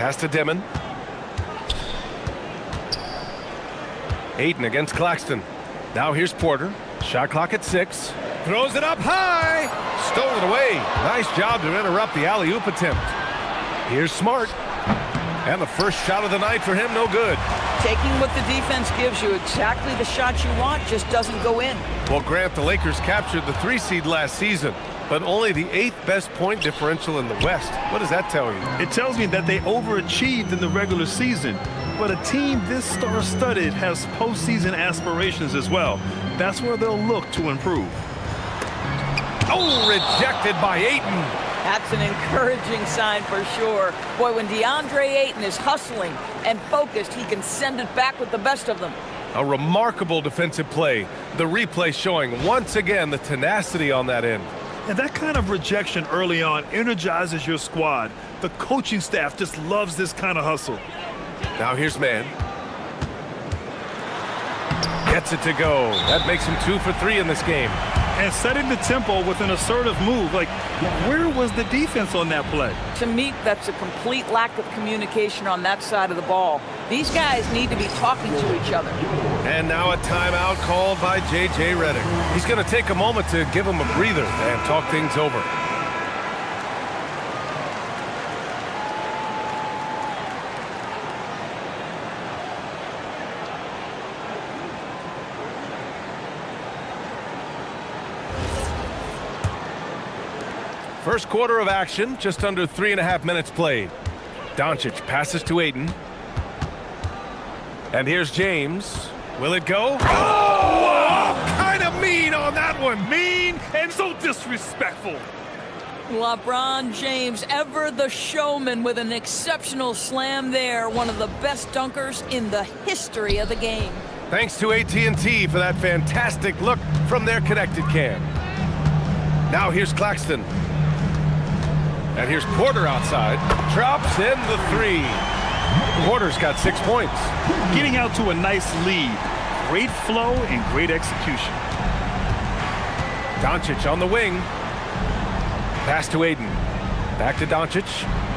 Pass to Dimon. Ayton against Claxton. Now here's Porter. Shot clock at 6. Throws it up high. Stolen away. Nice job to interrupt the alley-oop attempt. Here's Smart. And the first shot of the night for him, no good. Taking what the defense gives you, exactly the shot you want, just doesn't go in. Well, Grant, the Lakers captured the 3 seed last season, but only the 8th best point differential in the West. What does that tell you? It tells me that they overachieved in the regular season. But a team this star-studded has postseason aspirations as well. That's where they'll look to improve. Oh, rejected by Ayton. That's an encouraging sign for sure. Boy, when DeAndre Ayton is hustling and focused, he can send it back with the best of them. A remarkable defensive play. The replay showing once again the tenacity on that end. And that kind of rejection early on energizes your squad. The coaching staff just loves this kind of hustle. Now here's Man. Gets it to go. That makes him 2 for 3 in this game. And setting the tempo with an assertive move. Like, where was the defense on that play? To me, that's a complete lack of communication on that side of the ball. These guys need to be talking to each other. And now a timeout called by J.J. Redick. He's going to take a moment to give him a breather and talk things over. First quarter of action, just under 3.5 minutes played. Doncic passes to Ayton. And here's James. Will it go? Oh! Kind of mean on that one. Mean and so disrespectful. LeBron James, ever the showman, with an exceptional slam there. One of the best dunkers in the history of the game. Thanks to AT&T for that fantastic look from their connected cam. Now here's Claxton. And here's Porter outside. Drops in the 3. Porter's got 6 points. Getting out to a nice lead. Great flow and great execution. Doncic on the wing. Pass to Ayton. Back to Doncic.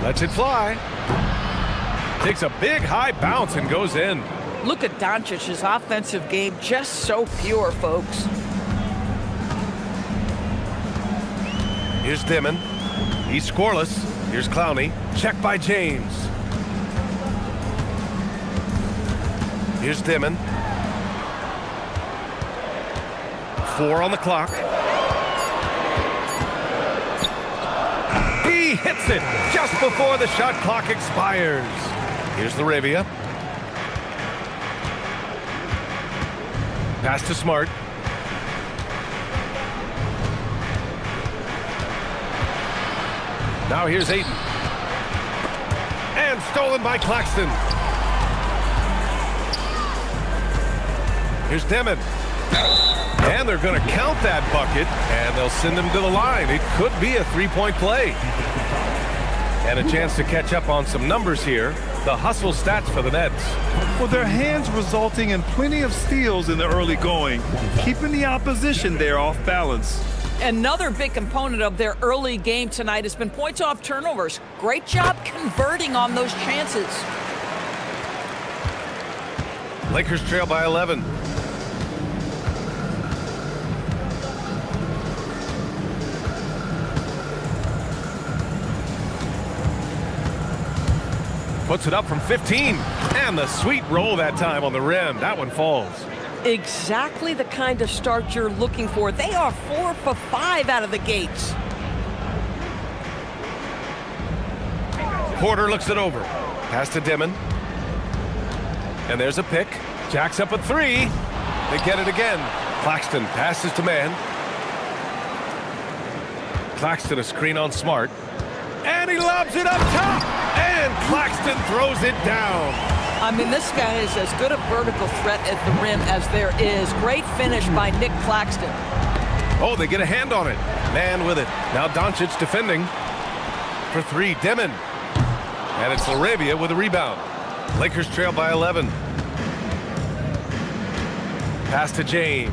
Lets it fly. Takes a big high bounce and goes in. Look at Doncic's offensive game, just so pure, folks. Here's Dimon. He's scoreless. Here's Clowney. Check by James. Here's Dimon. 4 on the clock. He hits it just before the shot clock expires. Here's Laravia. Pass to Smart. Now here's Ayton. And stolen by Claxton. Here's Dimon. And they're going to count that bucket, and they'll send him to the line. It could be a 3-point play. And a chance to catch up on some numbers here. The hustle stats for the Nets. Well, their hands resulting in plenty of steals in the early going, keeping the opposition there off balance. Another big component of their early game tonight has been points off turnovers. Great job converting on those chances. Lakers trail by 11. Puts it up from 15. And the sweet roll that time on the rim. That one falls. Exactly the kind of start you're looking for. They are 4 for 5 out of the gates. Porter looks it over. Pass to Dimon. And there's a pick. Jacks up a 3. They get it again. Claxton passes to Man. Claxton a screen on Smart. And he lobs it up top. And Claxton throws it down. I mean, this guy is as good a vertical threat at the rim as there is. Great finish by Nick Claxton. Oh, they get a hand on it. Man with it. Now Doncic defending. For 3, Dimon. And it's Laravia with a rebound. Lakers trail by 11. Pass to James.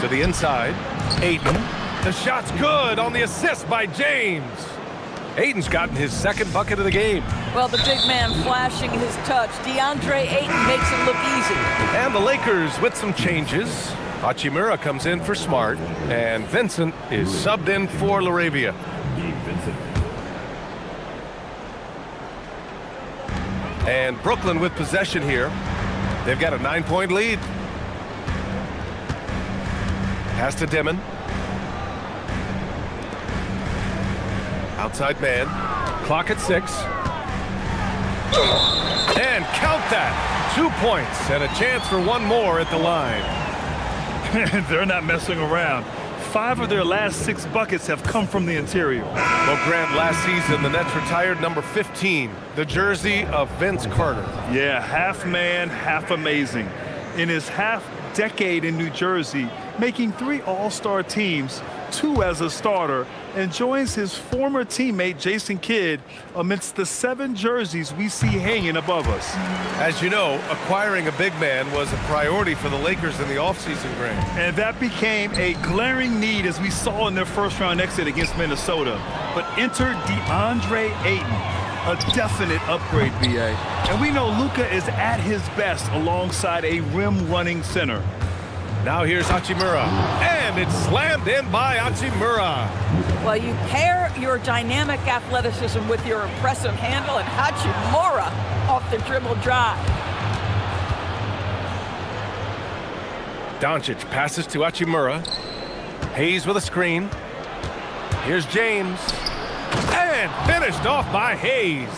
To To the inside. Ayton. The shot's good on the assist by James. Ayton's gotten his second bucket of the game. Well, the big man flashing his touch. DeAndre Ayton makes it look easy. And the Lakers with some changes. Hachimura comes in for Smart, and Vincent is subbed in for LaRavia. And Brooklyn with possession here. They've got a 9-point lead. Pass to Dimon. Outside man. Clock at 6. And count that. 2 points and a chance for one more at the line. They're not messing around. 5 of their last 6 buckets have come from the interior. Well, Grant, last season, the Nets retired number 15, the jersey of Vince Carter. Yeah, half man, half amazing. In his half-decade in New Jersey, making 3 All-Star teams, 2 as a starter, and joins his former teammate Jason Kidd amidst the 7 jerseys we see hanging above us. As you know, acquiring a big man was a priority for the Lakers in the offseason, Grant. And that became a glaring need, as we saw in their first-round exit against Minnesota. But enter DeAndre Ayton, a definite upgrade, B.A. And we know Luka is at his best alongside a rim-running center. Now here's Hachimura, and it's slammed in by Hachimura. Well, you pair your dynamic athleticism with your impressive handle, and Hachimura off the dribble drive. Doncic passes to Hachimura. Hayes with a screen. Here's James. And finished off by Hayes.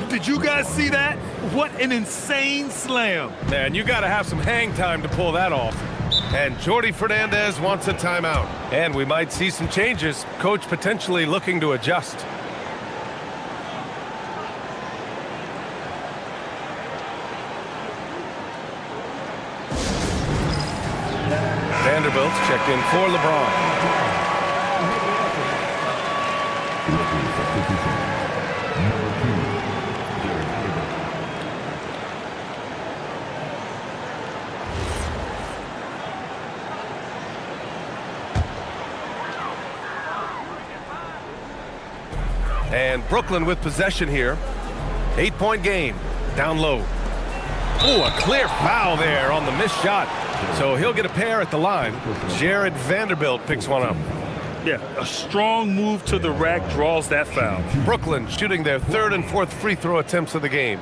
Did you guys see that? What an insane slam. Man, you got to have some hang time to pull that off. And Jordi Fernandez wants a timeout. And we might see some changes. Coach potentially looking to adjust. Vanderbilt's checked in for LeBron. And Brooklyn with possession here. 8-point game. Down low. Oh, a clear foul there on the missed shot. So he'll get a pair at the line. Jared Vanderbilt picks one up. Yeah, a strong move to the rack draws that foul. Brooklyn shooting their 3rd and 4th free throw attempts of the game.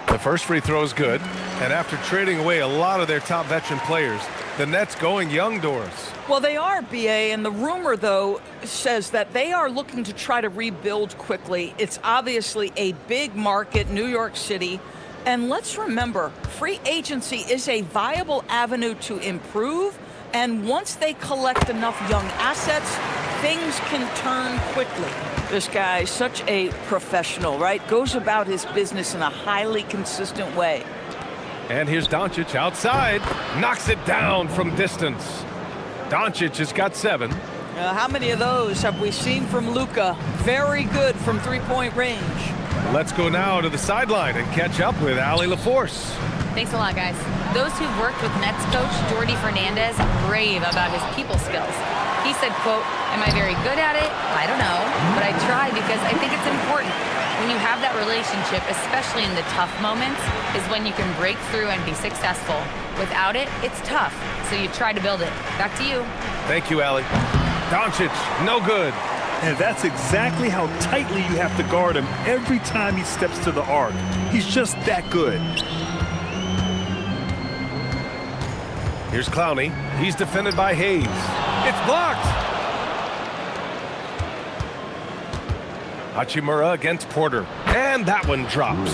The first free throw is good, and after trading away a lot of their top veteran players, the Nets going young doors. Well, they are, B.A., and the rumor, though, says that they are looking to try to rebuild quickly. It's obviously a big market, New York City, and let's remember, free agency is a viable avenue to improve, and once they collect enough young assets, things can turn quickly. This guy's such a professional, right? Goes about his business in a highly consistent way. And here's Doncic outside. Knocks it down from distance. Doncic has got 7. How many of those have we seen from Luka? Very good from three-point range. Let's go now to the sideline and catch up with Allie LaForce. Thanks a lot, guys. Those who've worked with Nets coach Jordi Fernandez rave about his people skills. He said, quote, "Am I very good at it? I don't know, but I try because I think it's important. When you have that relationship, especially in the tough moments, is when you can break through and be successful. Without it, it's tough, so you try to build it." Back to you. Thank you, Allie. Doncic, no good. And that's exactly how tightly you have to guard him every time he steps to the arc. He's just that good. Here's Clowney. He's defended by Hayes. It's blocked. Hachimura against Porter. And that one drops.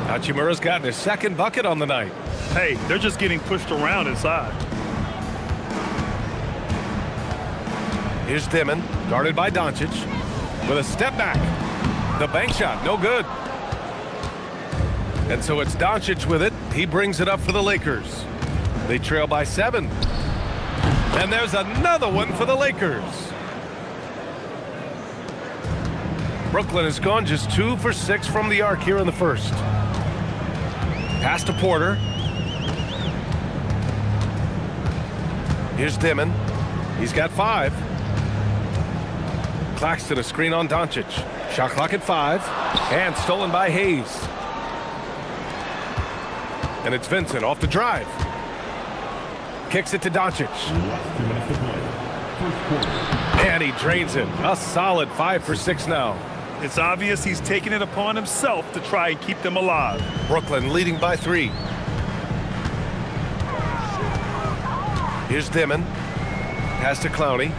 Hachimura's gotten his 2nd bucket on the night. Hey, they're just getting pushed around inside. Here's Dimon, guarded by Doncic. With a step back. The bank shot, no good. And so it's Doncic with it. He brings it up for the Lakers. They trail by 7. And there's another one for the Lakers. Brooklyn has gone just 2 for 6 from the arc here in the first. Pass to Porter. Here's Dimon. He's got 5. Claxton a screen on Doncic. Shot clock at 5. And stolen by Hayes. And it's Vincent off the drive. Kicks it to Doncic. And he drains it. A solid 5 for 6 now. It's obvious he's taking it upon himself to try and keep them alive. Brooklyn leading by 3. Here's Dimon. Pass to Clowney.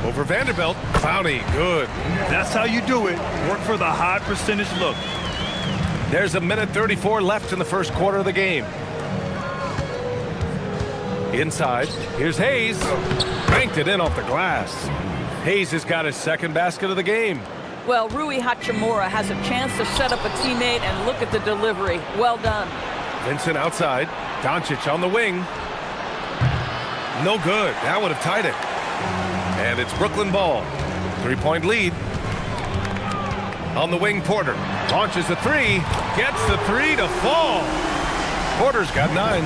Over Vanderbilt. Clowney, good. That's how you do it. Work for the high percentage look. There's a minute 34 left in the first quarter of the game. Inside, here's Hayes. Banked it in off the glass. Hayes has got his second basket of the game. Well, Rui Hachimura has a chance to set up a teammate, and look at the delivery. Well done. Vincent outside. Doncic on the wing. No good. That would have tied it. And it's Brooklyn ball. 3-point lead. On the wing, Porter. Launches a 3. Gets the 3 to fall. Porter's got 9.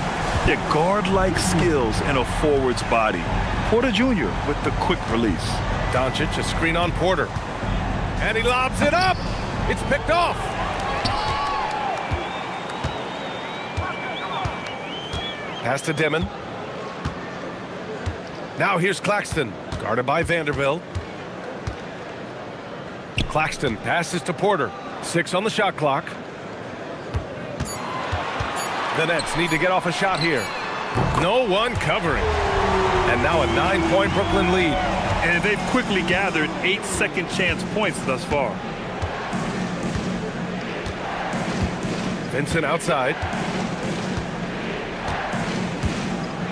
Yeah, guard-like skills and a forward's body. Porter Jr. with the quick release. Doncic a screen on Porter. And he lobs it up. It's picked off. Pass to Dimon. Now here's Claxton. Guarded by Vanderbilt. Claxton passes to Porter. 6 on the shot clock. The Nets need to get off a shot here. No one covering. And now a 9-point Brooklyn lead. And they've quickly gathered 8 second chance points thus far. Vincent outside.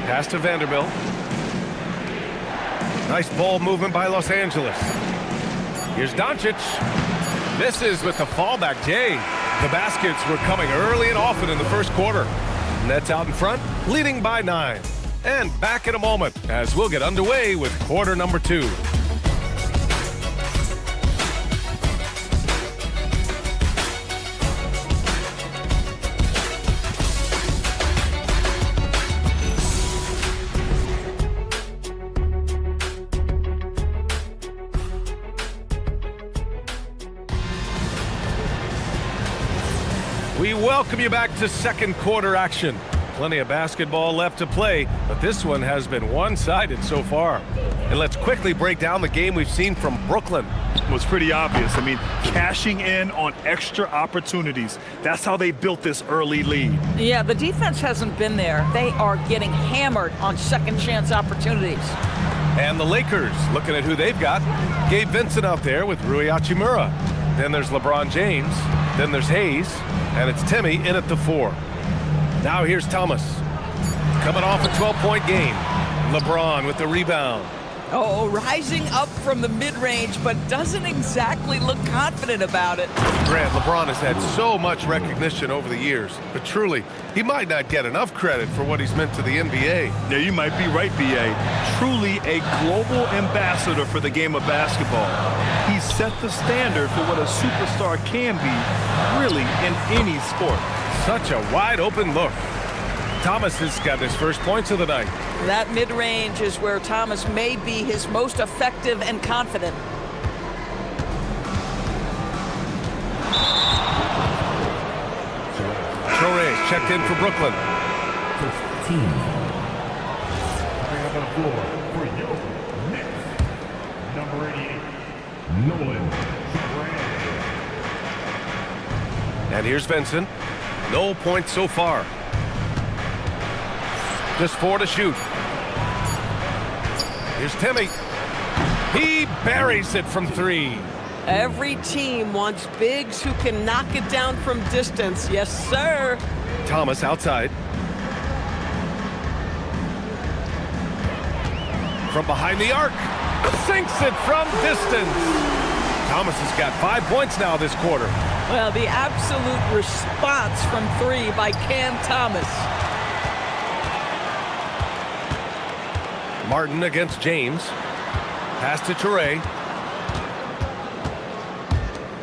Pass to Vanderbilt. Nice ball movement by Los Angeles. Here's Doncic. Misses with the fallback Jay. The baskets were coming early and often in the first quarter. Nets out in front, leading by 9. And back in a moment as we'll get underway with quarter number 2. We welcome you back to second quarter action. Plenty of basketball left to play, but this one has been one-sided so far. And let's quickly break down the game we've seen from Brooklyn. Well, it's pretty obvious. I mean, cashing in on extra opportunities. That's how they built this early lead. Yeah, the defense hasn't been there. They are getting hammered on second chance opportunities. And the Lakers, looking at who they've got, Gabe Vincent out there with Rui Hachimura. Then there's LeBron James. Then there's Hayes. And it's Timmy in at the 4. Now here's Thomas. Coming off a 12-point game. LeBron with the rebound. Oh, rising up from the mid-range, but doesn't exactly look confident about it. Grant, LeBron has had so much recognition over the years, but truly, he might not get enough credit for what he's meant to the NBA. Yeah, you might be right, B.A. Truly a global ambassador for the game of basketball. He set the standard for what a superstar can be, really, in any sport. Such a wide-open look. Thomas has got his first points of the night. That mid-range is where Thomas may be his most effective and confident. Torres checked in for Brooklyn. Coming up on the floor for your Knicks, number 88, Nolan. And here's Vincent. No points so far. Just 4 to shoot. Here's Timmy. He buries it from 3. Every team wants bigs who can knock it down from distance. Yes, sir. Thomas outside. From behind the arc. Sinks it from distance. Thomas has got 5 points now this quarter. Well, the absolute response from 3 by Cam Thomas. Martin against James. Pass to Toure.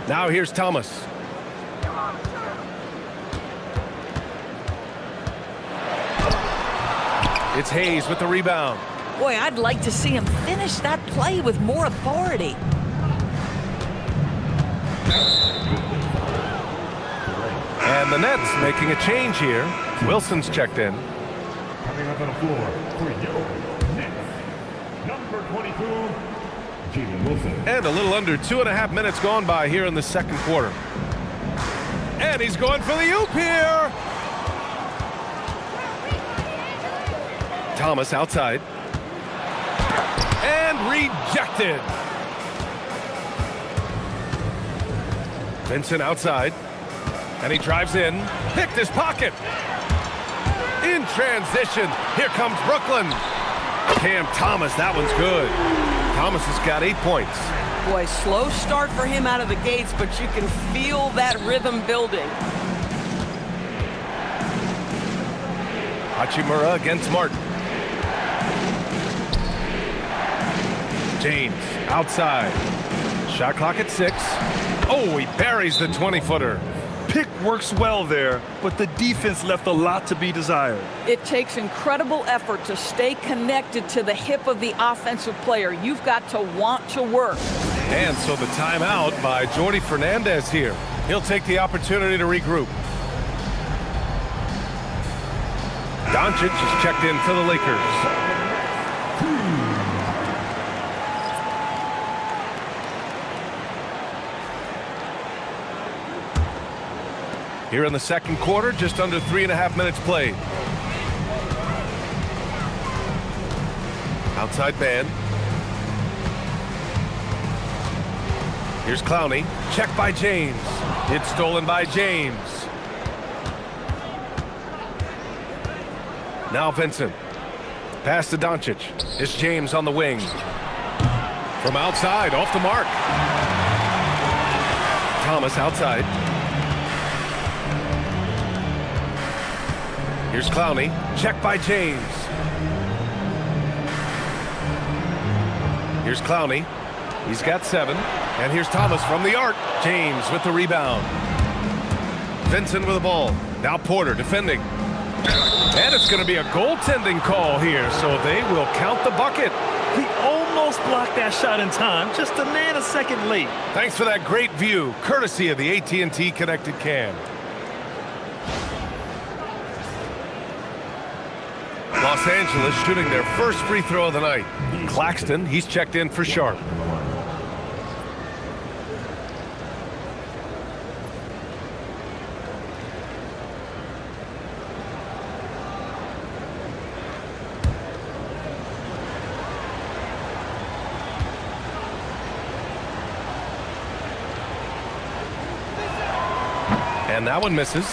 Now here's Thomas. It's Hayes with the rebound. Boy, I'd like to see him finish that play with more authority. And the Nets making a change here. Wilson's checked in. Coming up on the floor for your Nets, number 22, Jalen Wilson. And a little under 2.5 minutes gone by here in the second quarter. And he's going for the oop here. Thomas outside. And rejected. Vincent outside. And he drives in. Picked his pocket. In transition. Here comes Brooklyn. Cam Thomas, that one's good. Thomas has got 8 points. Boy, slow start for him out of the gates, but you can feel that rhythm building. Hachimura against Martin. James outside. Shot clock at 6. Oh, he buries the 20-footer. Pick works well there, but the defense left a lot to be desired. It takes incredible effort to stay connected to the hip of the offensive player. You've got to want to work. And so the timeout by Jordi Fernandez here. He'll take the opportunity to regroup. Doncic is checked in for the Lakers. Here in the second quarter, just under 3.5 minutes played. Outside band. Here's Clowney. Check by James. It's stolen by James. Now Vincent. Pass to Doncic. It's James on the wing. From outside, off the mark. Thomas outside. Here's Clowney. Check by James. Here's Clowney. He's got 7. And here's Thomas from the arc. James with the rebound. Vincent with the ball. Now Porter defending. And it's going to be a goaltending call here, so they will count the bucket. He almost blocked that shot in time, just a nanosecond late. Thanks for that great view, courtesy of the AT&T Connected Cam. Los Angeles shooting their first free throw of the night. Claxton, he's checked in for Sharp. And that one misses.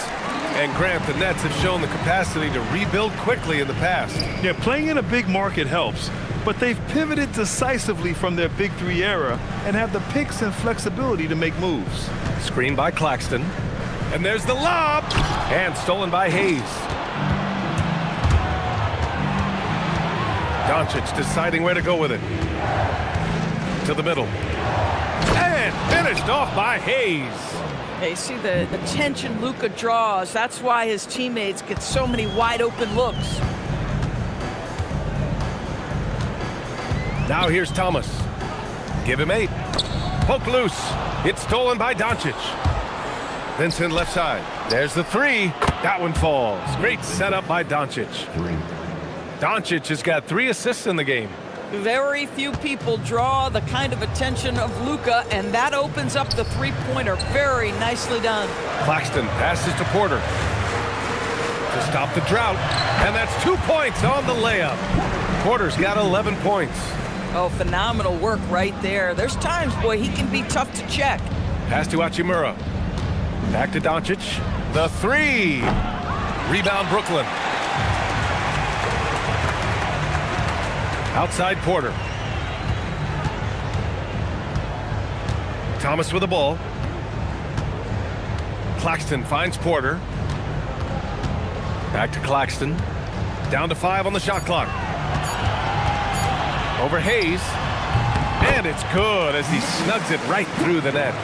And Grant, the Nets have shown the capacity to rebuild quickly in the past. Yeah, playing in a big market helps, but they've pivoted decisively from their Big Three era and have the picks and flexibility to make moves. Screen by Claxton. And there's the lob. And stolen by Hayes. Doncic deciding where to go with it. To the middle. And finished off by Hayes. Hey, see the tension Luka draws. That's why his teammates get so many wide open looks. Now here's Thomas. Give him 8. Poke loose. It's stolen by Doncic. Vincent left side. There's the 3. That one falls. Great setup by Doncic. Doncic has got 3 assists in the game. Very few people draw the kind of attention of Luka, and that opens up the three-pointer. Very nicely done. Claxton passes to Porter to stop the drought, and that's 2 points on the layup. Porter's got 11 points. Oh, phenomenal work right there. There's times, boy, he can be tough to check. Pass to Hachimura. Back to Doncic. The 3. Rebound Brooklyn. Outside Porter. Thomas with the ball. Claxton finds Porter. Back to Claxton. Down to 5 on the shot clock. Over Hayes. And it's good as he snugs it right through the net.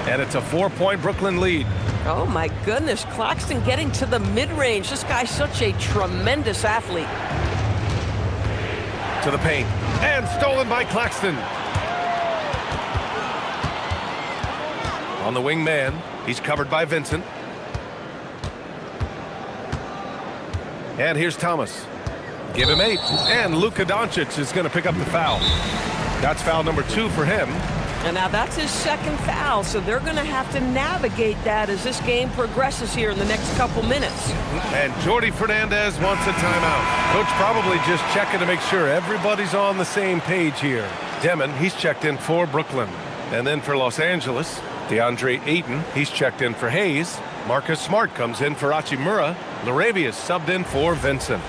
And it's a 4-point Brooklyn lead. Oh my goodness, Claxton getting to the mid-range. This guy's such a tremendous athlete. To the paint. And stolen by Claxton. On the wing man, he's covered by Vincent. And here's Thomas. Give him 8. And Luka Doncic is going to pick up the foul. That's foul number 2 for him. And now that's his second foul, so they're going to have to navigate that as this game progresses here in the next couple minutes. And Jordi Fernandez wants a timeout. Coach probably just checking to make sure everybody's on the same page here. Demon, he's checked in for Brooklyn. And then for Los Angeles, DeAndre Ayton, he's checked in for Hayes. Marcus Smart comes in for Hachimura. Laravius subbed in for Vincent.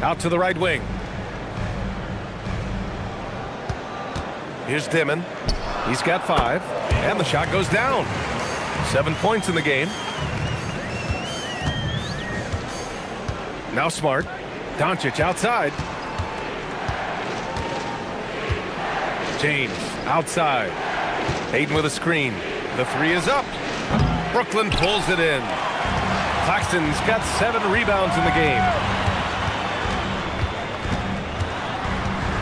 Out to the right wing. Here's Dimon. He's got 5. And the shot goes down. 7 points in the game. Now Smart. Doncic outside. James outside. Ayton with a screen. The 3 is up. Brooklyn pulls it in. Claxton's got 7 rebounds in the game.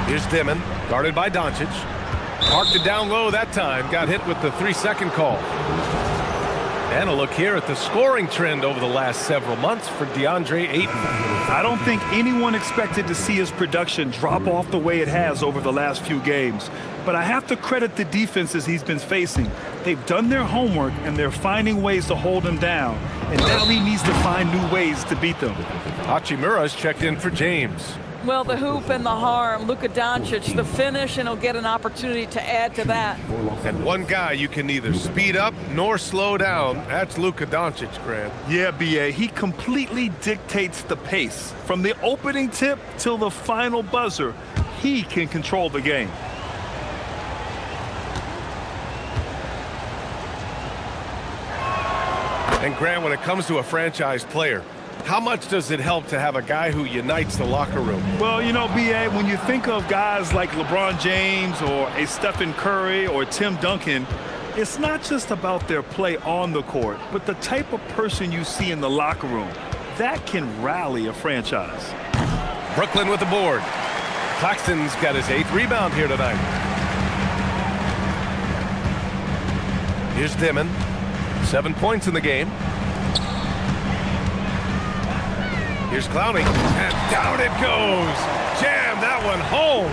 Here's Dimon, guarded by Doncic. Parked it down low that time. Got hit with the 3-second call. And a look here at the scoring trend over the last several months for DeAndre Ayton. I don't think anyone expected to see his production drop off the way it has over the last few games. But I have to credit the defenses he's been facing. They've done their homework, and they're finding ways to hold him down. And now he needs to find new ways to beat them. Hachimura's checked in for James. Well, the hoop and the harm, Luka Doncic, the finish, and he'll get an opportunity to add to that. And one guy you can neither speed up nor slow down, that's Luka Doncic, Grant. Yeah, B.A., he completely dictates the pace. From the opening tip till the final buzzer, he can control the game. And Grant, when it comes to a franchise player, how much does it help to have a guy who unites the locker room? Well, you know, B.A., when you think of guys like LeBron James or a Stephen Curry or Tim Duncan, it's not just about their play on the court, but the type of person you see in the locker room. That can rally a franchise. Brooklyn with the board. Claxton's got his 8th rebound here tonight. Here's Dimon. 7 points in the game. Here's Clowney, and down it goes. Jam that one home.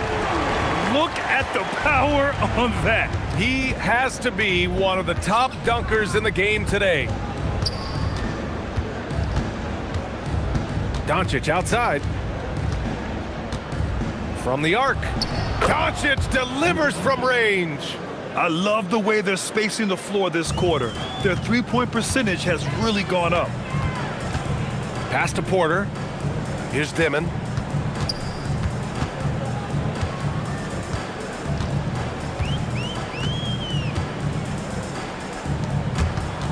Look at the power on that. He has to be one of the top dunkers in the game today. Doncic outside. From the arc. Doncic delivers from range. I love the way they're spacing the floor this quarter. Their three-point percentage has really gone up. Pass to Porter. Here's Dimon.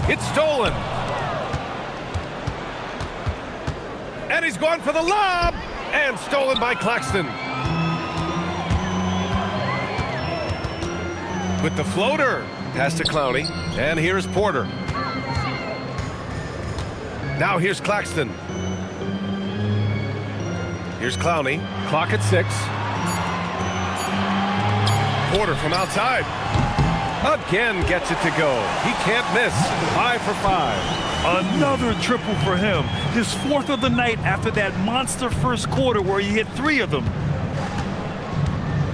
It's stolen. And he's going for the lob. And stolen by Claxton. With the floater. Pass to Clowney. And here's Porter. Now here's Claxton. Here's Clowney. Clock at 6. Porter from outside. Again gets it to go. He can't miss. 5 for 5. Another triple for him. His 4th of the night after that monster first quarter where he hit 3 of them.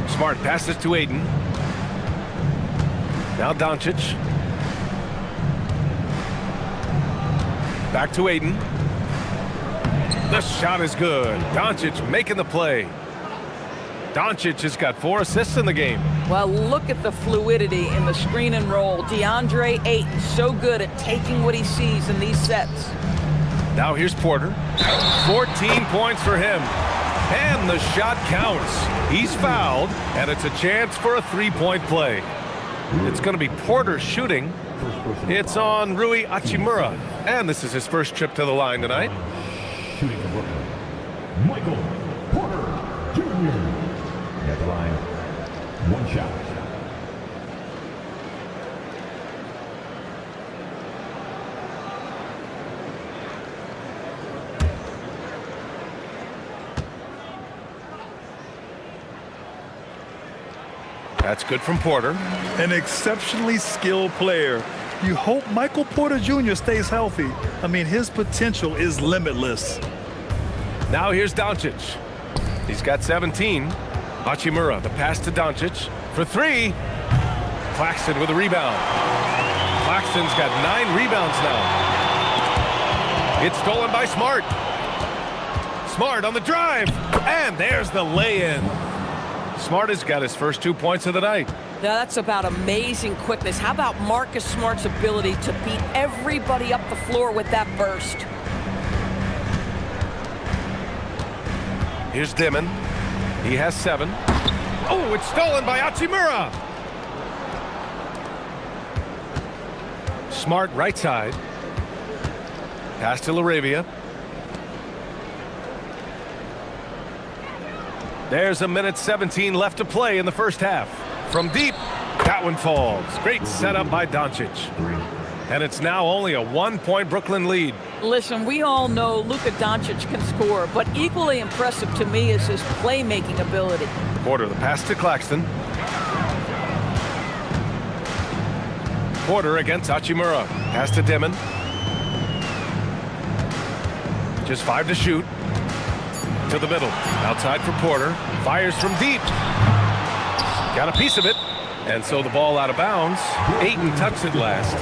Smart passes to Ayton. Now Doncic. Back to Ayton. The shot is good. Doncic making the play. Doncic has got 4 assists in the game. Well, look at the fluidity in the screen and roll. DeAndre Ayton so good at taking what he sees in these sets. Now here's Porter. 14 points for him. And the shot counts. He's fouled, and it's a chance for a 3-point play. It's going to be Porter shooting First person. It's on Rui Hachimura, and this is his first trip to the line tonight. Shooting for Brooklyn. Michael Porter Jr. At the line. One shot. That's good from Porter. An exceptionally skilled player. You hope Michael Porter Jr. stays healthy. I mean, his potential is limitless. Now here's Doncic. He's got 17. Hachimura, the pass to Doncic for 3. Claxton with a rebound. Claxton's got 9 rebounds now. It's stolen by Smart. Smart on the drive, and there's the lay-in. Smart has got his first 2 points of the night. Now that's about amazing quickness. How about Marcus Smart's ability to beat everybody up the floor with that burst? Here's Dimon. He has 7. Oh, it's stolen by Hachimura. Smart right side. Pass to LaRavia. There's a minute 17 left to play in the first half. From deep, that one falls. Great setup by Doncic. And it's now only a 1-point Brooklyn lead. Listen, we all know Luka Doncic can score, but equally impressive to me is his playmaking ability. Porter, the pass to Claxton. Porter against Hachimura. Pass to Dimon. Just 5 to shoot. To the middle. Outside for Porter. Fires from deep. Got a piece of it. And so the ball out of bounds. Ayton touched it last.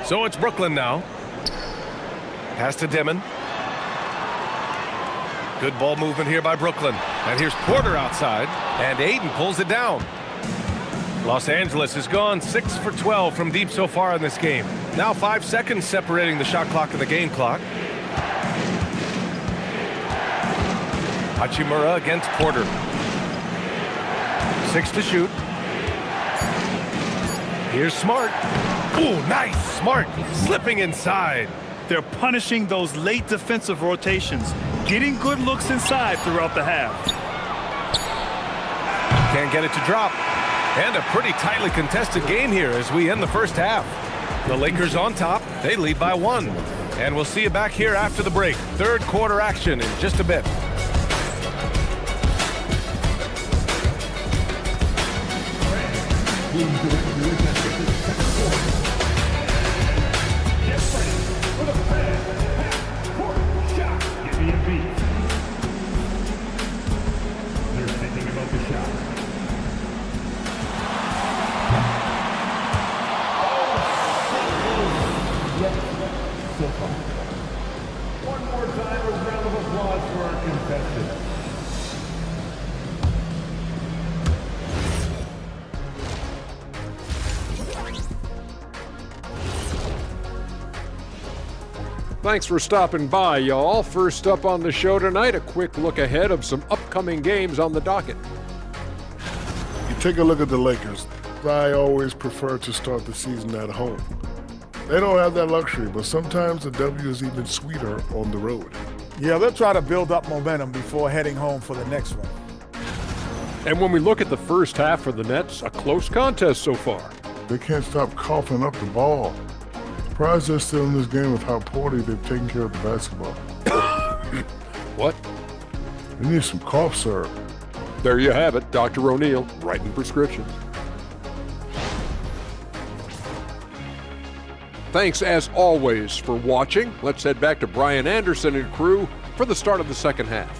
So it's Brooklyn now. Pass to Dimon. Good ball movement here by Brooklyn. And here's Porter outside. And Ayton pulls it down. Los Angeles has gone 6 for 12 from deep so far in this game. Now 5 seconds separating the shot clock and the game clock. Hachimura against Porter. 6 to shoot. Here's Smart. Ooh, nice. Smart slipping inside. They're punishing those late defensive rotations, getting good looks inside throughout the half. Can't get it to drop. And a pretty tightly contested game here as we end the first half. The Lakers on top. They lead by 1. And we'll see you back here after the break. Third quarter action in just a bit. They're thinking about the shot. So far. One more time, a round of applause for our contestants. Thanks for stopping by, y'all. First up on the show tonight, a quick look ahead of some upcoming games on the docket. You take a look at the Lakers. I always prefer to start the season at home. They don't have that luxury, but sometimes the W is even sweeter on the road. Yeah, they'll try to build up momentum before heading home for the next one. And when we look at the first half for the Nets, a close contest so far. They can't stop coughing up the ball. Surprised they're still in this game with how poorly they've taken care of the basketball. What? They need some cough syrup. There you have it, Dr. O'Neill, writing prescriptions. Thanks as always for watching. Let's head back to Brian Anderson and crew for the start of the second half.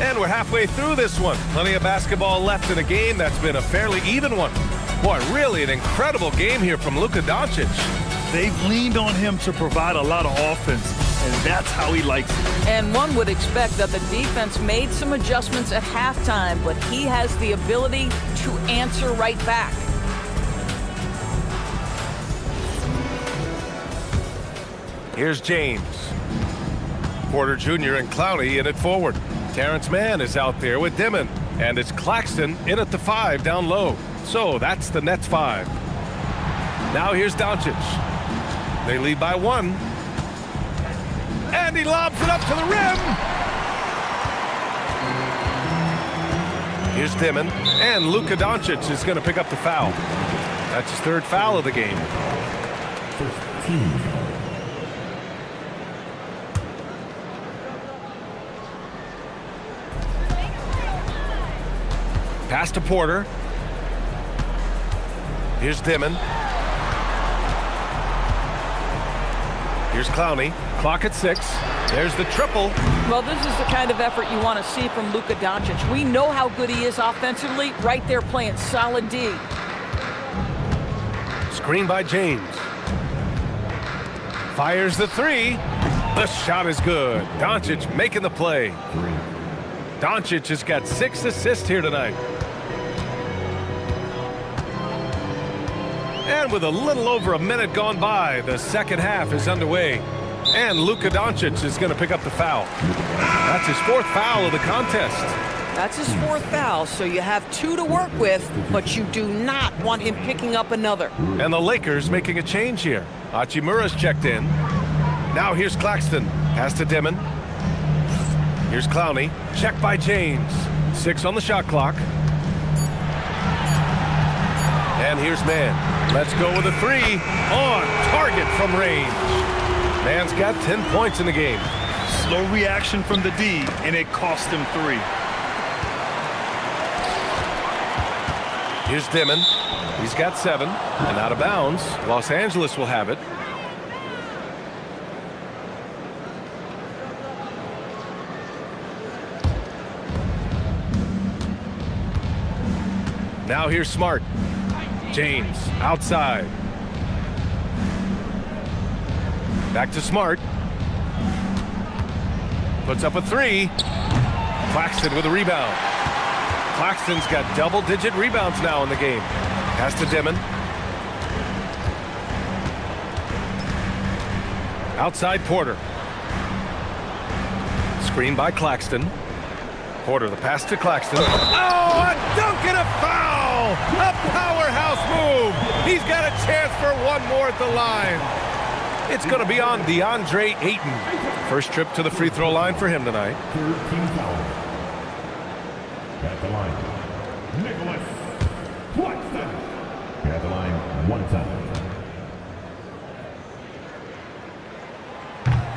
And we're halfway through this one. Plenty of basketball left in a game that's been a fairly even one. Boy, really an incredible game here from Luka Doncic. They've leaned on him to provide a lot of offense, and that's how he likes it. And one would expect that the defense made some adjustments at halftime, but he has the ability to answer right back. Here's James. Porter Jr. and Clowney in it forward. Terrence Mann is out there with Dimon. And it's Claxton in at the 5 down low. So that's the Nets 5. Now here's Doncic. They lead by 1. And he lobs it up to the rim. Here's Dimon. And Luka Doncic is going to pick up the foul. That's his 3rd foul of the game. First team. Pass to Porter. Here's Dimon. Here's Clowney. Clock at 6. There's the triple. Well, this is the kind of effort you want to see from Luka Doncic. We know how good he is offensively. Right there playing solid D. Screen by James. Fires the 3. The shot is good. Doncic making the play. Doncic has got 6 assists here tonight. And with a little over a minute gone by, the second half is underway. And Luka Doncic is going to pick up the foul. That's his 4th foul of the contest. That's his 4th foul, so you have 2 to work with, but you do not want him picking up another. And the Lakers making a change here. Hachimura's checked in. Now here's Claxton. Pass to Dimon. Here's Clowney. Check by James. 6 on the shot clock. And here's Mann. Let's go with a 3 on target from range. Mann's got 10 points in the game. Slow reaction from the D, and it cost him 3. Here's Dimon. He's got 7 and out of bounds. Los Angeles will have it. Now here's Smart. James outside. Back to Smart. Puts up a 3. Claxton with a rebound. Claxton's got double-digit rebounds now in the game. Pass to Dimon. Outside Porter. Screen by Claxton. Porter, the pass to Claxton. Oh, a dunk and a foul! A powerhouse move! He's got a chance for one more at the line. It's going to be on DeAndre Ayton. First trip to the free throw line for him tonight. 3rd team foul. At the line, Nicholas Claxton. At the line, 1 time.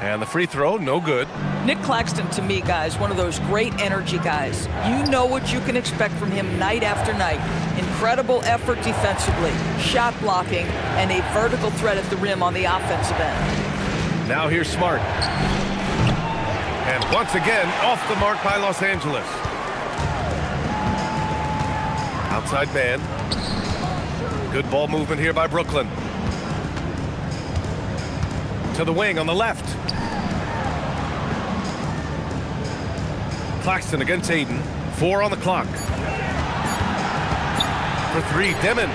And the free throw, no good. Nick Claxton, to me, guys, one of those great energy guys. You know what you can expect from him night after night. Incredible effort defensively, shot blocking, and a vertical threat at the rim on the offensive end. Now here's Smart. And once again, off the mark by Los Angeles. Outside man. Good ball movement here by Brooklyn. To the wing on the left. Claxton against Ayton. 4 on the clock. For 3, Dimon.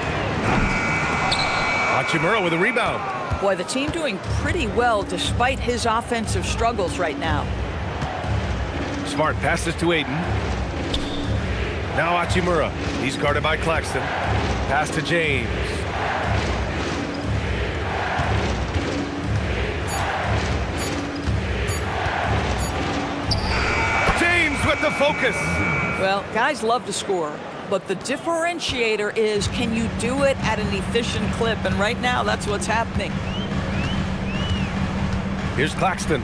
Hachimura with a rebound. Boy, the team doing pretty well despite his offensive struggles right now. Smart passes to Ayton. Now Hachimura. He's guarded by Claxton. Pass to James. James with the focus. Well, guys love to score, but the differentiator is, can you do it at an efficient clip? And right now, that's what's happening. Here's Claxton.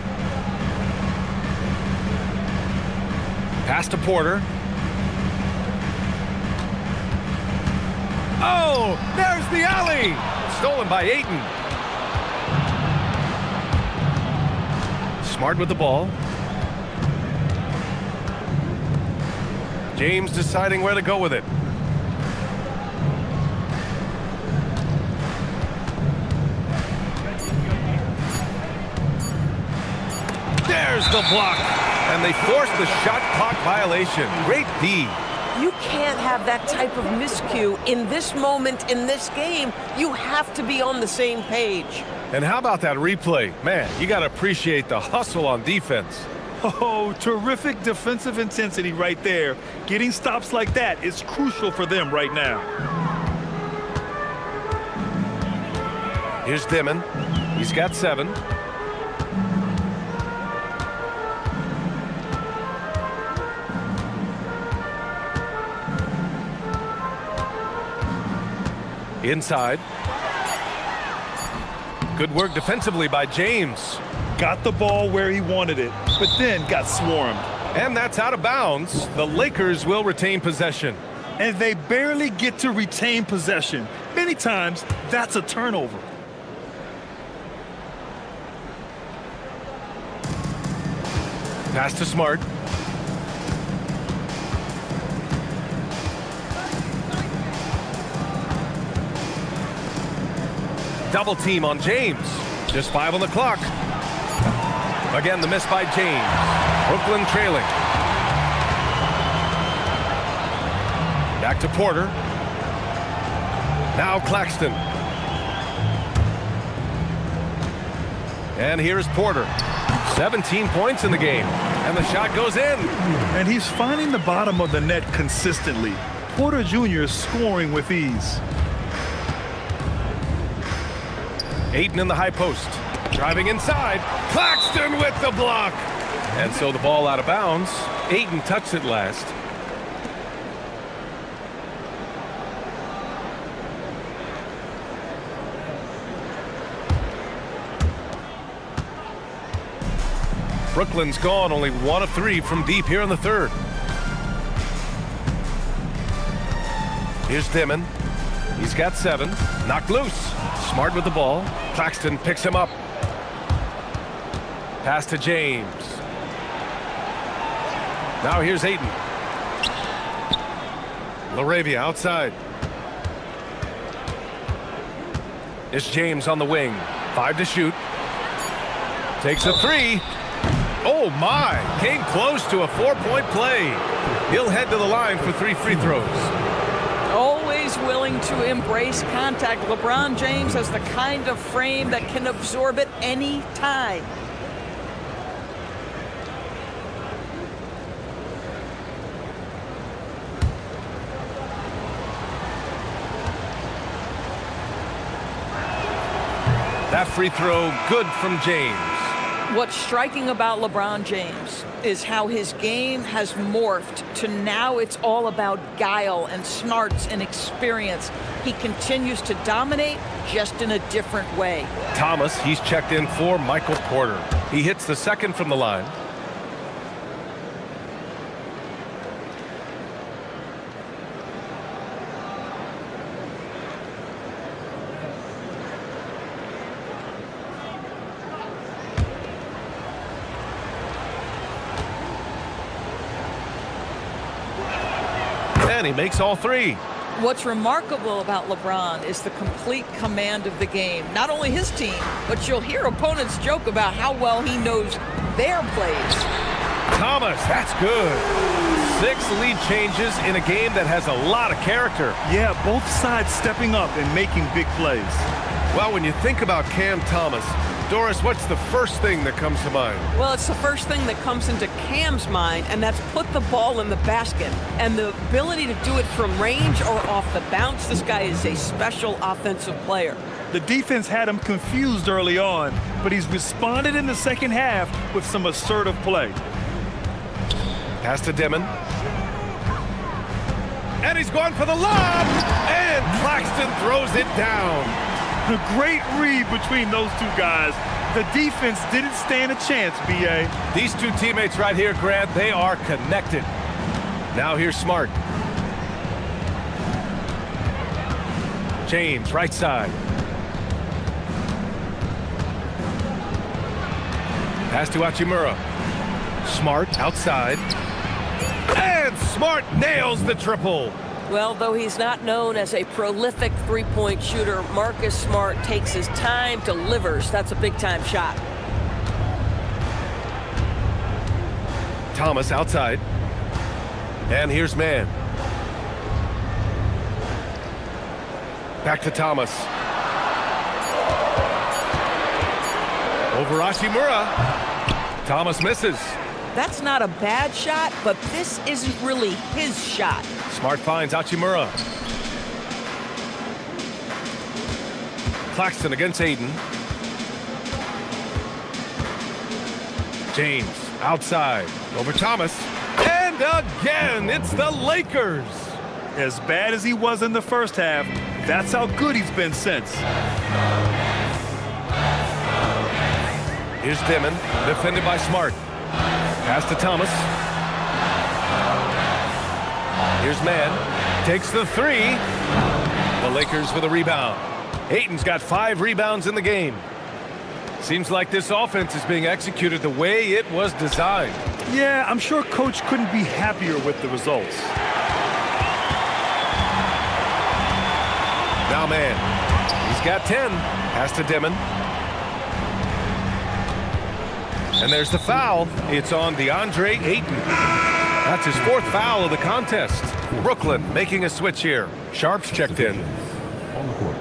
Pass to Porter. Oh, there's the alley. Stolen by Ayton. Smart with the ball. James deciding where to go with it. There's the block. And they force the shot clock violation. Great D. You can't have that type of miscue in this moment, in this game. You have to be on the same page. And how about that replay? Man, you got to appreciate the hustle on defense. Oh, terrific defensive intensity right there. Getting stops like that is crucial for them right now. Here's Dimon. He's got 7. Inside. Good work defensively by James. Got the ball where he wanted it, but then got swarmed. And that's out of bounds. The Lakers will retain possession. And they barely get to retain possession. Many times, that's a turnover. Pass to Smart. Double team on James. Just 5 on the clock. Again, the miss by James. Brooklyn trailing. Back to Porter. Now Claxton. And here's Porter. 17 points in the game. And the shot goes in. And he's finding the bottom of the net consistently. Porter Jr. scoring with ease. Ayton in the high post. Driving inside. Claxton with the block. And so the ball out of bounds. Ayton touched it last. Brooklyn's gone only 1 of 3 from deep here in the third. Here's Dimon. He's got 7. Knocked loose. Smart with the ball. Claxton picks him up. Pass to James. Now here's Ayton. LaRavia outside. It's James on the wing. 5 to shoot. Takes a 3. Oh my! Came close to a 4-point play. He'll head to the line for 3 free throws. Always willing to embrace contact. LeBron James has the kind of frame that can absorb it any time. That free throw good from James. What's striking about LeBron James is how his game has morphed to now it's all about guile and smarts and experience. He continues to dominate just in a different way. Thomas, he's checked in for Michael Porter. He hits the second from the line. And he makes all 3. What's remarkable about LeBron is the complete command of the game. Not only his team, but you'll hear opponents joke about how well he knows their plays. Thomas, that's good. 6 lead changes in a game that has a lot of character. Yeah, both sides stepping up and making big plays. Well, when you think about Cam Thomas, Doris, what's the first thing that comes to mind? Well, it's the first thing that comes into Cam's mind, and that's put the ball in the basket. And the ability to do it from range or off the bounce, this guy is a special offensive player. The defense had him confused early on, but he's responded in the second half with some assertive play. Pass to Dimon. And he's going for the lob! And Claxton throws it down. A great read between those 2 guys. The defense didn't stand a chance, B.A. These 2 teammates right here, Grant, they are connected. Now here's Smart. James, right side. Pass to Hachimura. Smart outside. And Smart nails the triple. Well, though he's not known as a prolific three-point shooter, Marcus Smart takes his time, delivers. That's a big-time shot. Thomas outside. And here's Mann. Back to Thomas. Over Hachimura. Thomas misses. That's not a bad shot, but this isn't really his shot. Smart finds Hachimura. Claxton against Aiden. James outside. Over Thomas. And again, it's the Lakers. As bad as he was in the first half, that's how good he's been since. Here's Dimon, defended by Smart. Pass to Thomas. Here's Mann. Takes the three. The Lakers with a rebound. Ayton's got 5 rebounds in the game. Seems like this offense is being executed the way it was designed. Yeah, I'm sure Coach couldn't be happier with the results. Now Mann. He's got 10. Pass to Dimon. And there's the foul. It's on DeAndre Ayton. That's his 4th foul of the contest. Brooklyn making a switch here. Sharp's checked in. On the court.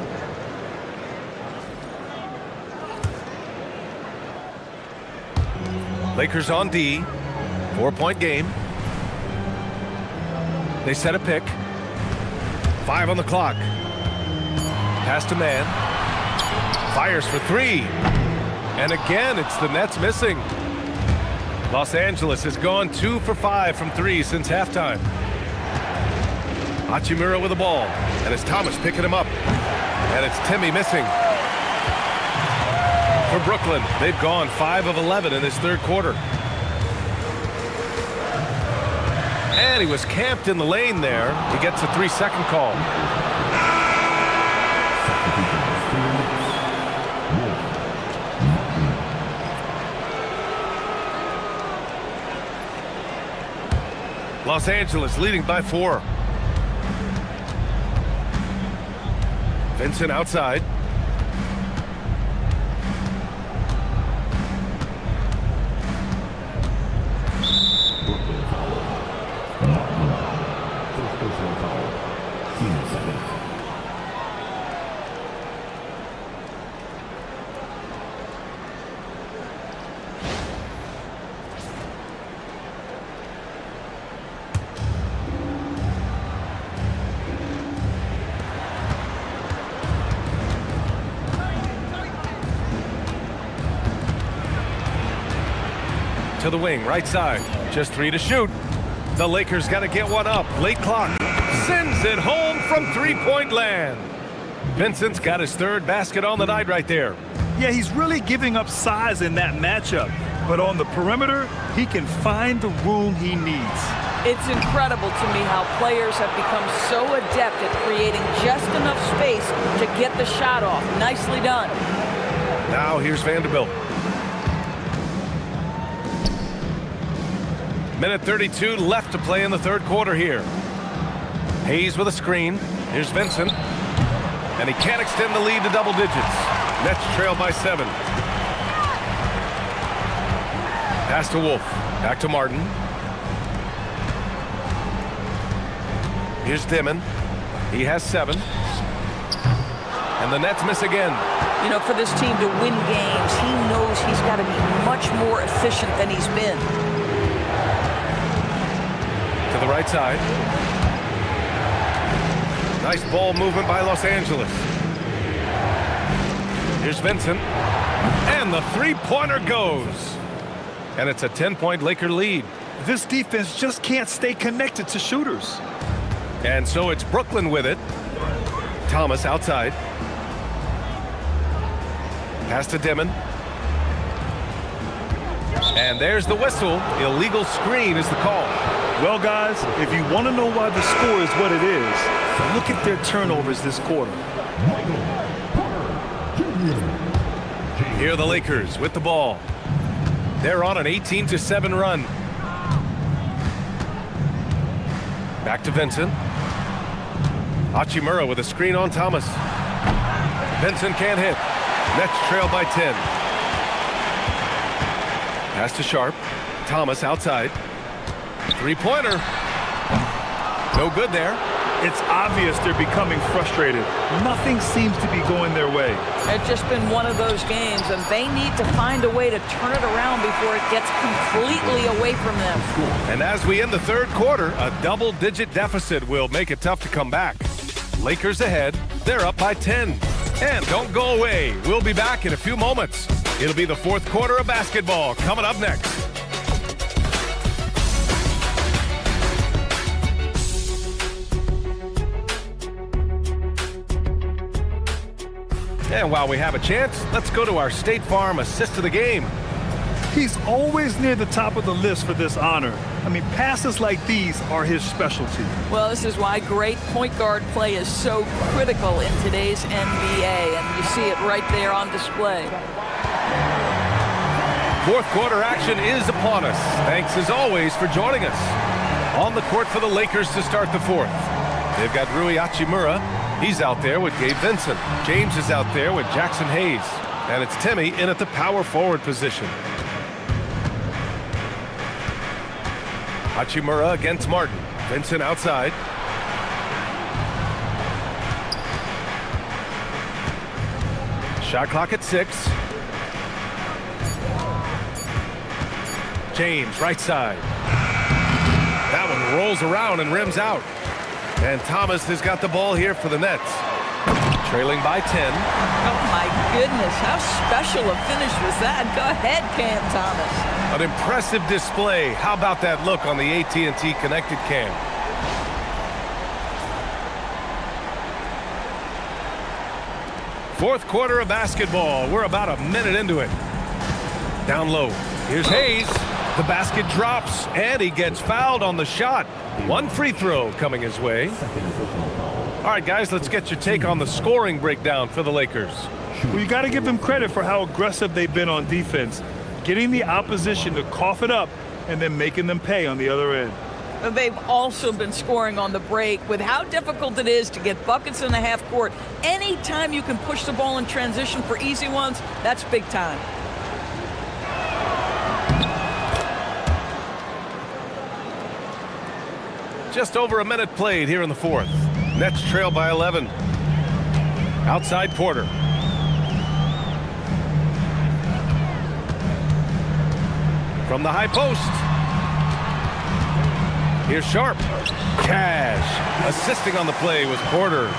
Lakers on D. 4-point game. They set a pick. 5 on the clock. Pass to Mann. Fires for 3. And again, it's the Nets missing. Los Angeles has gone 2 for 5 from 3 since halftime. Hachimura with the ball. And it's Thomas picking him up. And it's Timmy missing. For Brooklyn, they've gone 5 of 11 in this 3rd quarter. And he was camped in the lane there. He gets a 3-second call. Los Angeles leading by 4. Vincent outside. To the wing, right side. Just 3 to shoot. The Lakers got to get one up. Late clock. Sends it home from 3-point land. Vincent's got his 3rd basket on the night right there. Yeah, he's really giving up size in that matchup. But on the perimeter, he can find the room he needs. It's incredible to me how players have become so adept at creating just enough space to get the shot off. Nicely done. Now here's Vanderbilt. Minute 32 left to play in the 3rd quarter here. Hayes with a screen. Here's Vincent. And he can't extend the lead to double digits. Nets trail by 7. Pass to Wolf. Back to Martin. Here's Dimon. He has 7. And the Nets miss again. You know, for this team to win games, he knows he's got to be much more efficient than he's been. To the right side. Nice ball movement by Los Angeles. Here's Vincent. And the 3-pointer goes. And it's a 10-point Laker lead. This defense just can't stay connected to shooters. And so it's Brooklyn with it. Thomas outside. Pass to Dimon. And there's the whistle. Illegal screen is the call. Well, guys, if you want to know why the score is what it is, look at their turnovers this quarter. Here are the Lakers with the ball. They're on an 18-7 run. Back to Vincent. Hachimura with a screen on Thomas. Vincent can't hit. Nets trail by 10. Pass to Sharp. Thomas outside. Three-pointer. No good there. It's obvious they're becoming frustrated. Nothing seems to be going their way. It's just been one of those games, and they need to find a way to turn it around before it gets completely away from them. And as we end the third quarter, a double-digit deficit will make it tough to come back. Lakers ahead. They're up by 10. And don't go away. We'll be back in a few moments. It'll be the fourth quarter of basketball coming up next. And while we have a chance, let's go to our State Farm assist of the game. He's always near the top of the list for this honor. I mean, passes like these are his specialty. Well, this is why great point guard play is so critical in today's NBA, and you see it right there on display. Fourth quarter action is upon us. Thanks as always for joining us. On the court for the Lakers to start the fourth. They've got Rui Hachimura. He's out there with Gabe Vincent. James is out there with Jackson Hayes. And it's Timmy in at the power forward position. Hachimura against Martin. Vincent outside. Shot clock at 6. James, right side. That one rolls around and rims out. And Thomas has got the ball here for the Nets. Trailing by 10. Oh, my goodness. How special a finish was that? Go ahead, Cam Thomas. An impressive display. How about that look on the AT&T connected cam? Fourth quarter of basketball. We're about a minute into it. Down low. Here's Hayes. The basket drops, and he gets fouled on the shot. One free throw coming his way. All right, guys, let's get your take on the scoring breakdown for the Lakers. Well, you got to give them credit for how aggressive they've been on defense, getting the opposition to cough it up and then making them pay on the other end. They've also been scoring on the break. With how difficult it is to get buckets in the half court, anytime you can push the ball in transition for easy ones, that's big time. Just over a minute played here in the fourth. Nets trail by 11. Outside Porter. From the high post. Here's Sharp. Cash. Assisting on the play was Porter.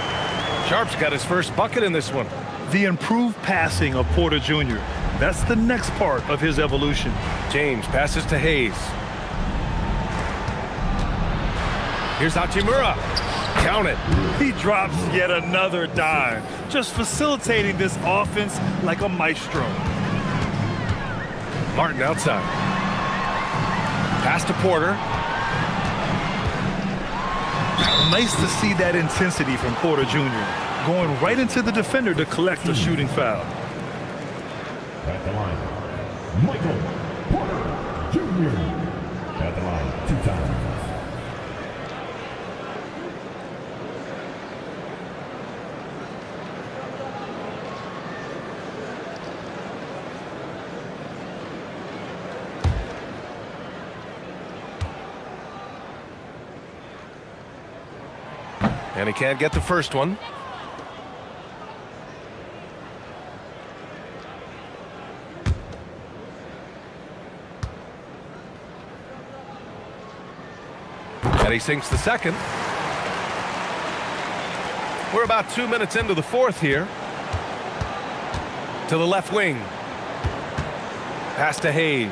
Sharp's got his first bucket in this one. The improved passing of Porter Jr. That's the next part of his evolution. James passes to Hayes. Here's Hachimura. Count it. He drops yet another dime, just facilitating this offense like a maestro. Martin outside. Pass to Porter. Nice to see that intensity from Porter Jr. going right into the defender to collect a shooting foul. At the line, Michael Porter Jr. At the line, 2 times. And he can't get the first one. And he sinks the second. We're about 2 minutes into the fourth here. To the left wing. Pass to Hayes.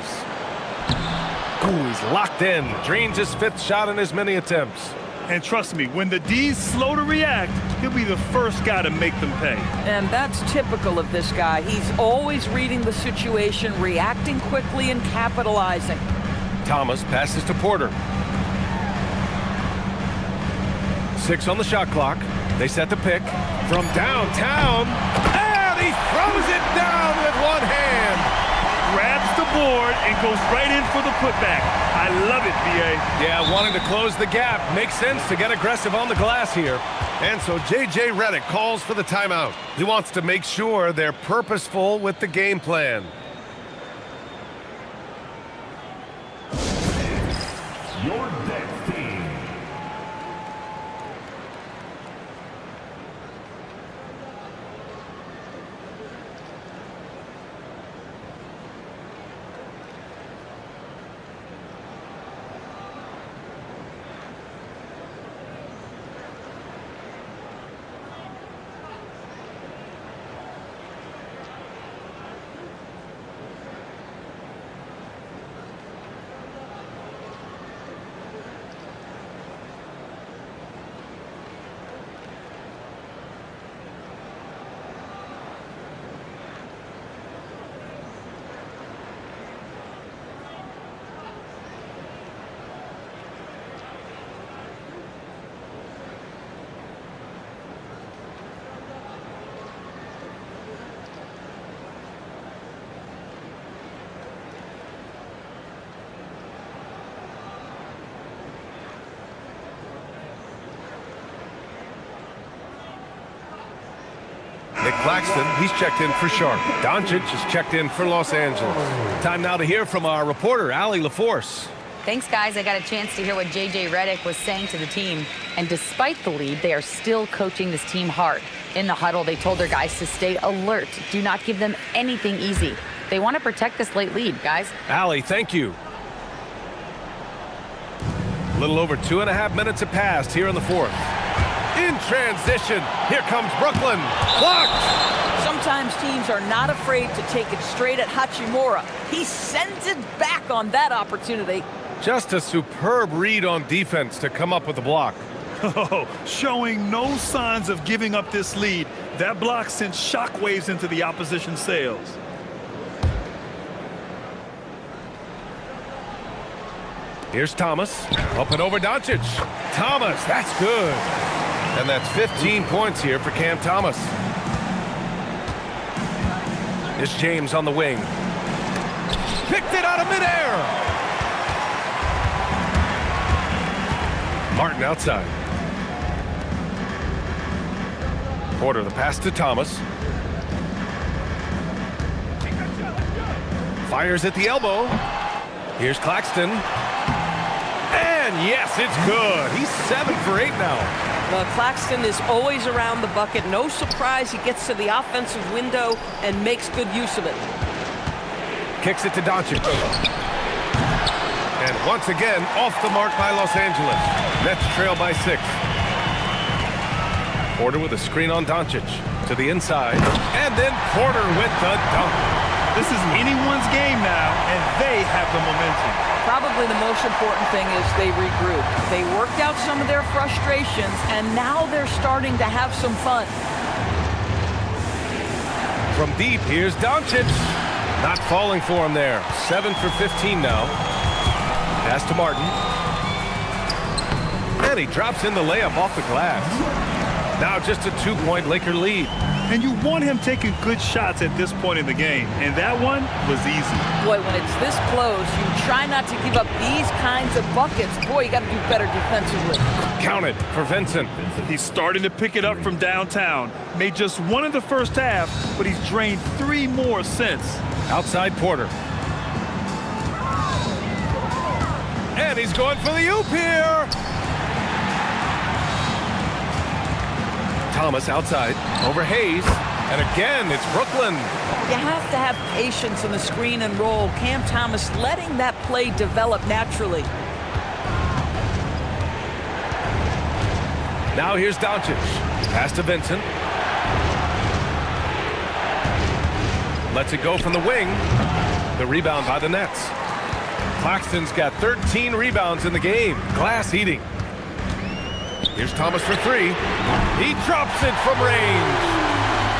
Ooh, he's locked in. Drains his 5th shot in his many attempts. And trust me, when the D's slow to react, he'll be the first guy to make them pay. And that's typical of this guy. He's always reading the situation, reacting quickly, and capitalizing. Thomas passes to Porter. 6 on the shot clock. They set the pick from downtown. And he throws it down with one hand. Grabs the board and goes right in for the putback. I love it, B.A. Yeah, wanting to close the gap. Makes sense to get aggressive on the glass here. And so J.J. Redick calls for the timeout. He wants to make sure they're purposeful with the game plan. Your Nick Claxton, he's checked in for Sharp. Doncic is checked in for Los Angeles. Time now to hear from our reporter, Allie LaForce. Thanks, guys. I got a chance to hear what J.J. Redick was saying to the team. And despite the lead, they are still coaching this team hard. In the huddle, they told their guys to stay alert. Do not give them anything easy. They want to protect this late lead, guys. Allie, thank you. A little over 2.5 minutes have passed here in the fourth. In transition, here comes Brooklyn. Blocked! Sometimes teams are not afraid to take it straight at Hachimura. He sends it back on that opportunity. Just a superb read on defense to come up with the block. Oh, showing no signs of giving up this lead. That block sent shockwaves into the opposition sails. Here's Thomas, up and over Doncic. Thomas, that's good. And that's 15 points here for Cam Thomas. Here's James on the wing. Picked it out of midair. Martin outside. Porter the pass to Thomas. Fires at the elbow. Here's Claxton. And yes, it's good. He's 7 for 8 now. Well, Claxton is always around the bucket. No surprise he gets to the offensive window and makes good use of it. Kicks it to Doncic. And once again, off the mark by Los Angeles. Nets trail by 6. Porter with a screen on Doncic. To the inside. And then Porter with the dunk. This is anyone's game now, and they have the momentum. Probably the most important thing is they regroup. They worked out some of their frustrations, and now they're starting to have some fun. From deep, here's Doncic. Not falling for him there. 7 for 15 now. Pass to Martin. And he drops in the layup off the glass. Now just a 2-point Laker lead. And you want him taking good shots at this point in the game. And that one was easy. Boy, when it's this close, you try not to give up these kinds of buckets. Boy, you got to do better defensively. Counted for Vincent. He's starting to pick it up from downtown. Made just one in the first half, but he's drained 3 more since. Outside Porter. And he's going for the oop here. Thomas outside, over Hayes, and again, it's Brooklyn. You have to have patience in the screen and roll. Cam Thomas letting that play develop naturally. Now here's Doncic. Pass to Vincent. Lets it go from the wing. The rebound by the Nets. Claxton's got 13 rebounds in the game. Glass eating. Here's Thomas for 3. He drops it from range.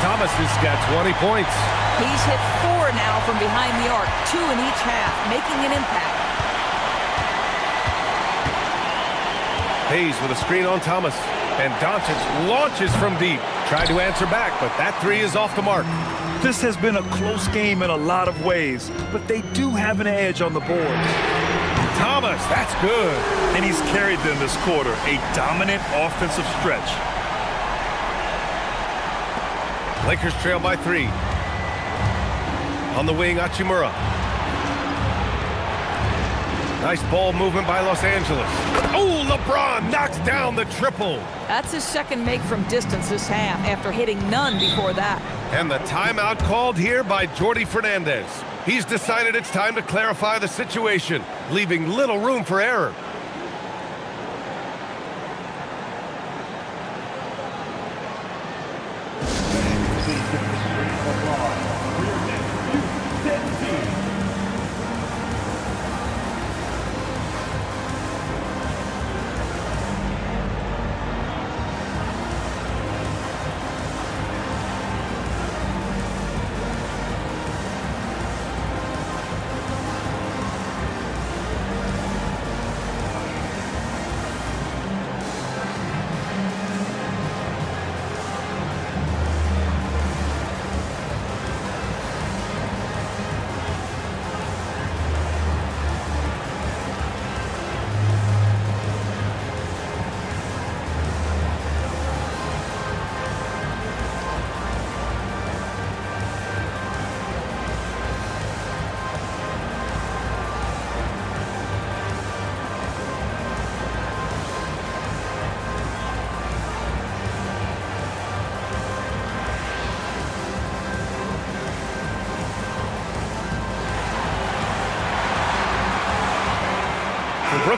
Thomas has got 20 points. He's hit 4 now from behind the arc, 2 in each half, making an impact. Hayes with a screen on Thomas. And Doncic launches from deep. Tried to answer back, but that 3 is off the mark. This has been a close game in a lot of ways, but they do have an edge on the board. Thomas, that's good. And he's carried them this quarter, a dominant offensive stretch. Lakers trail by 3. On the wing, Hachimura. Nice ball movement by Los Angeles. Oh, LeBron knocks down the triple. That's his second make from distance this half after hitting none before that. And the timeout called here by Jordi Fernandez. He's decided it's time to clarify the situation, leaving little room for error.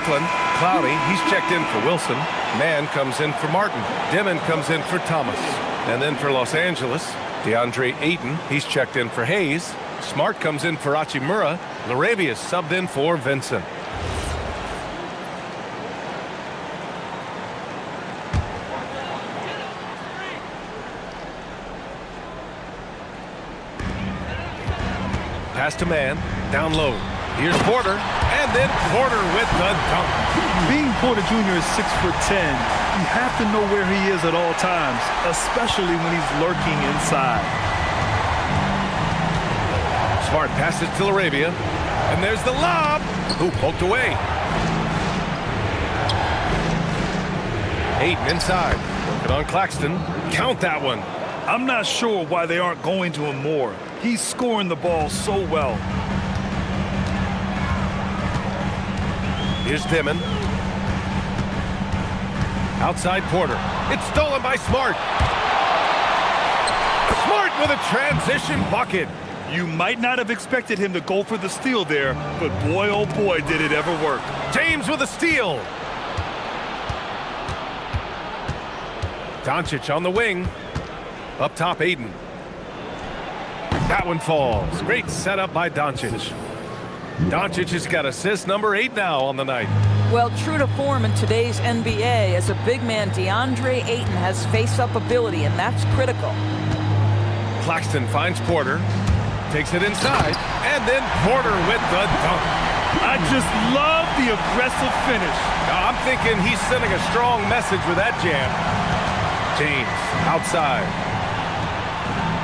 Brooklyn, Clowney, he's checked in for Wilson. Mann comes in for Martin. Dimon comes in for Thomas. And then for Los Angeles, DeAndre Ayton, he's checked in for Hayes. Smart comes in for Hachimura. Laravia's subbed in for Vincent. Pass to Mann, down low. Here's Porter, and then Porter with the dunk. Being Porter Jr. is 6'10", you have to know where he is at all times, especially when he's lurking inside. Smart passes to Laravia, and there's the lob. Who poked away? Ayton inside, working on Claxton. Count that one. I'm not sure why they aren't going to him more. He's scoring the ball so well. Here's Dimon. Outside Porter. It's stolen by Smart. Smart with a transition bucket. You might not have expected him to go for the steal there, but boy, oh boy, did it ever work. James with a steal. Doncic on the wing. Up top, Ayton. That one falls. Great setup by Doncic. Doncic has got assist number 8 now on the night. Well, true to form in today's NBA, as a big man, DeAndre Ayton has face-up ability, and that's critical. Claxton finds Porter, takes it inside, and then Porter with the dunk. I just love the aggressive finish. Now, I'm thinking he's sending a strong message with that jam. James outside.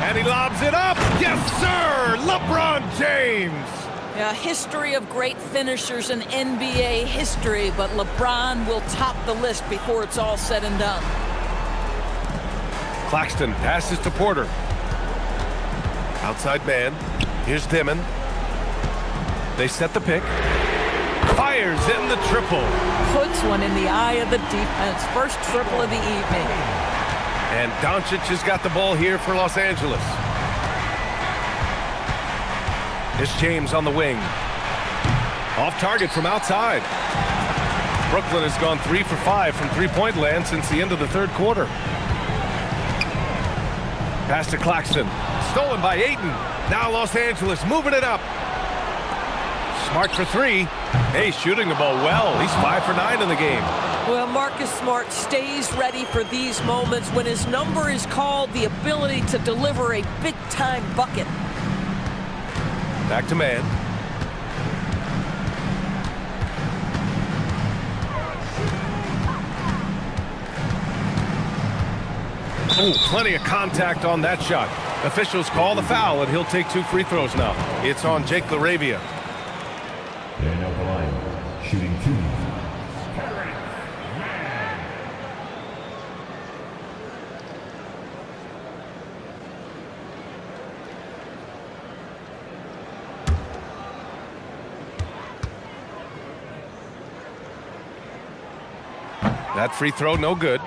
And he lobs it up. Yes, sir! LeBron James! A history of great finishers in NBA history, but LeBron will top the list before it's all said and done. Claxton passes to Porter. Outside man. Here's Dimon. They set the pick. Fires in the triple. Puts one in the eye of the defense. First triple of the evening. And Doncic has got the ball here for Los Angeles. Here's James on the wing. Off target from outside. Brooklyn has gone 3 for 5 from three-point land since the end of the third quarter. Pass to Claxton. Stolen by Ayton. Now Los Angeles moving it up. Smart for 3. Hey, shooting the ball well. He's 5 for 9 in the game. Well, Marcus Smart stays ready for these moments when his number is called, the ability to deliver a big-time bucket. Back to man. Oh, plenty of contact on that shot. Officials call the foul, and he'll take 2 free throws now. It's on Jake Laravia. And out the line, shooting 2. That free throw, no good.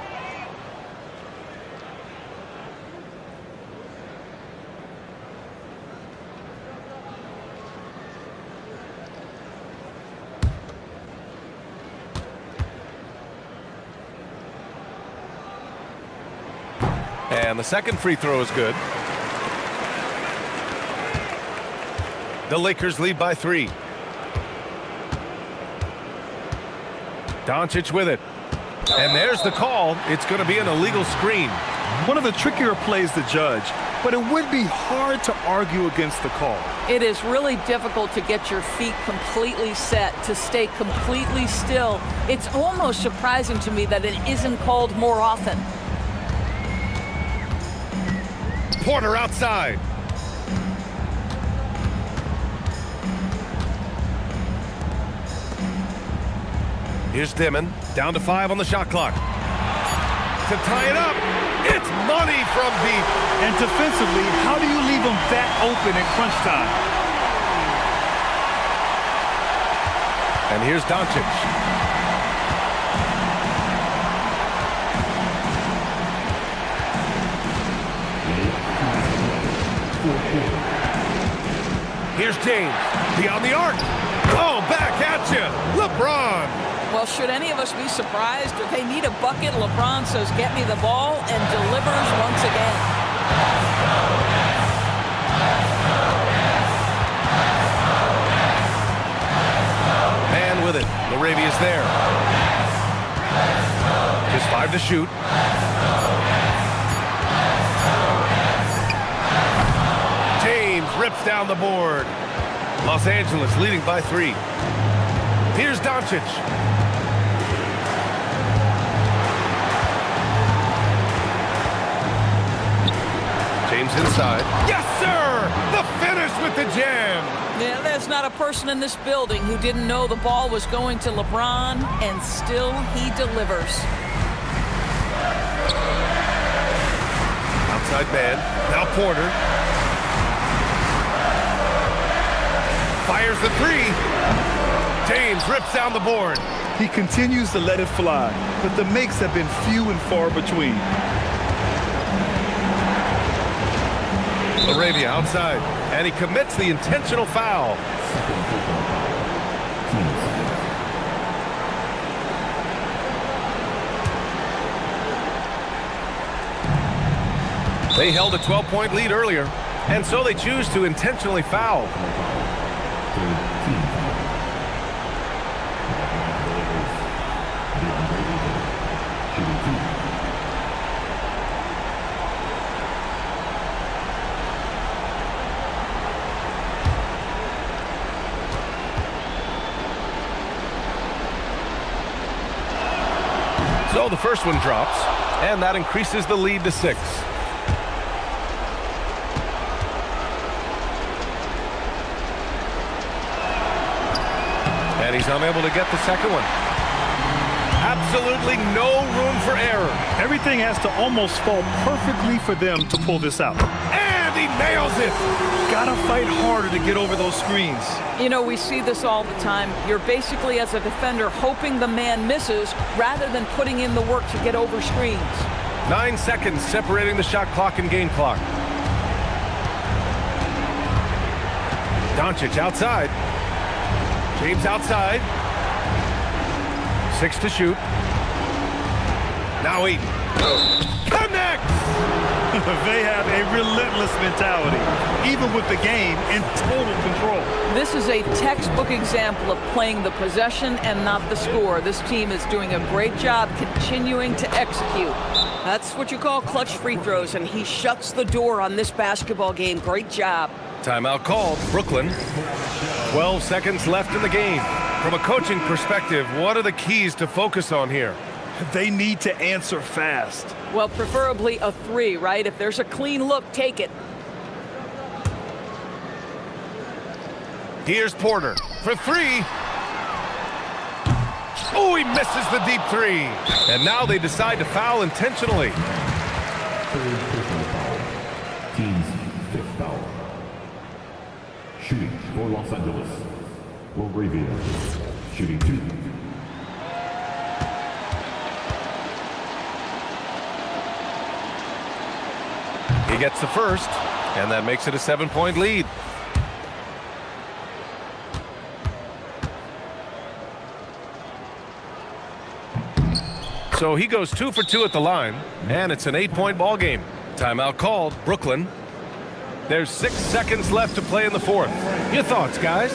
And the second free throw is good. The Lakers lead by 3. Doncic with it. And there's the call. It's going to be an illegal screen. One of the trickier plays to judge, but it would be hard to argue against the call. It is really difficult to get your feet completely set, to stay completely still. It's almost surprising to me that it isn't called more often. Porter outside. Here's Dimon, down to 5 on the shot clock. To tie it up, it's money from deep. And defensively, how do you leave them that open in crunch time? And here's Doncic. Here's James, beyond the arc. Oh, back at you, LeBron. Well, should any of us be surprised? If they need a bucket, LeBron says, get me the ball, and delivers once again. Man with it. Laravia's there. Just 5 to shoot. James rips down the board. Los Angeles leading by 3. Here's Doncic. James inside. Yes, sir! The finish with the jam. Yeah, there's not a person in this building who didn't know the ball was going to LeBron, and still he delivers. Outside man. Now Porter. Fires the 3. James rips down the board. He continues to let it fly, but the makes have been few and far between. Laravia outside, and he commits the intentional foul. They held a 12-point lead earlier, and so they choose to intentionally foul. So the first one drops, and that increases the lead to 6. And he's unable to get the second one. Absolutely no room for error. Everything has to almost fall perfectly for them to pull this out. And he nails it. Gotta fight harder to get over those screens. You know, we see this all the time. You're basically, as a defender, hoping the man misses rather than putting in the work to get over screens. 9 seconds separating the shot clock and game clock. Doncic outside. James outside. 6 to shoot. Now 8. Connects! They have a relentless mentality, even with the game in total control. This is a textbook example of playing the possession and not the score. This team is doing a great job continuing to execute. That's what you call clutch free throws, and he shuts the door on this basketball game. Great job. Timeout called. Brooklyn. 12 seconds left in the game. From a coaching perspective, what are the keys to focus on here? They need to answer fast. Well, preferably a 3, right? If there's a clean look, take it. Here's Porter for 3. Oh, he misses the deep 3. And now they decide to foul intentionally. Third personal foul. Team's 5th foul. Shooting for Los Angeles. Laravia. Shooting 2. He gets the first, and that makes it a 7-point lead. So he goes 2 for 2 at the line, and it's an 8-point ball game. Timeout called. Brooklyn. There's 6 seconds left to play in the 4th. Your thoughts, guys?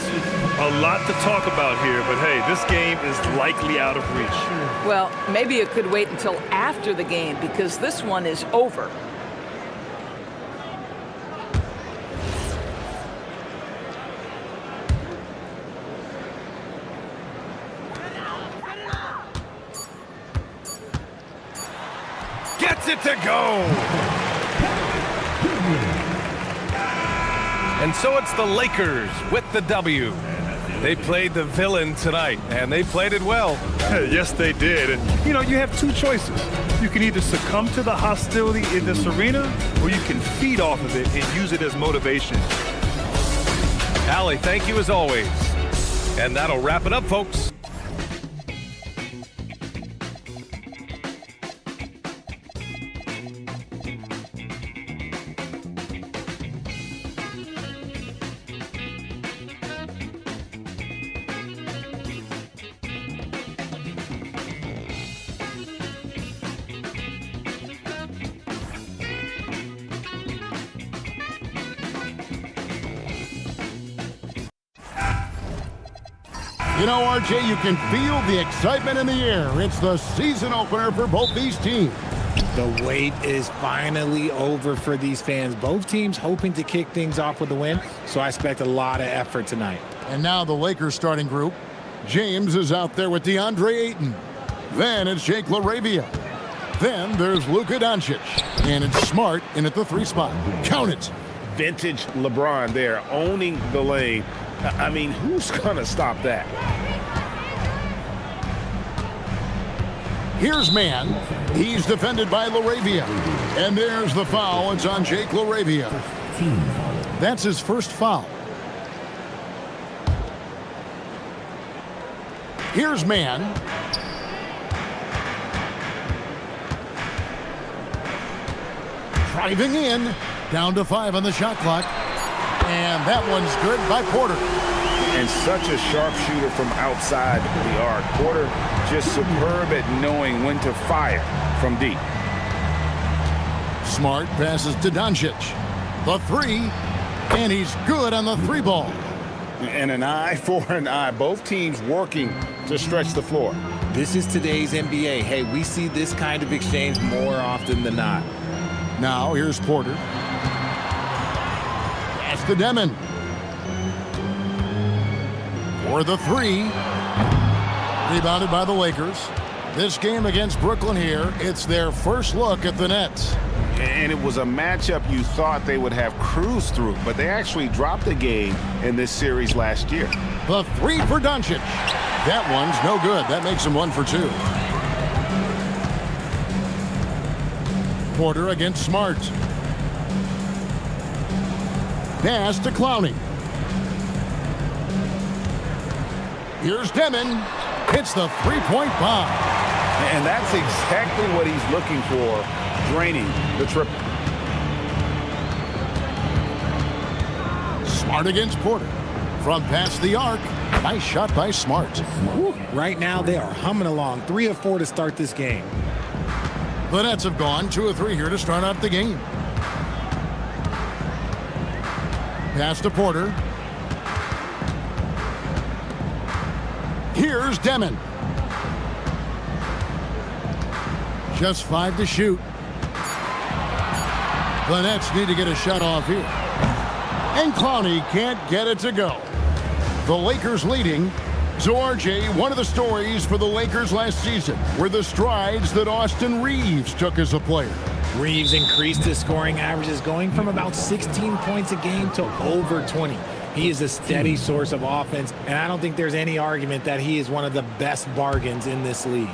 A lot to talk about here, but hey, this game is likely out of reach. Well, maybe it could wait until after the game because this one is over. Gets it to go! And so it's the Lakers with the W. They played the villain tonight, and they played it well. Yes, they did. And, you know, you have 2 choices. You can either succumb to the hostility in this arena, or you can feed off of it and use it as motivation. Allie, thank you as always. And that'll wrap it up, folks. You know, RJ, you can feel the excitement in the air. It's the season opener for both these teams. The wait is finally over for these fans. Both teams hoping to kick things off with a win, so I expect a lot of effort tonight. And now the Lakers starting group. James is out there with DeAndre Ayton. Then it's Jake LaRavia. Then there's Luka Doncic. And it's Smart in at the 3 spot. Count it. Vintage LeBron there, owning the lane. I mean, who's going to stop that? Here's man. He's defended by LaRavia. And there's the foul. It's on Jake LaRavia. That's his first foul. Here's man. Driving in. Down to 5 on the shot clock. And that one's good by Porter. And such a sharpshooter from outside the arc. Porter just superb at knowing when to fire from deep. Smart passes to Doncic. The 3. And he's good on the 3 ball. And an eye for an eye. Both teams working to stretch the floor. This is today's NBA. Hey, we see this kind of exchange more often than not. Now here's Porter. Pass to Demon. For the 3. Rebounded by the Lakers. This game against Brooklyn here, it's their first look at the Nets. And it was a matchup you thought they would have cruised through, but they actually dropped the game in this series last year. The 3 for Doncic. That one's no good. That makes him 1 for 2. Porter against Smart. Pass to Clowney. Here's Demon. Hits the 3-point bomb. And that's exactly what he's looking for, draining the triple. Smart against Porter. From past the arc. Nice shot by Smart. Right now, they are humming along. 3 of 4 to start this game. The Nets have gone 2 of 3 here to start out the game. Pass to Porter. Here's Demon. Just 5 to shoot. The Nets need to get a shot off here. And Clowney can't get it to go. The Lakers leading. So RJ, one of the stories for the Lakers last season were the strides that Austin Reeves took as a player. Reeves increased his scoring averages, going from about 16 points a game to over 20. He is a steady source of offense, and I don't think there's any argument that he is one of the best bargains in this league.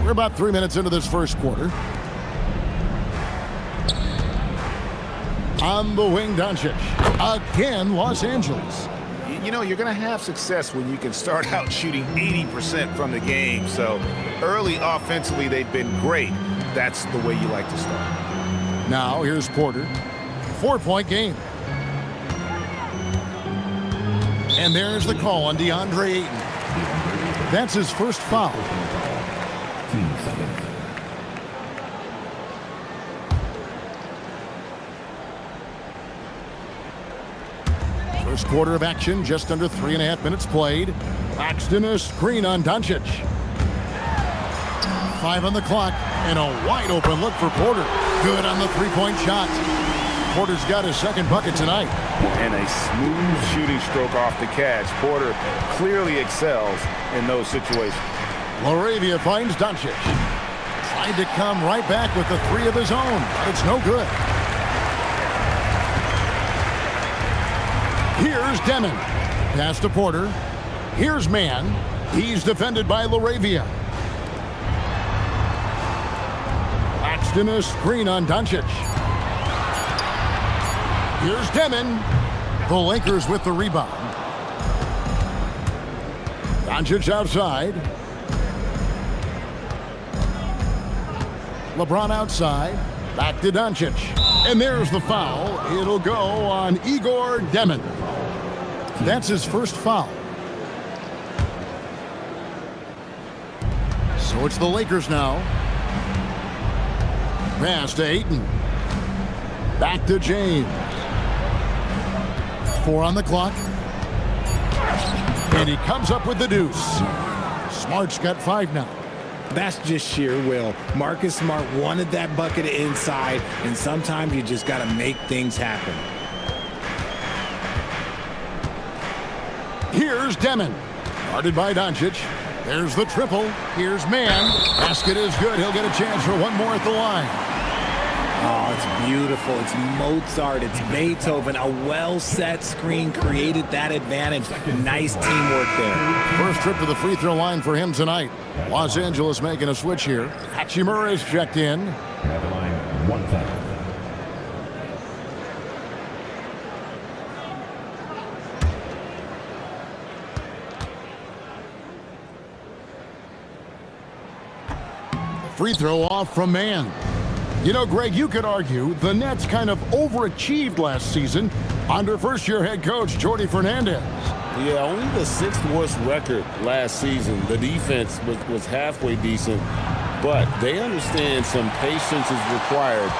We're about 3 minutes into this first quarter. On the wing, Doncic. Again, Los Angeles. You know, you're going to have success when you can start out shooting 80% from the game. So early offensively, they've been great. That's the way you like to start. Now here's Porter. 4-point game. And there's the call on DeAndre Ayton. That's his first foul. First quarter of action, just under 3.5 minutes played. Claxton a screen on Doncic. 5 on the clock, and a wide open look for Porter. Good on the 3-point shot. Porter's got his second bucket tonight. And a smooth shooting stroke off the catch. Porter clearly excels in those situations. LaRavia finds Doncic. Tried to come right back with the 3 of his own, but it's no good. Here's Demon. Pass to Porter. Here's man. He's defended by LaRavia. Claxton a screen on Doncic. Here's Demon. The Lakers with the rebound. Doncic outside. LeBron outside. Back to Doncic. And there's the foul. It'll go on Igor Demon. That's his first foul. So it's the Lakers now. Pass to Ayton. Back to James. 4 on the clock. And he comes up with the deuce. Smart's got 5 now. That's just sheer will. Marcus Smart wanted that bucket inside, and sometimes you just got to make things happen. Here's Demon. Guarded by Doncic. There's the triple. Here's Mann. Basket is good. He'll get a chance for one more at the line. Oh, it's beautiful. It's Mozart. It's Beethoven. A well-set screen created that advantage. Nice teamwork there. First trip to the free throw line for him tonight. Los Angeles making a switch here. Hachimura is checked in. At the line, 1 time. Free throw off from Mann. You know, Greg, you could argue the Nets kind of overachieved last season under first-year head coach Jordi Fernandez. Yeah, only the 6th worst record last season. The defense was halfway decent, but they understand some patience is required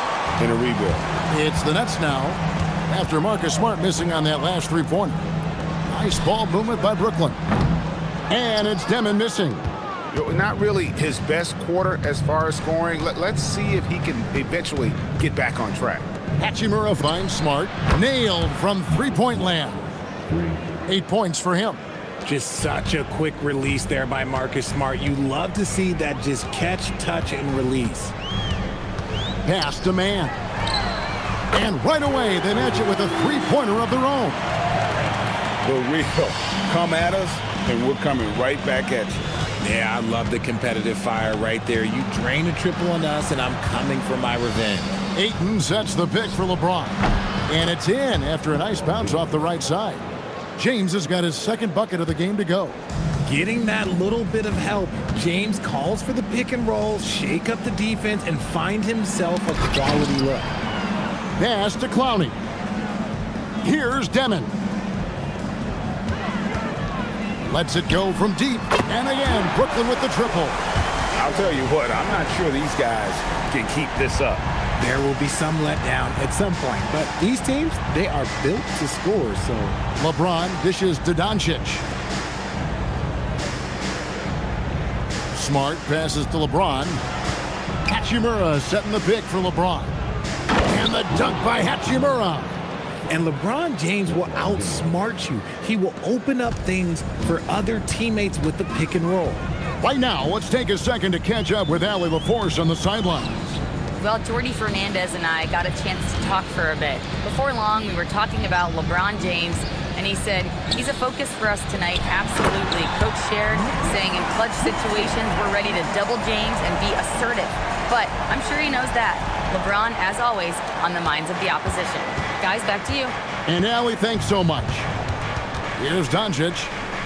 in a rebuild. It's the Nets now after Marcus Smart missing on that last three-pointer. Nice ball movement by Brooklyn. And it's Demon missing. Not really his best quarter as far as scoring. Let's see if he can eventually get back on track. Hachimura finds Smart. Nailed from three-point land. 8 points for him. Just such a quick release there by Marcus Smart. You love to see that just catch, touch, and release. Pass to Mann. And right away, they match it with a three-pointer of their own. The real come at us, and we're coming right back at you. Yeah, I love the competitive fire right there. You drain a triple on us, and I'm coming for my revenge. Ayton sets the pick for LeBron. And it's in after a nice bounce off the right side. James has got his second bucket of the game to go. Getting that little bit of help, James calls for the pick and roll, shake up the defense, and find himself a quality look. Pass to Clowney. Here's Demon. Lets it go from deep. And again, Brooklyn with the triple. I'll tell you what, I'm not sure these guys can keep this up. There will be some letdown at some point, but these teams, they are built to score, so. LeBron dishes to Doncic. Smart passes to LeBron. Hachimura setting the pick for LeBron. And the dunk by Hachimura. And LeBron James will outsmart you. He will open up things for other teammates with the pick and roll. Right now, let's take a second to catch up with Allie LaForce on the sidelines. Well, Jordi Fernandez and I got a chance to talk for a bit. Before long, we were talking about LeBron James, and he said, he's a focus for us tonight, absolutely. Coach shared, saying in clutch situations, we're ready to double James and be assertive. But I'm sure he knows that. LeBron, as always, on the minds of the opposition. Guys, back to you. And Allie, thanks so much. Here's Doncic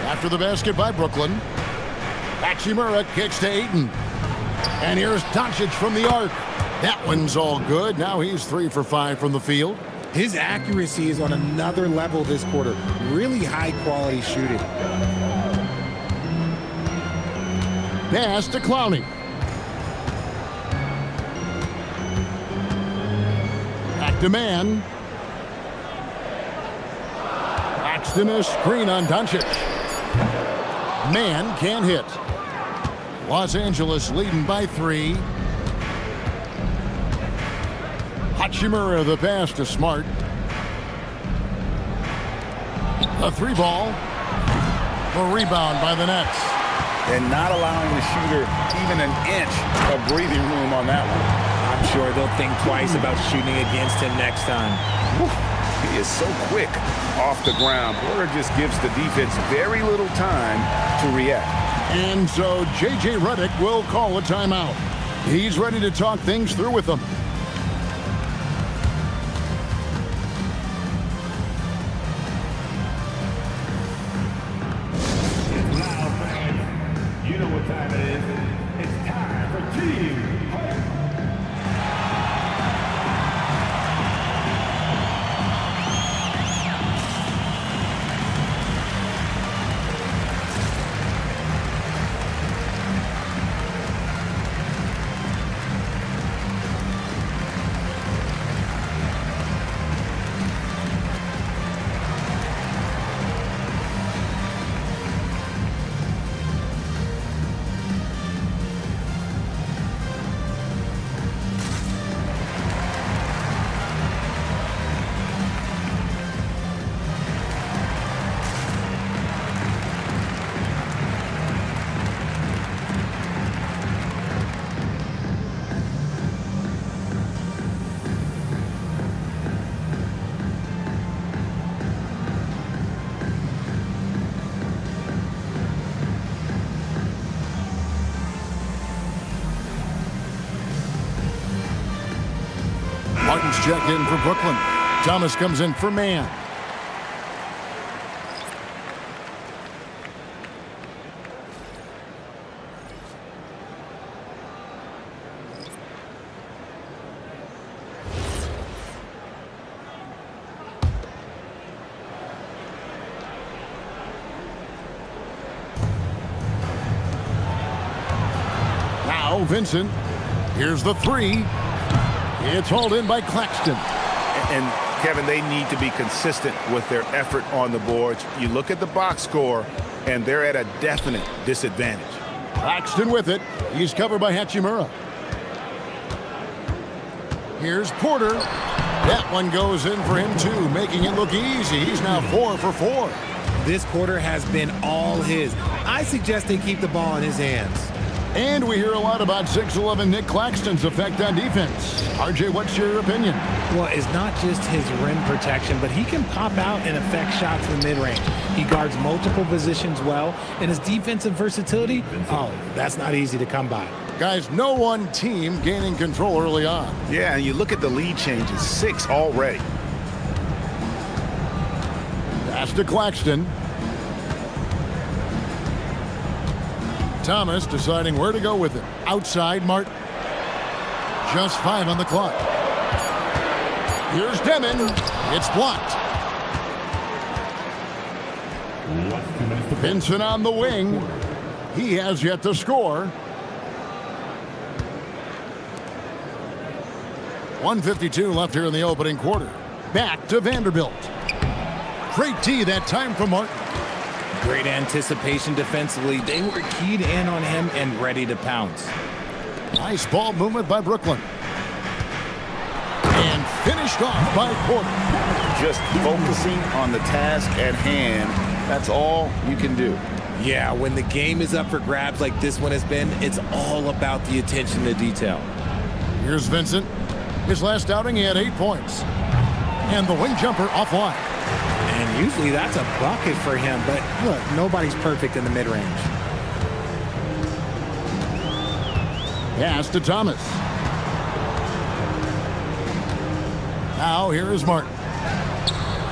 after the basket by Brooklyn. Hachimura kicks to Ayton. And here's Doncic from the arc. That one's all good. Now he's 3 for 5 from the field. His accuracy is on another level this quarter. Really high quality shooting. Pass to Clowney. Back to Mann. Paxton a screen on Doncic. Mann can't hit. Los Angeles leading by 3. Hachimura the pass to Smart. A 3 ball. The rebound by the Nets. And not allowing the shooter even an inch of breathing room on that one. I'm sure they'll think twice about shooting against him next time. He is so quick off the ground. Porter just gives the defense very little time to react. And so J.J. Redick will call a timeout. He's ready to talk things through with them. You know what time it is. It's time for Team Hype. James check in for Brooklyn. Thomas comes in for man. Now Vincent. Here's the three. It's hauled in by Claxton. And Kevin, they need to be consistent with their effort on the boards. You look at the box score, and they're at a definite disadvantage. Claxton with it. He's covered by Hachimura. Here's Porter. That one goes in for him, too, making it look easy. He's now 4 for 4. This quarter has been all his. I suggest they keep the ball in his hands. And we hear a lot about 6'11" Nick Claxton's effect on defense. RJ, what's your opinion? Well, it's not just his rim protection, but he can pop out and affect shots in the mid-range. He guards multiple positions well, and his defensive versatility, oh, that's not easy to come by. Guys, no one team gaining control early on. Yeah, and you look at the lead changes, 6 already. Pass to Claxton. Thomas deciding where to go with it. Outside, Martin. Just 5 on the clock. Here's Demon. It's blocked. Vincent on the wing. He has yet to score. 1:52 left here in the opening quarter. Back to Vanderbilt. Great D that time from Martin. Great anticipation defensively. They were keyed in on him and ready to pounce. Nice ball movement by Brooklyn. And finished off by Porter. Just focusing on the task at hand. That's all you can do. Yeah, when the game is up for grabs like this one has been, it's all about the attention to detail. Here's Vincent. His last outing, he had 8 points. And the wing jumper offline. And usually that's a bucket for him, but look, nobody's perfect in the mid-range. Pass to Thomas. Now here is Martin.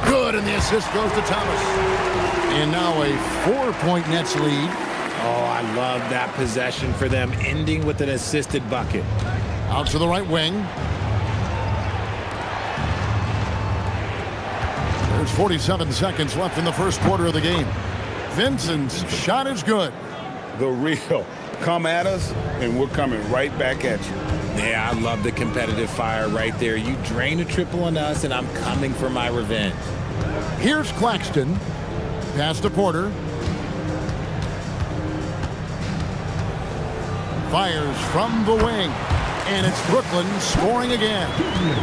Good, and the assist goes to Thomas. And now a 4-point Nets lead. Oh, I love that possession for them, ending with an assisted bucket. Out to the right wing. There's 47 seconds left in the first quarter of the game. Vincent's shot is good. The real. Come at us, and we're coming right back at you. Yeah, I love the competitive fire right there. You drain a triple on us, and I'm coming for my revenge. Here's Claxton. Pass to Porter. Fires from the wing. And it's Brooklyn scoring again.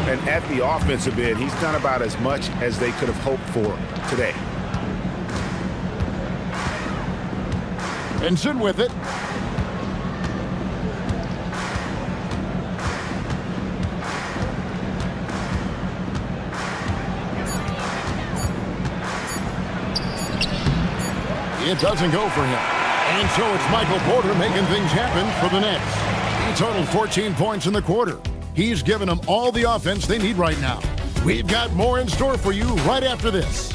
And at the offensive end, he's done about as much as they could have hoped for today. Vincent with it. It doesn't go for him. And so it's Michael Porter making things happen for the Nets. He totaled 14 points in the quarter. He's given them all the offense they need right now. We've got more in store for you right after this.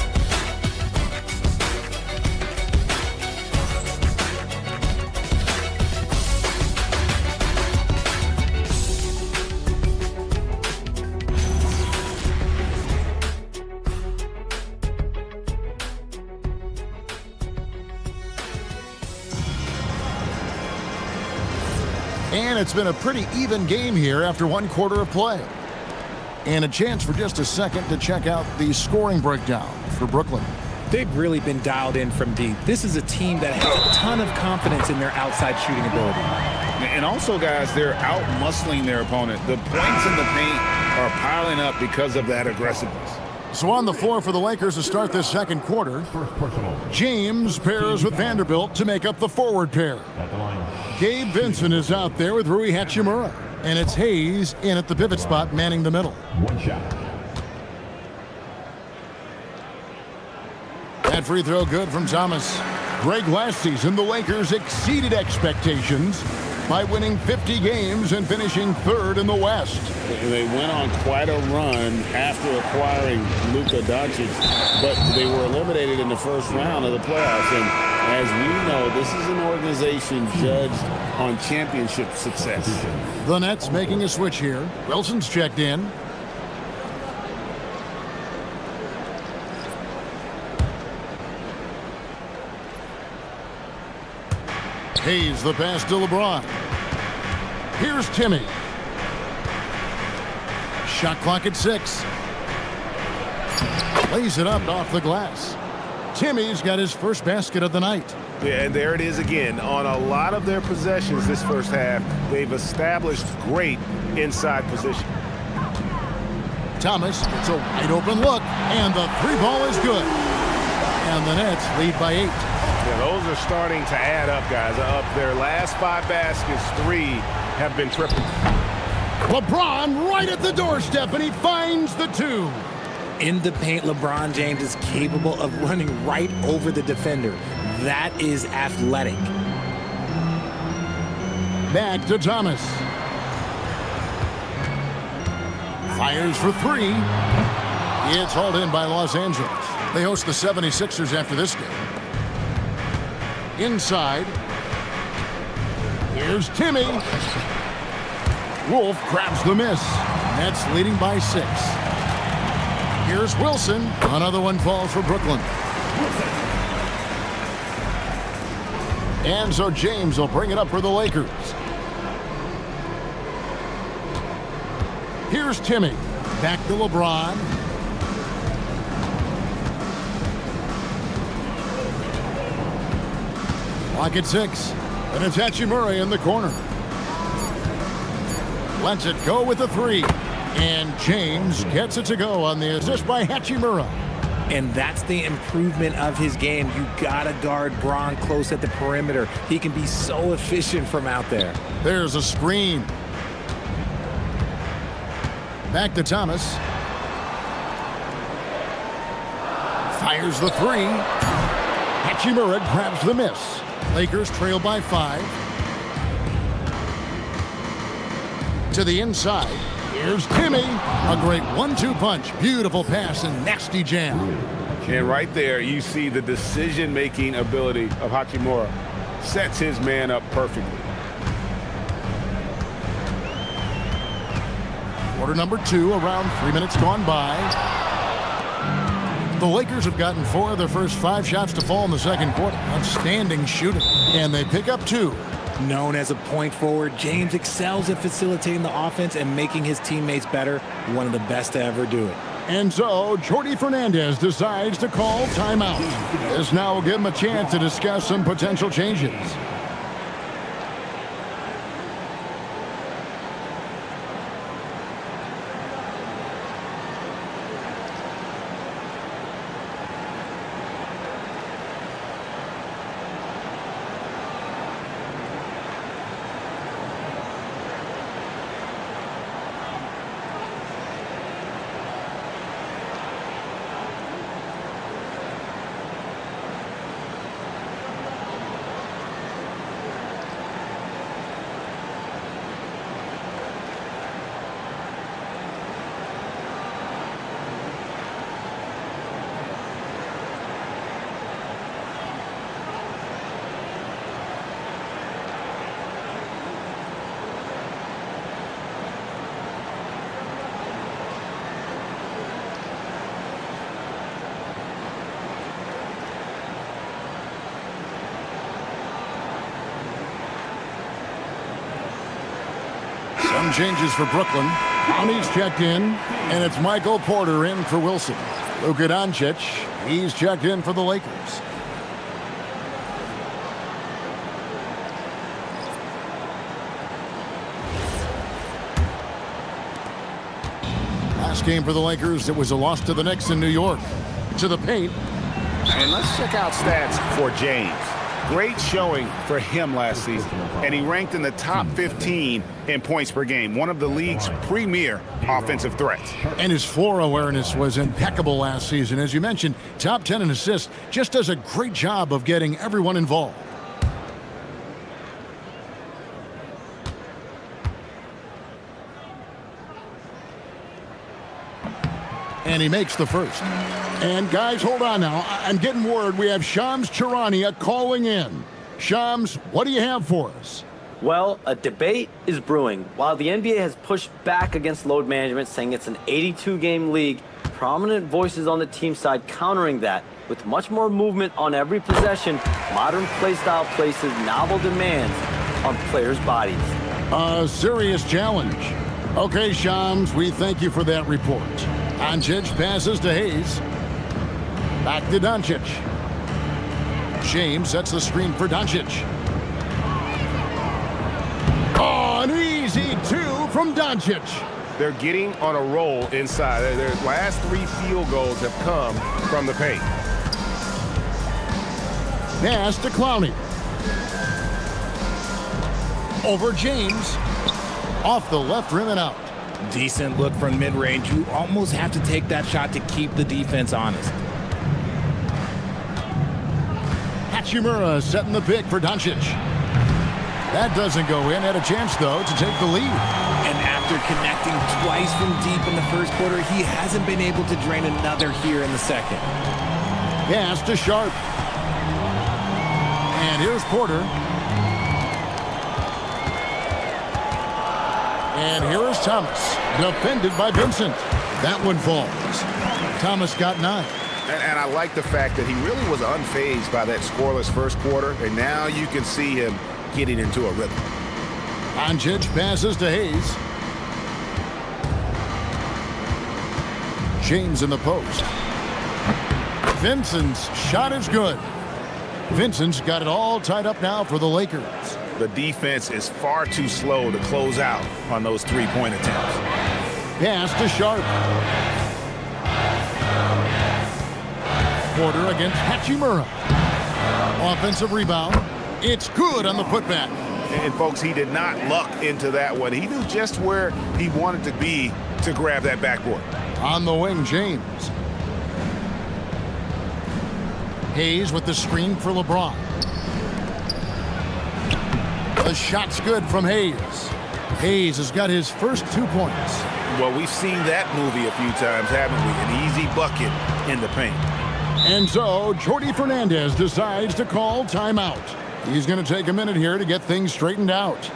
And it's been a pretty even game here after 1 quarter of play. And a chance for just a second to check out the scoring breakdown for Brooklyn. They've really been dialed in from deep. This is a team that has a ton of confidence in their outside shooting ability. And also, guys, they're out-muscling their opponent. The points in the paint are piling up because of that aggressiveness. So on the floor for the Lakers to start this second quarter, James pairs with Vanderbilt to make up the forward pair. Gabe Vincent is out there with Rui Hachimura. And it's Hayes in at the pivot spot, manning the middle. 1 shot. That free throw good from Thomas. Greg, last season, the Lakers exceeded expectations. by winning 50 games and finishing third in the West. They went on quite a run after acquiring Luka Doncic, but they were eliminated in the first round of the playoffs. And as we know, this is an organization judged on championship success. The Nets making a switch here. Wilson's checked in. Hayes the pass to LeBron. Here's Timmy. Shot clock at 6. Lays it up off the glass. Timmy's got his first basket of the night. Yeah, and there it is again. On a lot of their possessions this first half, they've established great inside position. Thomas gets a wide open look, and the three ball is good. And the Nets lead by 8. Yeah, those are starting to add up, guys. Up their last 5 baskets, 3 have been triple. LeBron right at the doorstep, and he finds the 2. In the paint, LeBron James is capable of running right over the defender. That is athletic. Back to Thomas. Fires for 3. It's hauled in by Los Angeles. They host the 76ers after this game. Inside. Here's Timmy. Wolf grabs the miss. Nets leading by 6. Here's Wilson. Another one falls for Brooklyn. And so James will bring it up for the Lakers. Here's Timmy. Back to LeBron. Clock at 6. And it's Hachimura in the corner. Lets it go with the 3. And James gets it to go on the assist by Hachimura. And that's the improvement of his game. You gotta guard Bron close at the perimeter. He can be so efficient from out there. There's a screen. Back to Thomas. Fires the 3. Hachimura grabs the miss. Lakers trail by 5. To the inside. Here's Timmy. A great 1-2 punch. Beautiful pass and nasty jam. And right there, you see the decision-making ability of Hachimura. Sets his man up perfectly. Quarter number 2, around 3 minutes gone by. The Lakers have gotten 4 of their first 5 shots to fall in the second quarter. Outstanding shooting. And they pick up 2. Known as a point forward, James excels at facilitating the offense and making his teammates better. One of the best to ever do it. And so, Jordi Fernandez decides to call timeout. This now will give him a chance to discuss some potential changes. Some changes for Brooklyn. Downey's checked in, and it's Michael Porter in for Wilson. Luka Doncic, he's checked in for the Lakers. Last game for the Lakers, it was a loss to the Knicks in New York. To the paint. And let's check out stats for James. Great showing for him last season, and he ranked in the top 15 in points per game, one of the league's premier offensive threats. And his floor awareness was impeccable last season. As you mentioned, top 10 in assists, just does a great job of getting everyone involved. And he makes the first. And guys, hold on now. I'm getting word we have Shams Charania calling in. Shams, what do you have for us? Well, a debate is brewing. While the NBA has pushed back against load management, saying it's an 82-game league, prominent voices on the team side countering that. With much more movement on every possession, modern play style places novel demands on players' bodies. A serious challenge. Okay, Shams, we thank you for that report. Doncic passes to Hayes. Back to Doncic. James sets the screen for Doncic. Oh, an easy two from Doncic. They're getting on a roll inside. Their last 3 field goals have come from the paint. Pass to Clowney. Over James. Off the left rim and out. Decent look from mid-range. You almost have to take that shot to keep the defense honest. Hachimura setting the pick for Doncic. That doesn't go in. Had a chance, though, to take the lead. And after connecting twice from deep in the first quarter, he hasn't been able to drain another here in the second. Pass to Sharp. And here's Porter. And here is Thomas, defended by Vincent. That one falls. Thomas got 9. And I like the fact that he really was unfazed by that scoreless first quarter, and now you can see him getting into a rhythm. Doncic passes to Hayes. James in the post. Vincent's shot is good. Vincent's got it all tied up now for the Lakers. The defense is far too slow to close out on those 3-point attempts. Pass to Sharp. Porter against Hachimura. Offensive rebound. It's good on the putback. And folks, he did not luck into that one. He knew just where he wanted to be to grab that backboard. On the wing, James. Hayes with the screen for LeBron. The shot's good from Hayes. Hayes has got his first 2 points. Well, we've seen that movie a few times, haven't we? An easy bucket in the paint. And so, Jordi Fernandez decides to call timeout. He's going to take a minute here to get things straightened out.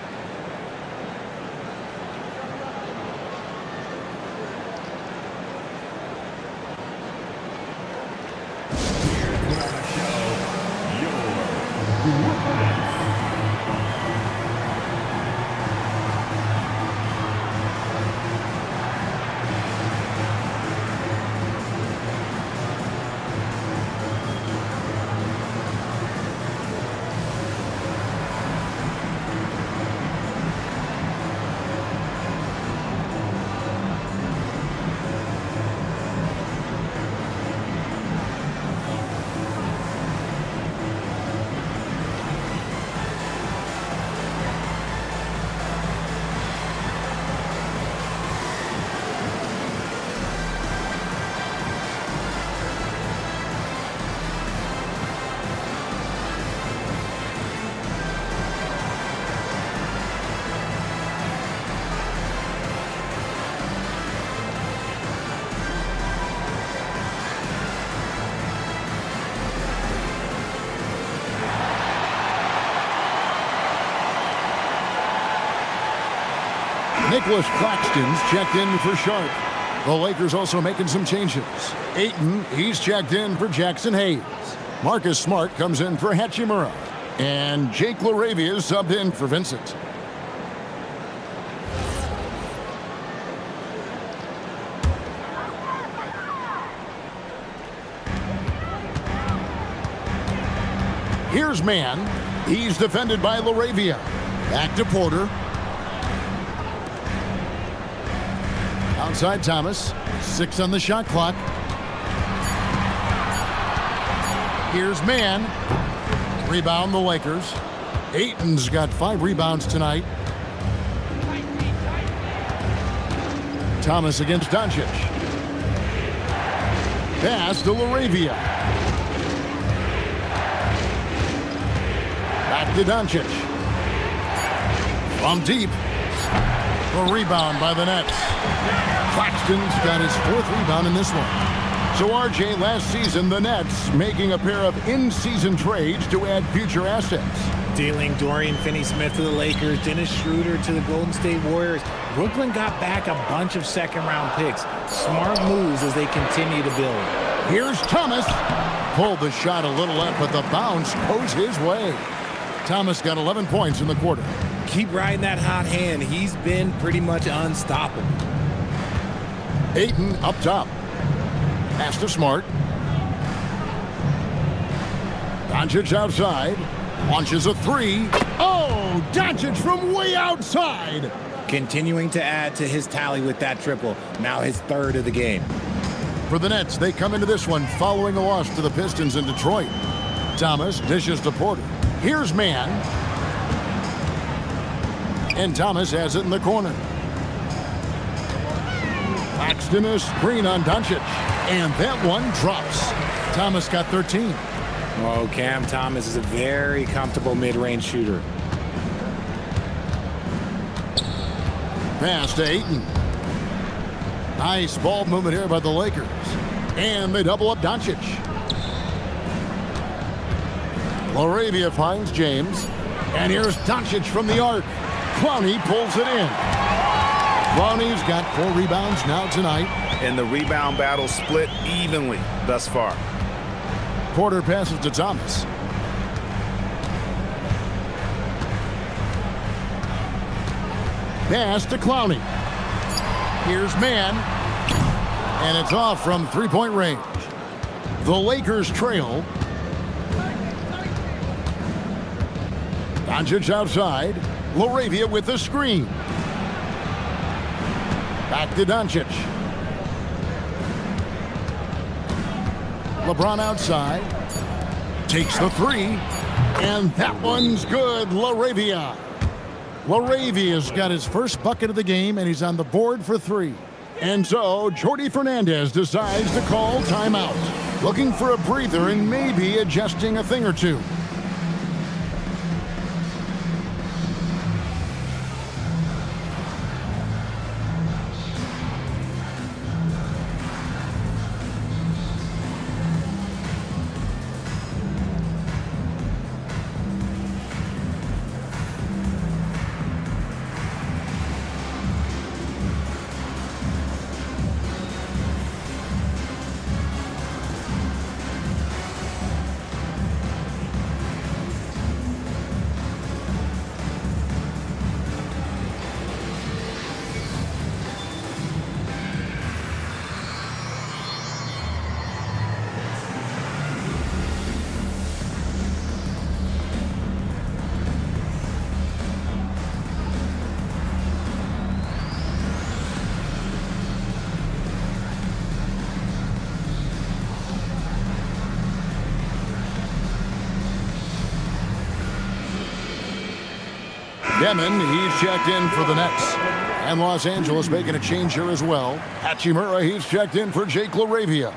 Nicholas Claxton's checked in for Sharp. The Lakers also making some changes. Ayton, he's checked in for Jackson Hayes. Marcus Smart comes in for Hachimura. And Jake LaRavia is subbed in for Vincent. Here's Mann. He's defended by LaRavia. Back to Porter. Outside Thomas. 6 on the shot clock. Here's Mann. Rebound the Lakers. Ayton's got 5 rebounds tonight. Thomas against Doncic. Pass to LaRavia. Back to Doncic. From deep. A rebound by the Nets. Claxton's got his 4th rebound in this one. So, RJ, last season, the Nets making a pair of in-season trades to add future assets. Dealing Dorian Finney-Smith to the Lakers, Dennis Schroeder to the Golden State Warriors. Brooklyn got back a bunch of second-round picks. Smart moves as they continue to build. Here's Thomas. Pulled the shot a little left, but the bounce goes his way. Thomas got 11 points in the quarter. Keep riding that hot hand. He's been pretty much unstoppable. Ayton up top. Pass to Smart. Doncic outside. Launches a 3. Oh, Doncic from way outside. Continuing to add to his tally with that triple. Now his 3rd of the game. For the Nets, they come into this one following a loss to the Pistons in Detroit. Thomas dishes to Porter. Here's Mann. And Thomas has it in the corner. Claxton a screen on Doncic. And that one drops. Thomas got 13. Oh, Cam Thomas is a very comfortable mid-range shooter. Pass to Ayton. Nice ball movement here by the Lakers. And they double up Doncic. Laravia finds James. And here's Doncic from the arc. Clowney pulls it in. Clowney's got 4 rebounds now tonight. And the rebound battle split evenly thus far. Porter passes to Thomas. Pass to Clowney. Here's Mann. And it's off from 3-point range. The Lakers trail. Doncic outside. Laravia with the screen. Back to Doncic. LeBron outside. Takes the 3. And that one's good. Laravia. Laravia's got his first bucket of the game, and he's on the board for 3. And so, Jordi Fernandez decides to call timeout. Looking for a breather and maybe adjusting a thing or two. Demon, he's checked in for the Nets. And Los Angeles making a change here as well. Hachimura, he's checked in for Jake Laravia.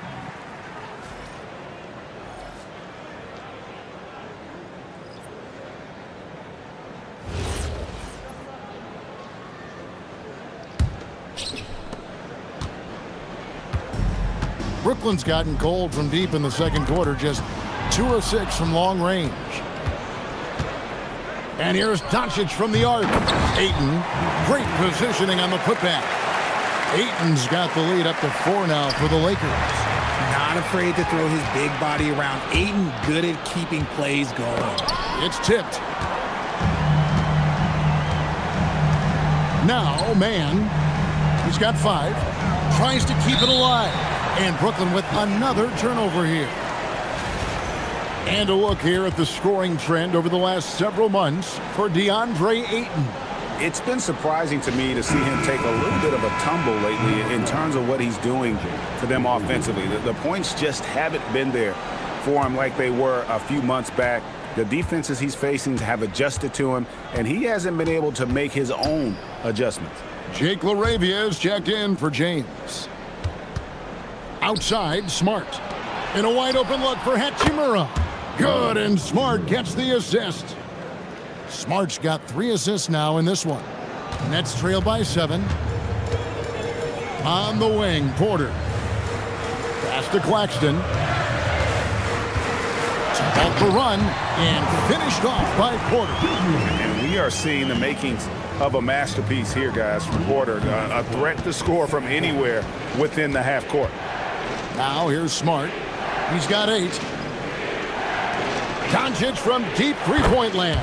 Brooklyn's gotten cold from deep in the second quarter, just 2 of 6 from long range. And here's Doncic from the arc. Ayton, great positioning on the putback. Ayton's got the lead up to 4 now for the Lakers. Not afraid to throw his big body around. Ayton good at keeping plays going. It's tipped. Now, Mann, he's got 5. Tries to keep it alive. And Brooklyn with another turnover here. And a look here at the scoring trend over the last several months for DeAndre Ayton. It's been surprising to me to see him take a little bit of a tumble lately in terms of what he's doing for them offensively. The points just haven't been there for him like they were a few months back. The defenses he's facing have adjusted to him, and he hasn't been able to make his own adjustments. Jake Laravia is checked in for James. Outside, Smart. And a wide open look for Hachimura. Good, and Smart gets the assist. Smart's got 3 assists now in this one. Nets trail by 7. On the wing, Porter. Pass to Claxton. Off the run and finished off by Porter. And we are seeing the makings of a masterpiece here, guys, from Porter. A threat to score from anywhere within the half court. Now here's Smart. He's got 8. Doncic from deep three-point land.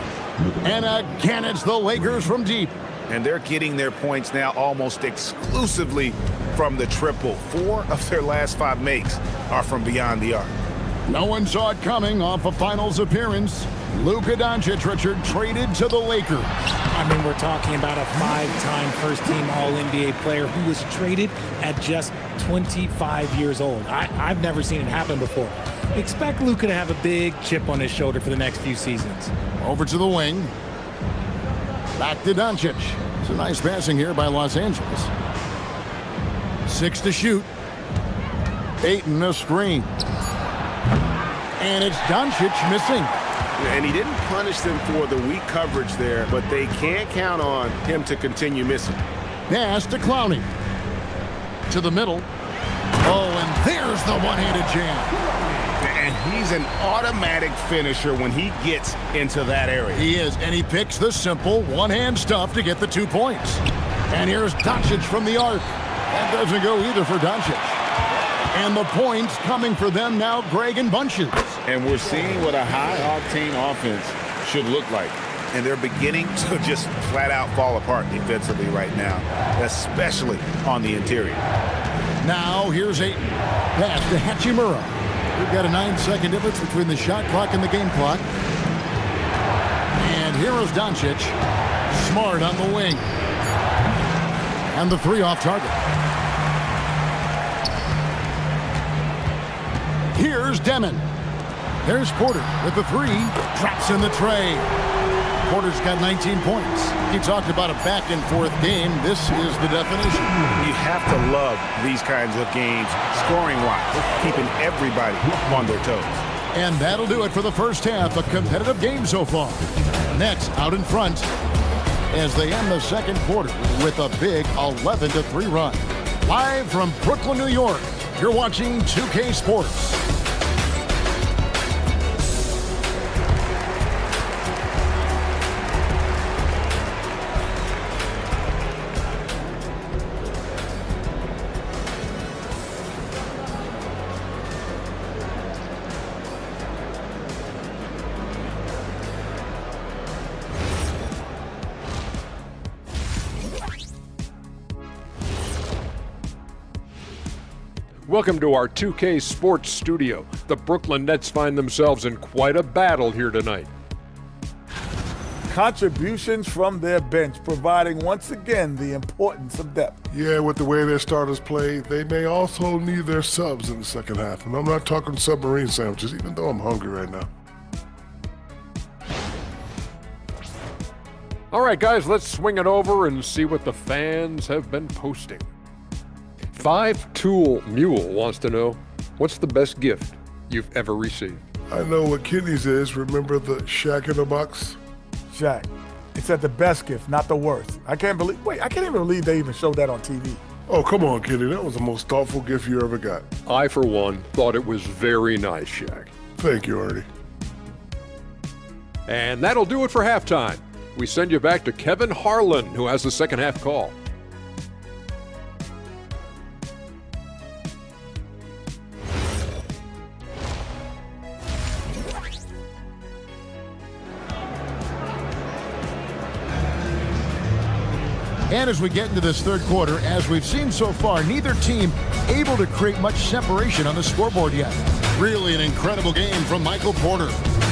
And again, it's the Lakers from deep. And they're getting their points now almost exclusively from the triple. 4 of their last 5 makes are from beyond the arc. No one saw it coming off a finals appearance. Luka Doncic, Richard, traded to the Lakers. I mean, we're talking about a 5-time first-team All-NBA player who was traded at just 25 years old. I've never seen it happen before. Expect Luka to have a big chip on his shoulder for the next few seasons. Over to the wing. Back to Doncic. It's a nice passing here by Los Angeles. 6 to shoot. 8 in the screen. And it's Doncic missing. And he didn't punish them for the weak coverage there, but they can't count on him to continue missing. Pass to Clowney. To the middle. Oh, and there's the one-handed jam. And he's an automatic finisher when he gets into that area. He is, and he picks the simple one-hand stuff to get the 2 points. And here's Doncic from the arc. That doesn't go either for Doncic. And the points coming for them now, Greg, in bunches. And we're seeing what a high-octane offense should look like. And they're beginning to just flat-out fall apart defensively right now, especially on the interior. Now here's a pass to Hachimura. We've got a 9-second difference between the shot clock and the game clock. And here is Doncic. Smart on the wing. And the 3 off target. Here's Demon. There's Porter with the 3. Drops in the tray. Porter's got 19 points. He talked about a back-and-forth game. This is the definition. You have to love these kinds of games, scoring-wise, keeping everybody on their toes. And that'll do it for the first half. A competitive game so far. Nets out in front as they end the second quarter with a big 11-3 run. Live from Brooklyn, New York, you're watching 2K Sports. Welcome to our 2K Sports studio. The Brooklyn Nets find themselves in quite a battle here tonight. Contributions from their bench, providing once again the importance of depth. Yeah, with the way their starters play, they may also need their subs in the second half. And I'm not talking submarine sandwiches, even though I'm hungry right now. All right, guys, let's swing it over and see what the fans have been posting. 5-Tool Mule wants to know, what's the best gift you've ever received? I know what Kenny's is. Remember the Shaq in the box? Shaq, it's at the best gift, not the worst. I can't even believe they even showed that on TV. Oh, come on, Kenny. That was the most thoughtful gift you ever got. I, for one, thought it was very nice, Shaq. Thank you, Ernie. And that'll do it for halftime. We send you back to Kevin Harlan, who has the second half call. And as we get into this third quarter, as we've seen so far, neither team able to create much separation on the scoreboard yet. Really an incredible game from Michael Porter.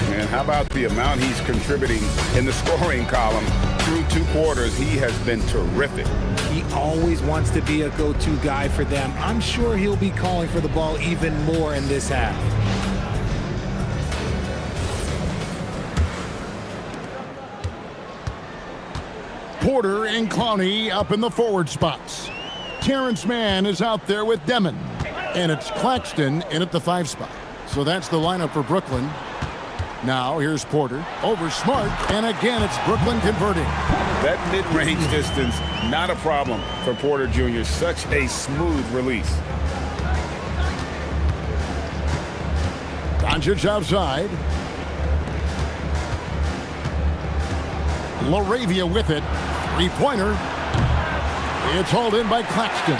And how about the amount he's contributing in the scoring column through 2 quarters? He has been terrific. He always wants to be a go-to guy for them. I'm sure he'll be calling for the ball even more in this half. Porter and Clowney up in the forward spots. Terrence Mann is out there with Demon. And it's Claxton in at the 5 spot. So that's the lineup for Brooklyn. Now here's Porter over Smart. And again, it's Brooklyn converting. That mid-range distance, not a problem for Porter Jr. Such a smooth release. Doncic outside. LaRavia with it. Three-pointer. It's hauled in by Claxton.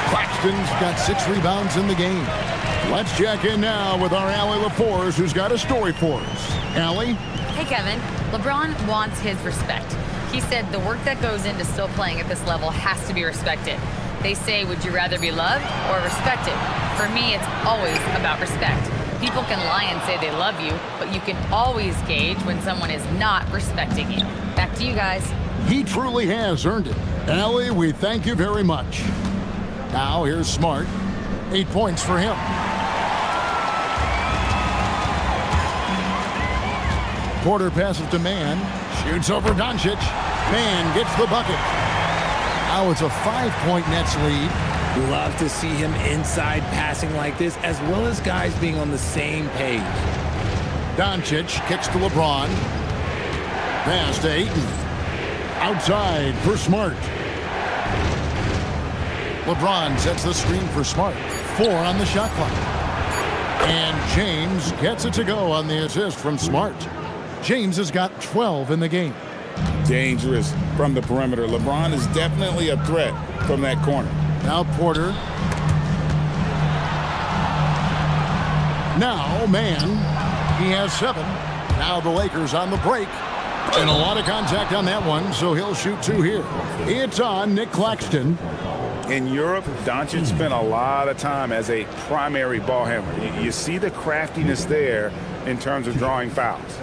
Claxton's got 6 rebounds in the game. Let's check in now with our Allie LaForce, who's got a story for us. Allie? Hey, Kevin. LeBron wants his respect. He said the work that goes into still playing at this level has to be respected. They say, would you rather be loved or respected? For me, it's always about respect. People can lie and say they love you, but you can always gauge when someone is not respecting you. Back to you guys. He truly has earned it. Allie, we thank you very much. Now here's Smart. 8 points for him. Porter passes to Mann. Shoots over Doncic. Mann gets the bucket. Now it's a 5-point Nets lead. Love to see him inside passing like this, as well as guys being on the same page. Doncic kicks to LeBron. Pass to Ayton. Outside for Smart. LeBron sets the screen for Smart. 4 on the shot clock. And James gets it to go on the assist from Smart. James has got 12 in the game. Dangerous from the perimeter. LeBron is definitely a threat from that corner. Now Porter. Now Mann. He has 7. Now the Lakers on the break. And a lot of contact on that one, so he'll shoot 2 here. It's on Nick Claxton. In Europe, Doncic spent a lot of time as a primary ball handler. You see the craftiness there in terms of drawing fouls.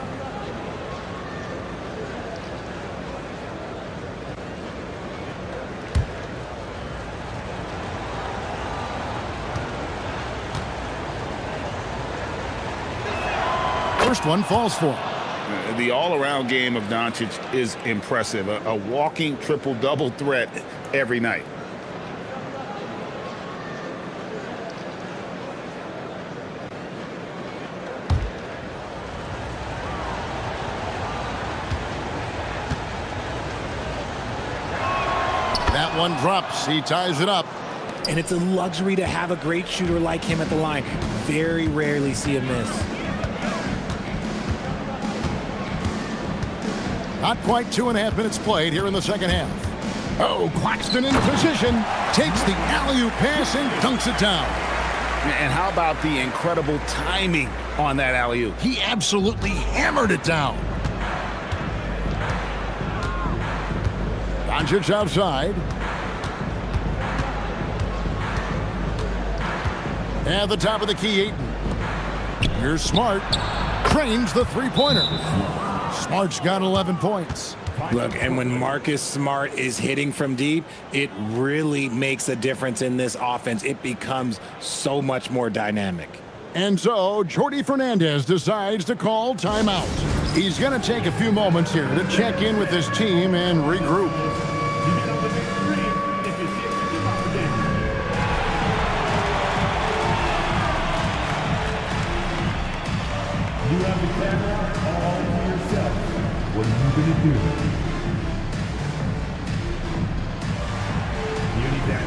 First one falls for him. The all-around game of Doncic is impressive. A walking triple-double threat every night. That one drops. He ties it up. And it's a luxury to have a great shooter like him at the line. Very rarely see a miss. Not quite 2.5 minutes played here in the second half. Oh, Claxton in position. Takes the alley-oop pass and dunks it down. And how about the incredible timing on that alley-oop? He absolutely hammered it down. Doncic outside. At the top of the key, Ayton. Here's Smart. Cranes the three-pointer. Smart's got 11 points. Look, and when Marcus Smart is hitting from deep, it really makes a difference in this offense. It becomes so much more dynamic. And so, Jordi Fernandez decides to call timeout. He's going to take a few moments here to check in with his team and regroup. You have the camera all to yourself. What are you going to do? You need that.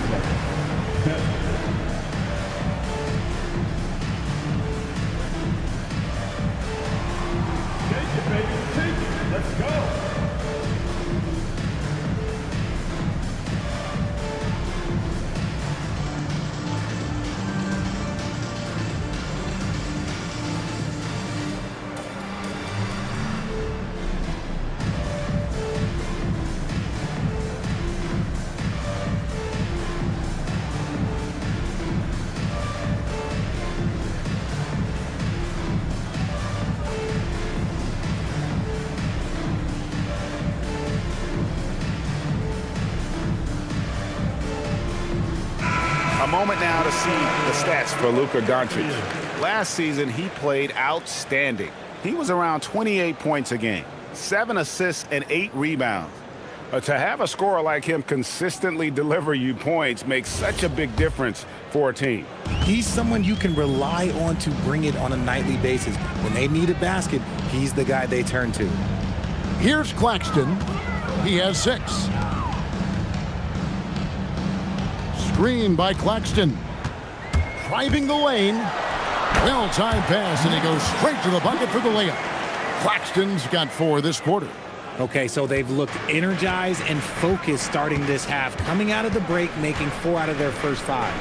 Take it, baby. Take it. Let's go. A moment now to see the stats for Luka Doncic. Last season, he played outstanding. He was around 28 points a game, 7 assists and 8 rebounds. To have a scorer like him consistently deliver you points makes such a big difference for a team. He's someone you can rely on to bring it on a nightly basis. When they need a basket, he's the guy they turn to. Here's Claxton. He has 6. Screen by Claxton. Driving the lane. Well-timed pass, and he goes straight to the bucket for the layup. Claxton's got 4 this quarter. Okay, so they've looked energized and focused starting this half, coming out of the break, making 4 out of their first 5.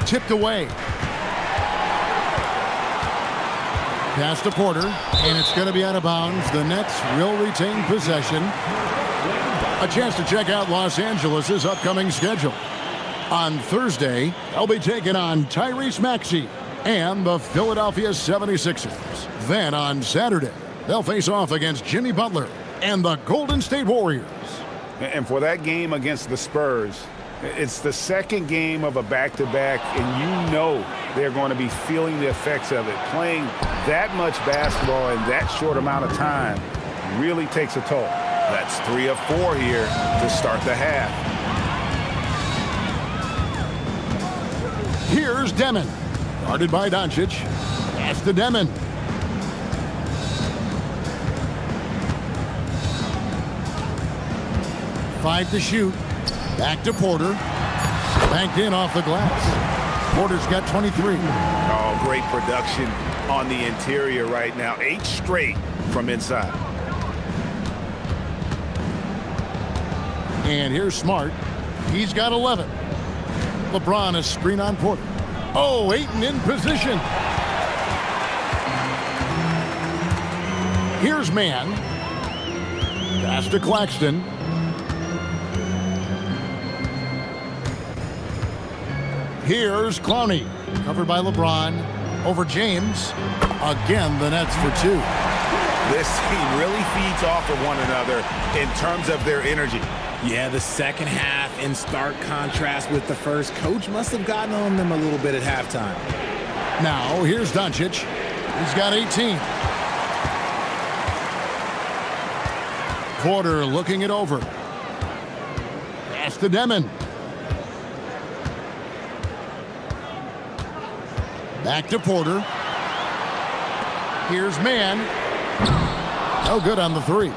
Tipped away. Pass to Porter, and it's going to be out of bounds. The Nets will retain possession. A chance to check out Los Angeles' upcoming schedule. On Thursday, they'll be taking on Tyrese Maxey and the Philadelphia 76ers. Then on Saturday, they'll face off against Jimmy Butler and the Golden State Warriors. And for that game against the Spurs, it's the second game of a back-to-back, and you know they're going to be feeling the effects of it. Playing that much basketball in that short amount of time really takes a toll. That's 3 of 4 here to start the half. Here's Demon. Guarded by Doncic. Pass to Demon. Five to shoot. Back to Porter. Banked in off the glass. Porter's got 23. Oh, great production on the interior right now. 8 straight from inside. And here's Smart. He's got 11. LeBron is screen on Porter. Oh, Ayton in position. Here's Mann. Pass to Claxton. Here's Clowney. Covered by LeBron. Over James. Again, the Nets for 2. This team really feeds off of one another in terms of their energy. Yeah, the second half in stark contrast with the first. Coach must have gotten on them a little bit at halftime. Now, here's Doncic. He's got 18. Porter looking it over. Pass to Demon. Back to Porter. Here's Mann. No good on the 3.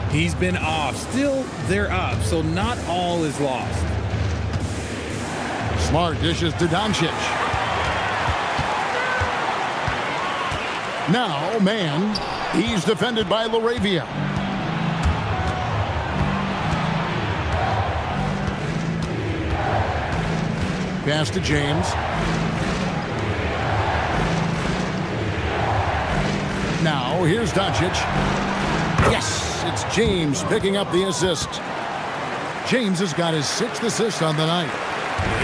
He's been off. Still, they're up, so not all is lost. Smart dishes to Doncic. Now, Mann. He's defended by LaRavia. Pass to James. Now, here's Doncic. Yes, it's James picking up the assist. James has got his 6th assist on the night.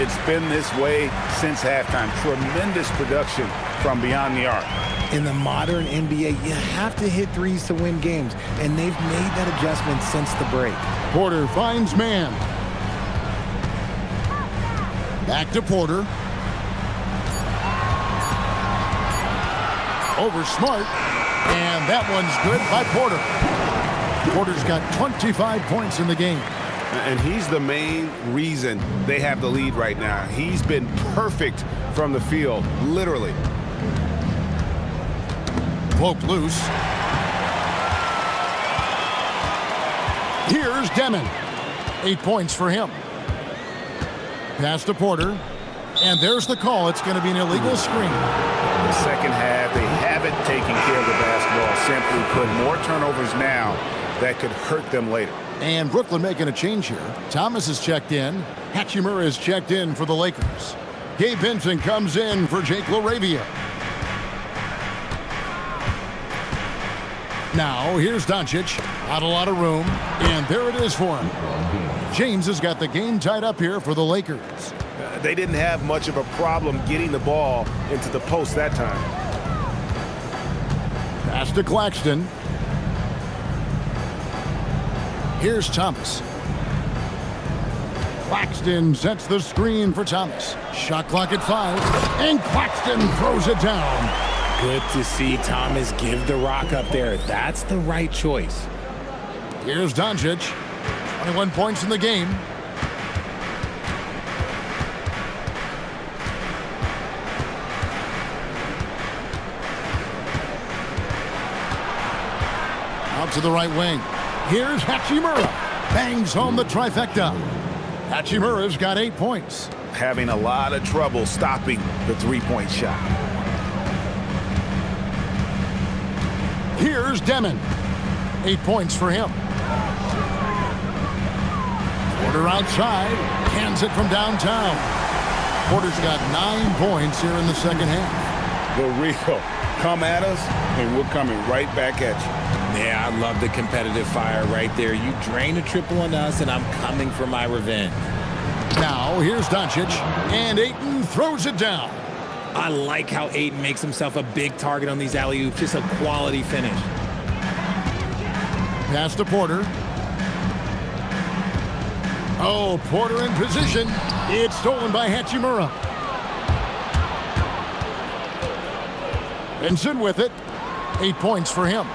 It's been this way since halftime. Tremendous production from beyond the arc. In the modern NBA, you have to hit threes to win games, and they've made that adjustment since the break. Porter finds Mann. Back to Porter. Over Smart. And that one's good by Porter. Porter's got 25 points in the game. And he's the main reason they have the lead right now. He's been perfect from the field, literally. Poked loose. Here's Demon. 8 points for him. Pass to Porter. And there's the call. It's going to be an illegal screen. The second half, they haven't taken care of the basketball. Simply put, more turnovers now that could hurt them later. And Brooklyn making a change here. Thomas has checked in. Hachimura is checked in for the Lakers. Gabe Vincent comes in for Jake LaRavia. Now, here's Doncic. Not a lot of room. And there it is for him. James has got the game tied up here for the Lakers. They didn't have much of a problem getting the ball into the post that time. Pass to Claxton. Here's Thomas. Claxton sets the screen for Thomas. Shot clock at 5. And Claxton throws it down. Good to see Thomas give the rock up there. That's the right choice. Here's Doncic. 21 points in the game. Out to the right wing. Here's Hachimura. Bangs home the trifecta. Hachimura's got 8 points. Having a lot of trouble stopping the three-point shot. Here's Demon. 8 points for him. Porter outside. Cans it from downtown. Porter's got 9 points here in the second half. The real. Come at us, and we're coming right back at you. Yeah, I love the competitive fire right there. You drain a triple on us, and I'm coming for my revenge. Now, here's Doncic, and Ayton throws it down. I like how Ayton makes himself a big target on these alley-oops. Just a quality finish. Pass to Porter. Oh, Porter in position. It's stolen by Hachimura. Vincent with it. 8 points for him.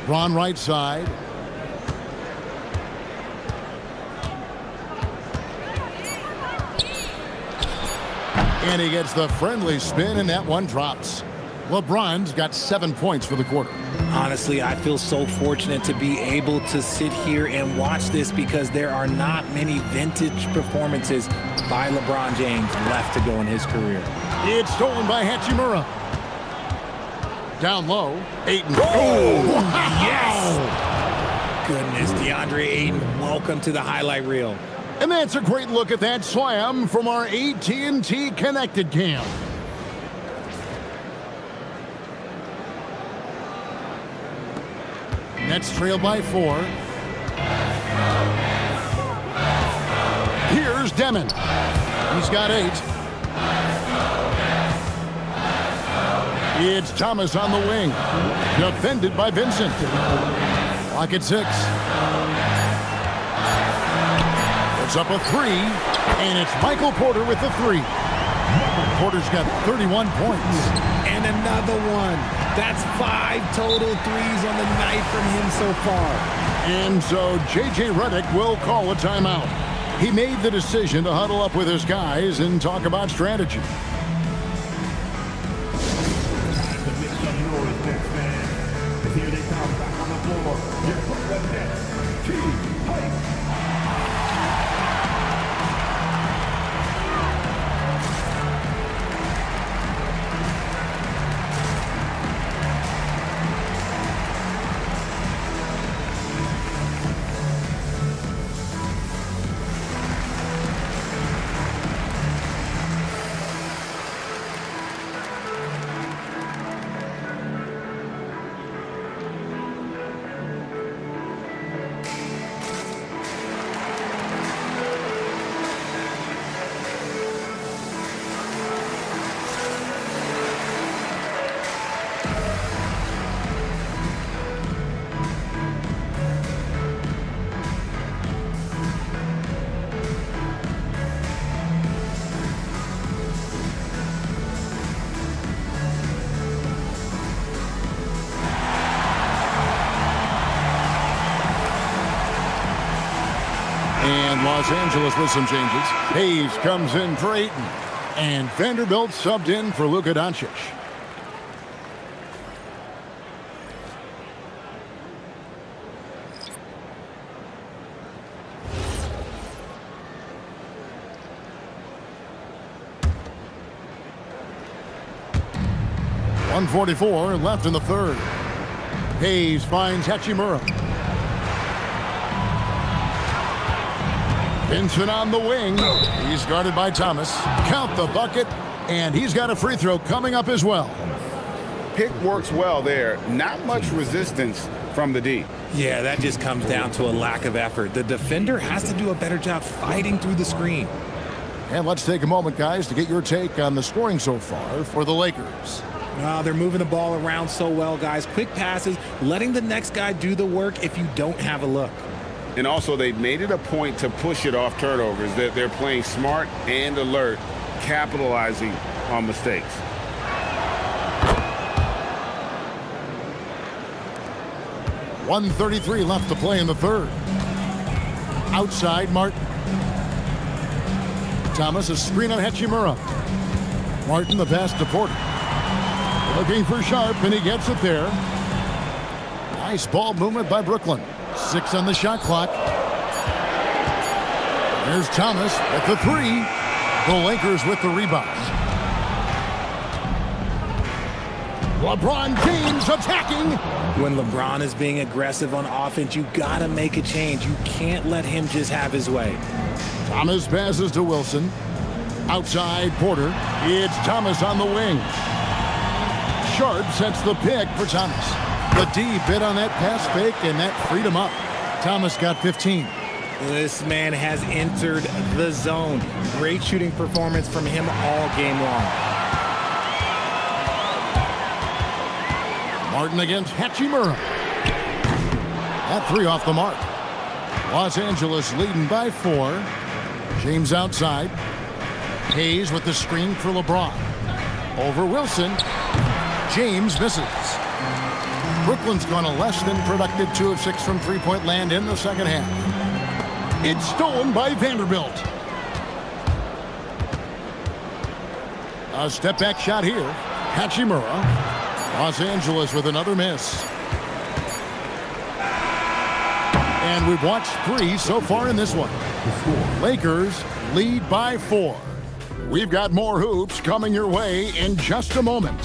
LeBron right side. And he gets the friendly spin, and that one drops. LeBron's got 7 points for the quarter. Honestly, I feel so fortunate to be able to sit here and watch this because there are not many vintage performances by LeBron James left to go in his career. It's stolen by Hachimura. Down low, Ayton. Oh, yes! Goodness, DeAndre Ayton, welcome to the highlight reel. And that's a great look at that slam from our AT&T Connected Cam. Nets trail by 4. Here's Demon. He's got 8. It's Thomas on the wing. Defended by Vincent. Clock at 6. It's up a 3. And it's Michael Porter with the 3. Porter's got 31 points. And another one. That's 5 total threes on the night from him so far. And so J.J. Redick will call a timeout. He made the decision to huddle up with his guys and talk about strategy. Here they come back on the floor. Your Brooklyn Nets, T. And Los Angeles with some changes. Hayes comes in for Ayton. And Vanderbilt subbed in for Luka Doncic. .144 left in the third. Hayes finds Hachimura. Vincent on the wing. He's guarded by Thomas. Count the bucket, and he's got a free throw coming up as well. Pick works well there. Not much resistance from the D. Yeah, that just comes down to a lack of effort. The defender has to do a better job fighting through the screen. And let's take a moment, guys, to get your take on the scoring so far for the Lakers. They're moving the ball around so well, guys. Quick passes, letting the next guy do the work if you don't have a look. And also, they've made it a point to push it off turnovers. They're playing smart and alert, capitalizing on mistakes. .133 left to play in the third. Outside, Martin. Thomas, a screen on Hachimura. Martin, the pass to Porter. Looking for Sharp, and he gets it there. Nice ball movement by Brooklyn. 6 on the shot clock. There's Thomas at the 3. The Lakers with the rebound. LeBron James attacking. When LeBron is being aggressive on offense, you got to make a change. You can't let him just have his way. Thomas passes to Wilson. Outside Porter. It's Thomas on the wing. Sharp sets the pick for Thomas. The D bit on that pass fake, and that freed him up. Thomas got 15. This man has entered the zone. Great shooting performance from him all game long. Martin against Hachimura. That 3 off the mark. Los Angeles leading by 4. James outside. Hayes with the screen for LeBron. Over Wilson. James misses. Brooklyn's gone a less than productive 2 of 6 from three-point land in the second half. It's stolen by Vanderbilt. A step-back shot here. Hachimura. Los Angeles with another miss. And we've watched 3 so far in this one. Lakers lead by 4. We've got more hoops coming your way in just a moment.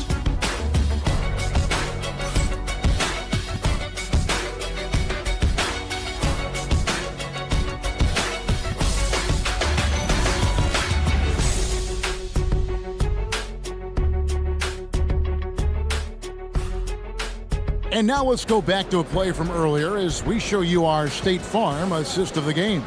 And now let's go back to a play from earlier as we show you our State Farm assist of the game.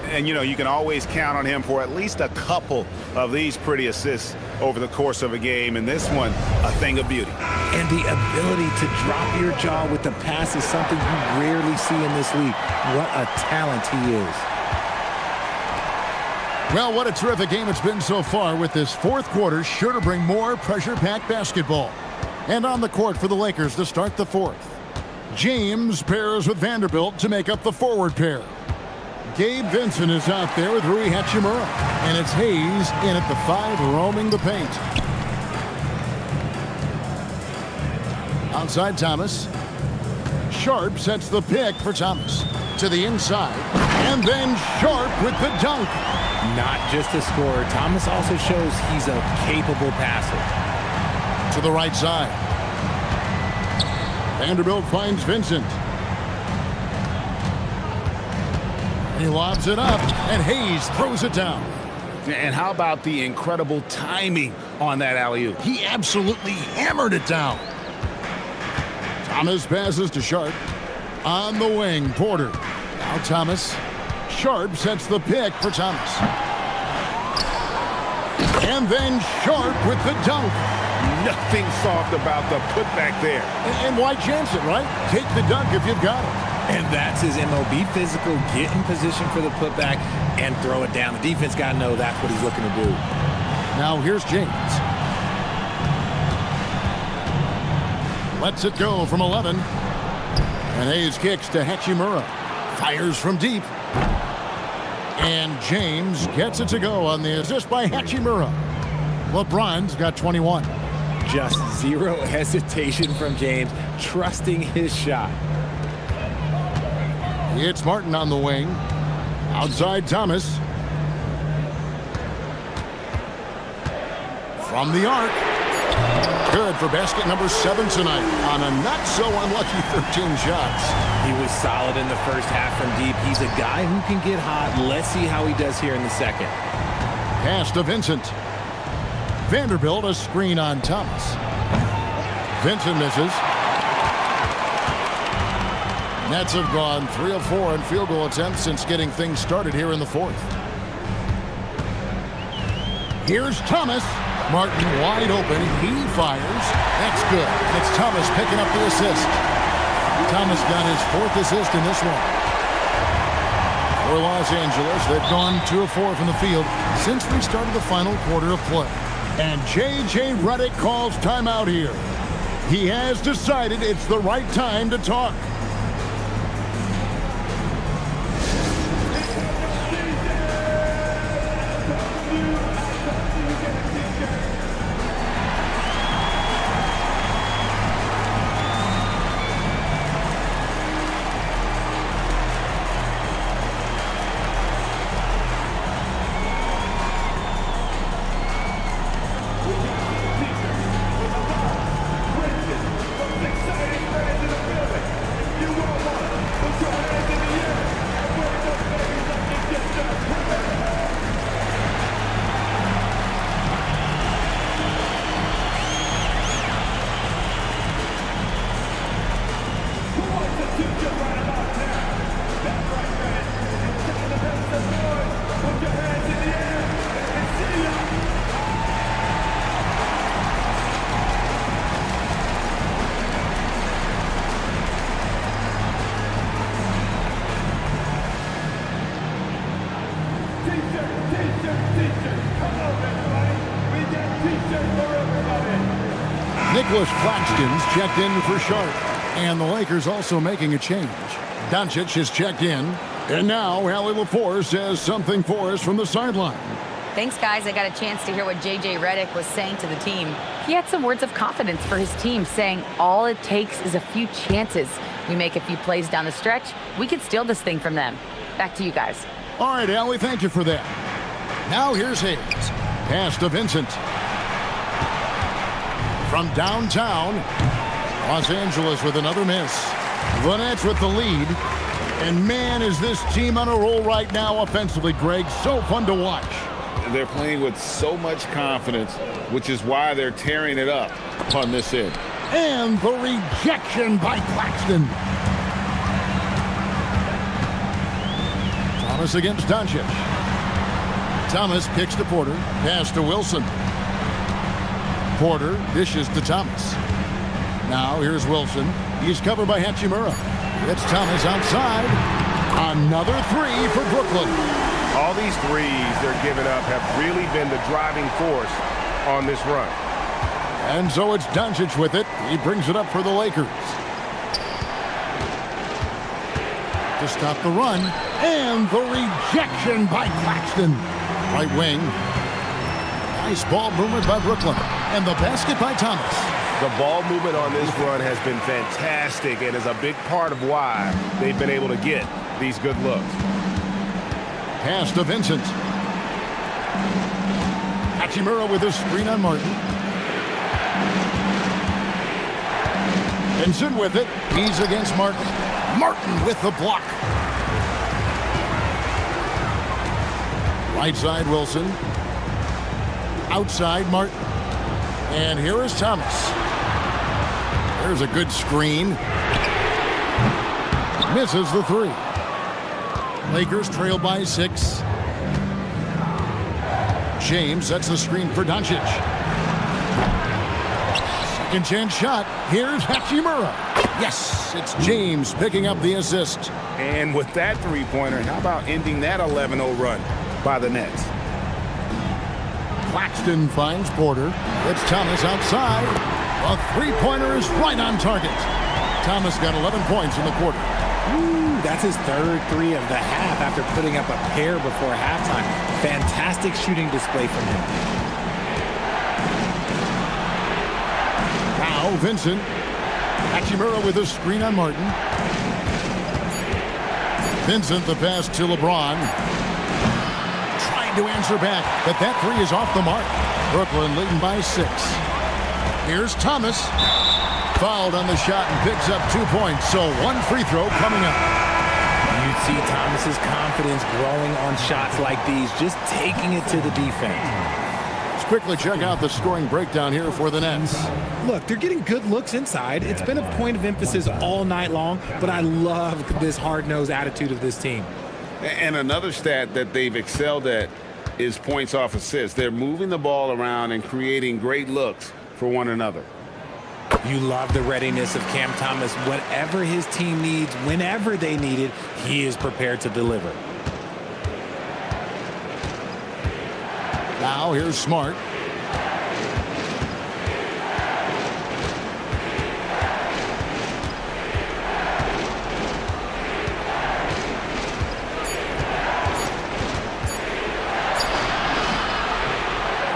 And, you know, you can always count on him for at least a couple of these pretty assists over the course of a game. And this one, a thing of beauty. And the ability to drop your jaw with the pass is something you rarely see in this league. What a talent he is. Well, what a terrific game it's been so far, with this fourth quarter sure to bring more pressure-packed basketball. And on the court for the Lakers to start the fourth. James pairs with Vanderbilt to make up the forward pair. Gabe Vincent is out there with Rui Hachimura. And it's Hayes in at the 5, roaming the paint. Outside Thomas. Sharp sets the pick for Thomas. To the inside. And then Sharp with the dunk. Not just a scorer, Thomas also shows he's a capable passer. To the right side. Vanderbilt finds Vincent. He lobs it up, and Hayes throws it down. And how about the incredible timing on that alley-oop? He absolutely hammered it down. Thomas passes to Sharp. On the wing, Porter. Now Thomas. Sharp sets the pick for Thomas. And then Sharp with the dunk. Nothing soft about the putback there. And why chance it, right? Take the dunk if you've got it. And that's his MO. Be physical, get in position for the putback, and throw it down. The defense got to know that's what he's looking to do. Now here's James. Lets it go from 11. And Hayes kicks to Hachimura. Fires from deep. And James gets it to go on the assist by Hachimura. LeBron's got 21. Just zero hesitation from James, trusting his shot. It's Martin on the wing. Outside Thomas. From the arc. Good for basket number 7 tonight on a not so unlucky 13 shots. He was solid in the first half from deep. He's a guy who can get hot. Let's see how he does here in the second. Pass to Vincent. Vanderbilt a screen on Thomas. Vincent misses. Nets have gone 3 of 4 in field goal attempts since getting things started here in the fourth. Here's Thomas. Martin wide open. He fires. That's good. It's Thomas picking up the assist. Thomas got his 4th assist in this one. For Los Angeles, they've gone 2 of 4 from the field since we started the final quarter of play. And J.J. Redick calls timeout here. He has decided it's the right time to talk. Nicholas Claxton's checked in for Sharp. And the Lakers also making a change. Doncic is checked in. And now Allie LaForce says something for us from the sideline. Thanks, guys. I got a chance to hear what J.J. Redick was saying to the team. He had some words of confidence for his team, saying all it takes is a few chances. We make a few plays down the stretch, we can steal this thing from them. Back to you guys. All right, Allie, thank you for that. Now here's Hayes. Pass to Vincent. From downtown, Los Angeles with another miss. The Nets with the lead. And man, is this team on a roll right now offensively, Greg. So fun to watch. They're playing with so much confidence, which is why they're tearing it up on this end. And the rejection by Claxton. Thomas against Doncic. Thomas kicks to Porter. Pass to Wilson. Porter dishes to Thomas. Now here's Wilson. He's covered by Hachimura. It's Thomas outside. Another three for Brooklyn. All these threes they're giving up have really been the driving force on this run. And so it's Doncic with it. He brings it up for the Lakers. To stop the run. And the rejection by Claxton. Right wing. Nice ball movement by Brooklyn. And the basket by Thomas. The ball movement on this run has been fantastic and is a big part of why they've been able to get these good looks. Pass to Vincent. Hachimura with a screen on Martin. Vincent with it. He's against Martin. Martin with the block. Right side, Wilson. Outside, Martin. And here is Thomas. There's a good screen. Misses the three. Lakers trail by 6. James sets the screen for Doncic. Second chance shot. Here's Hachimura. Yes, it's James picking up the assist. And with that three-pointer, how about ending that 11-0 run by the Nets? Claxton finds Porter. It's Thomas outside. A three-pointer is right on target. Thomas got 11 points in the quarter. Ooh, that's his third three of the half after putting up a pair before halftime. Fantastic shooting display from him. Now Vincent. Hachimura with a screen on Martin. Vincent the pass to LeBron. Trying to answer back, but that three is off the mark. Brooklyn leading by 6. Here's Thomas. Fouled on the shot and picks up 2 points. So one free throw coming up. You'd see Thomas's confidence growing on shots like these, just taking it to the defense. Let's quickly check out the scoring breakdown here for the Nets. Look, they're getting good looks inside. It's been a point of emphasis all night long, but I love this hard-nosed attitude of this team. And another stat that they've excelled at is points off assists. They're moving the ball around and creating great looks for one another. You love the readiness of Cam Thomas. Whatever his team needs, whenever they need it, he is prepared to deliver. Now here's Smart.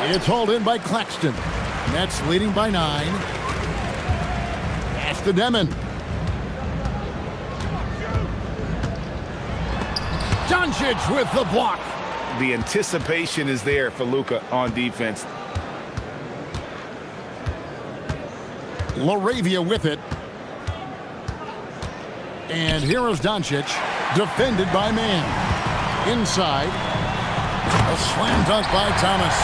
It's hauled in by Claxton. Nets leading by 9. Pass to Demon. Doncic with the block. The anticipation is there for Luka on defense. LaRavia with it. And here is Doncic, defended by Man. Inside. A slam dunk by Thomas.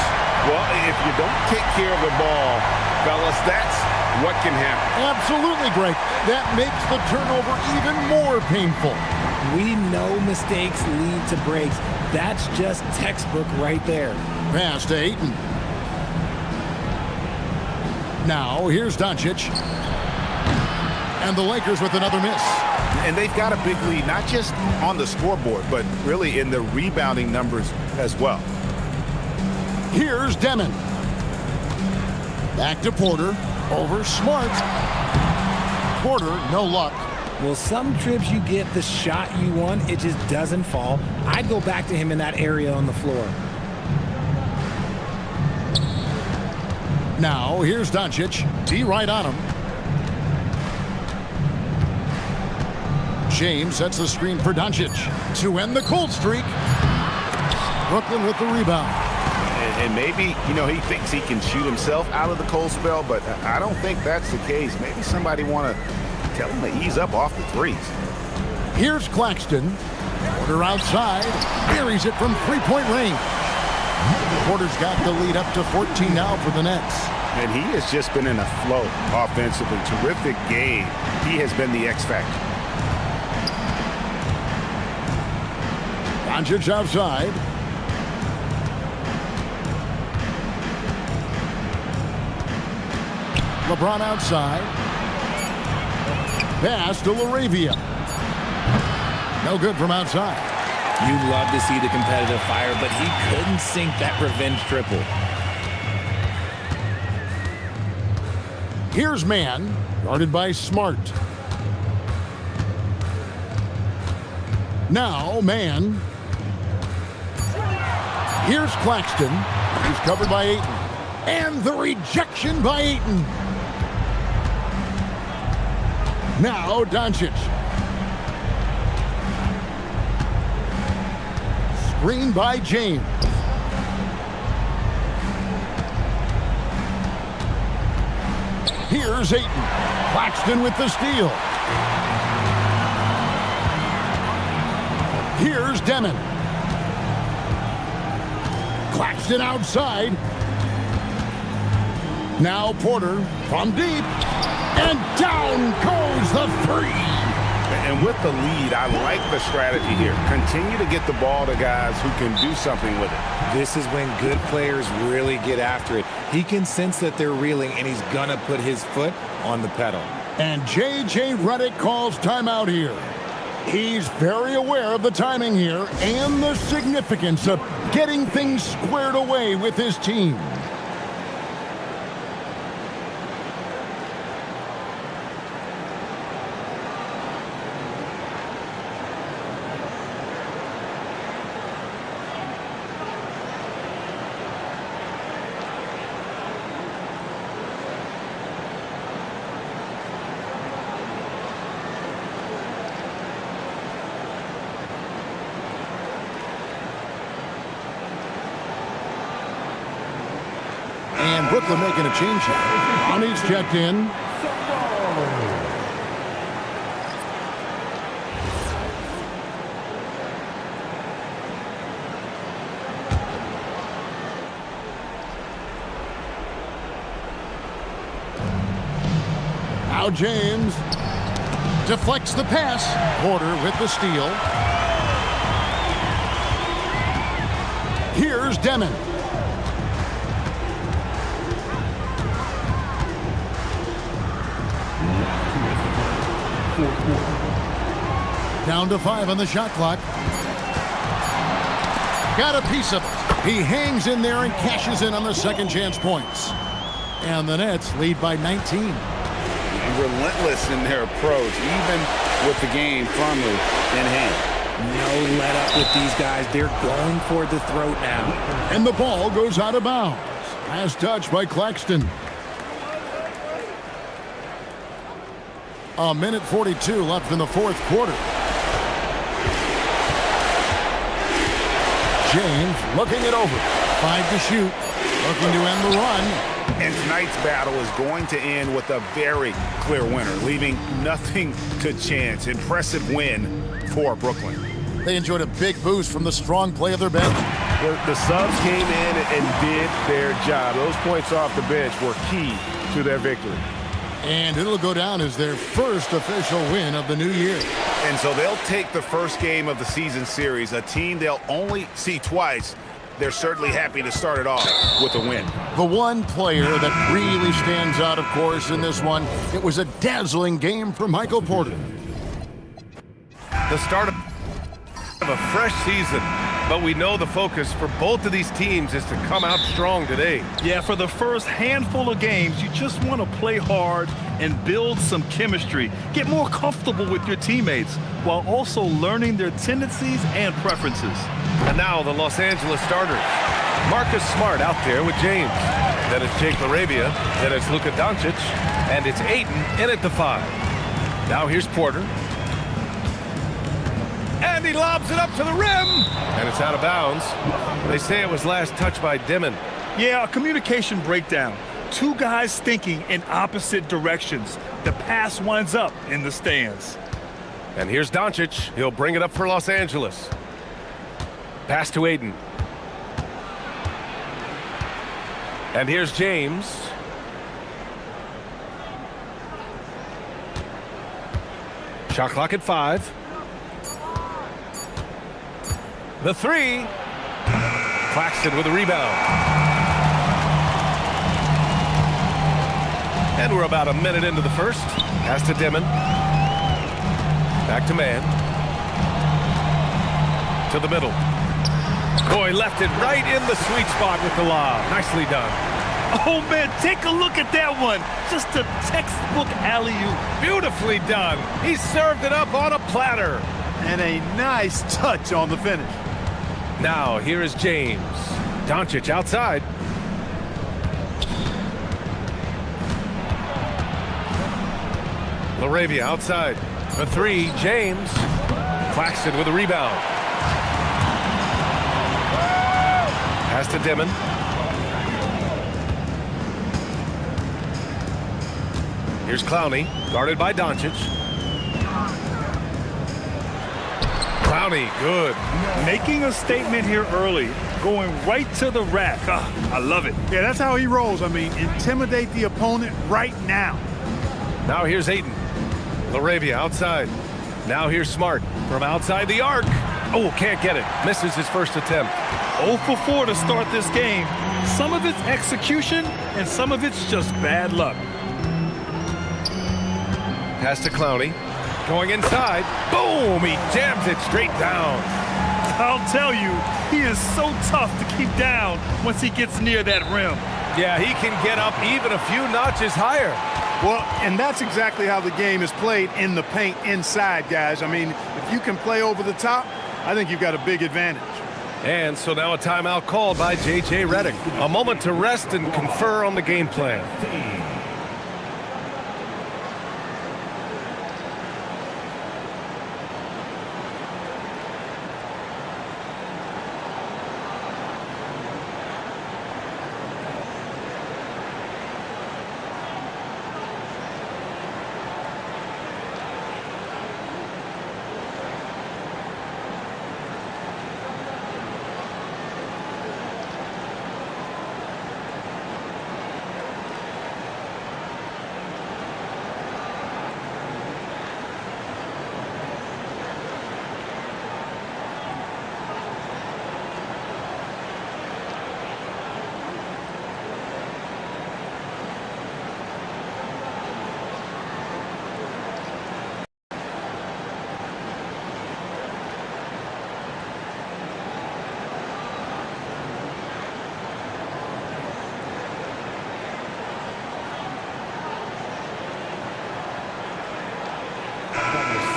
Well, if you don't take care of the ball, fellas, that's what can happen. Absolutely, Greg. That makes the turnover even more painful. We know mistakes lead to breaks. That's just textbook right there. Pass to Ayton. Now, here's Doncic. And the Lakers with another miss. And they've got a big lead, not just on the scoreboard, but really in the rebounding numbers as well. Here's Demon. Back to Porter. Over Smart. Porter, no luck. Well, some trips you get the shot you want, it just doesn't fall. I'd go back to him in that area on the floor. Now, here's Doncic. D right on him. James sets the screen for Doncic to end the cold streak. Brooklyn with the rebound. And maybe, he thinks he can shoot himself out of the cold spell, but I don't think that's the case. Maybe somebody want to tell him to ease up off the threes. Here's Claxton. Porter outside. Buries it from three-point range. Porter's got the lead up to 14 now for the Nets. And he has just been in a flow offensively. Terrific game. He has been the X factor. Doncic outside. LeBron outside. Pass to LaRavia. No good from outside. You'd love to see the competitive fire, but he couldn't sink that revenge triple. Here's Man, guarded by Smart. Now Man. Here's Claxton. He's covered by Ayton. And the rejection by Ayton. Now Doncic. Screen by James. Here's Ayton. Claxton with the steal. Here's Demon. Claxton outside. Now Porter from deep. And down goes the three. And with the lead, I like the strategy here. Continue to get the ball to guys who can do something with it. This is when good players really get after it. He can sense that they're reeling, and he's going to put his foot on the pedal. And J.J. Redick calls timeout here. He's very aware of the timing here and the significance of getting things squared away with his team. And Brooklyn making a change here. Ronnie's checked in. Now James deflects the pass. Porter with the steal. Here's Demon. Down to 5 on the shot clock. Got a piece of it. He hangs in there and cashes in on the second chance points. And the Nets lead by 19. And relentless in their approach, even with the game firmly in hand. No let up with these guys. They're going for the throat now. And the ball goes out of bounds. Last touch by Claxton. A minute 42 left in the fourth quarter. James looking it over. 5 to shoot. Looking to end the run. And tonight's battle is going to end with a very clear winner, leaving nothing to chance. Impressive win for Brooklyn. They enjoyed a big boost from the strong play of their bench. The subs came in and did their job. Those points off the bench were key to their victory. And it'll go down as their first official win of the new year. And so they'll take the first game of the season series, a team they'll only see twice. They're certainly happy to start it off with a win. The one player that really stands out, of course, in this one, it was a dazzling game for Michael Porter. The start A fresh season, but we know the focus for both of these teams is to come out strong today. Yeah, for the first handful of games, you just want to play hard and build some chemistry. Get more comfortable with your teammates while also learning their tendencies and preferences. And now the Los Angeles starters. Marcus Smart out there with James. Then it's Jake LaRavia. Then it's Luka Doncic. And it's Ayton in at the 5. Now here's Porter. And he lobs it up to the rim. And it's out of bounds. They say it was last touched by Dimon. Yeah, a communication breakdown. Two guys thinking in opposite directions. The pass winds up in the stands. And here's Doncic. He'll bring it up for Los Angeles. Pass to Ayton. And here's James. Shot clock at 5. The 3. Claxton with a rebound. And we're about a minute into the first. Pass to Dimon. Back to Mann. To the middle. Boy, left it right in the sweet spot with the lob. Nicely done. Oh, man, take a look at that one. Just a textbook alley-oop. Beautifully done. He served it up on a platter. And a nice touch on the finish. Now, here is James. Doncic outside. LaRavia outside. The 3, James. Claxton with a rebound. Pass to Dimon. Here's Clowney, guarded by Doncic. Clowney, good. Making a statement here early, going right to the rack. I love it. Yeah, that's how he rolls. I mean, intimidate the opponent right now. Now here's Ayton. LaRavia outside. Now here's Smart from outside the arc. Oh, can't get it. Misses his first attempt. 0 for 4 to start this game. Some of it's execution, and some of it's just bad luck. Pass to Clowney. Going inside. Boom! He jams it straight down. I'll tell you, he is so tough to keep down once he gets near that rim. Yeah, he can get up even a few notches higher. Well, and that's exactly how the game is played in the paint inside, guys. I mean, if you can play over the top, I think you've got a big advantage. And so now a timeout called by J.J. Redick. A moment to rest and confer on the game plan.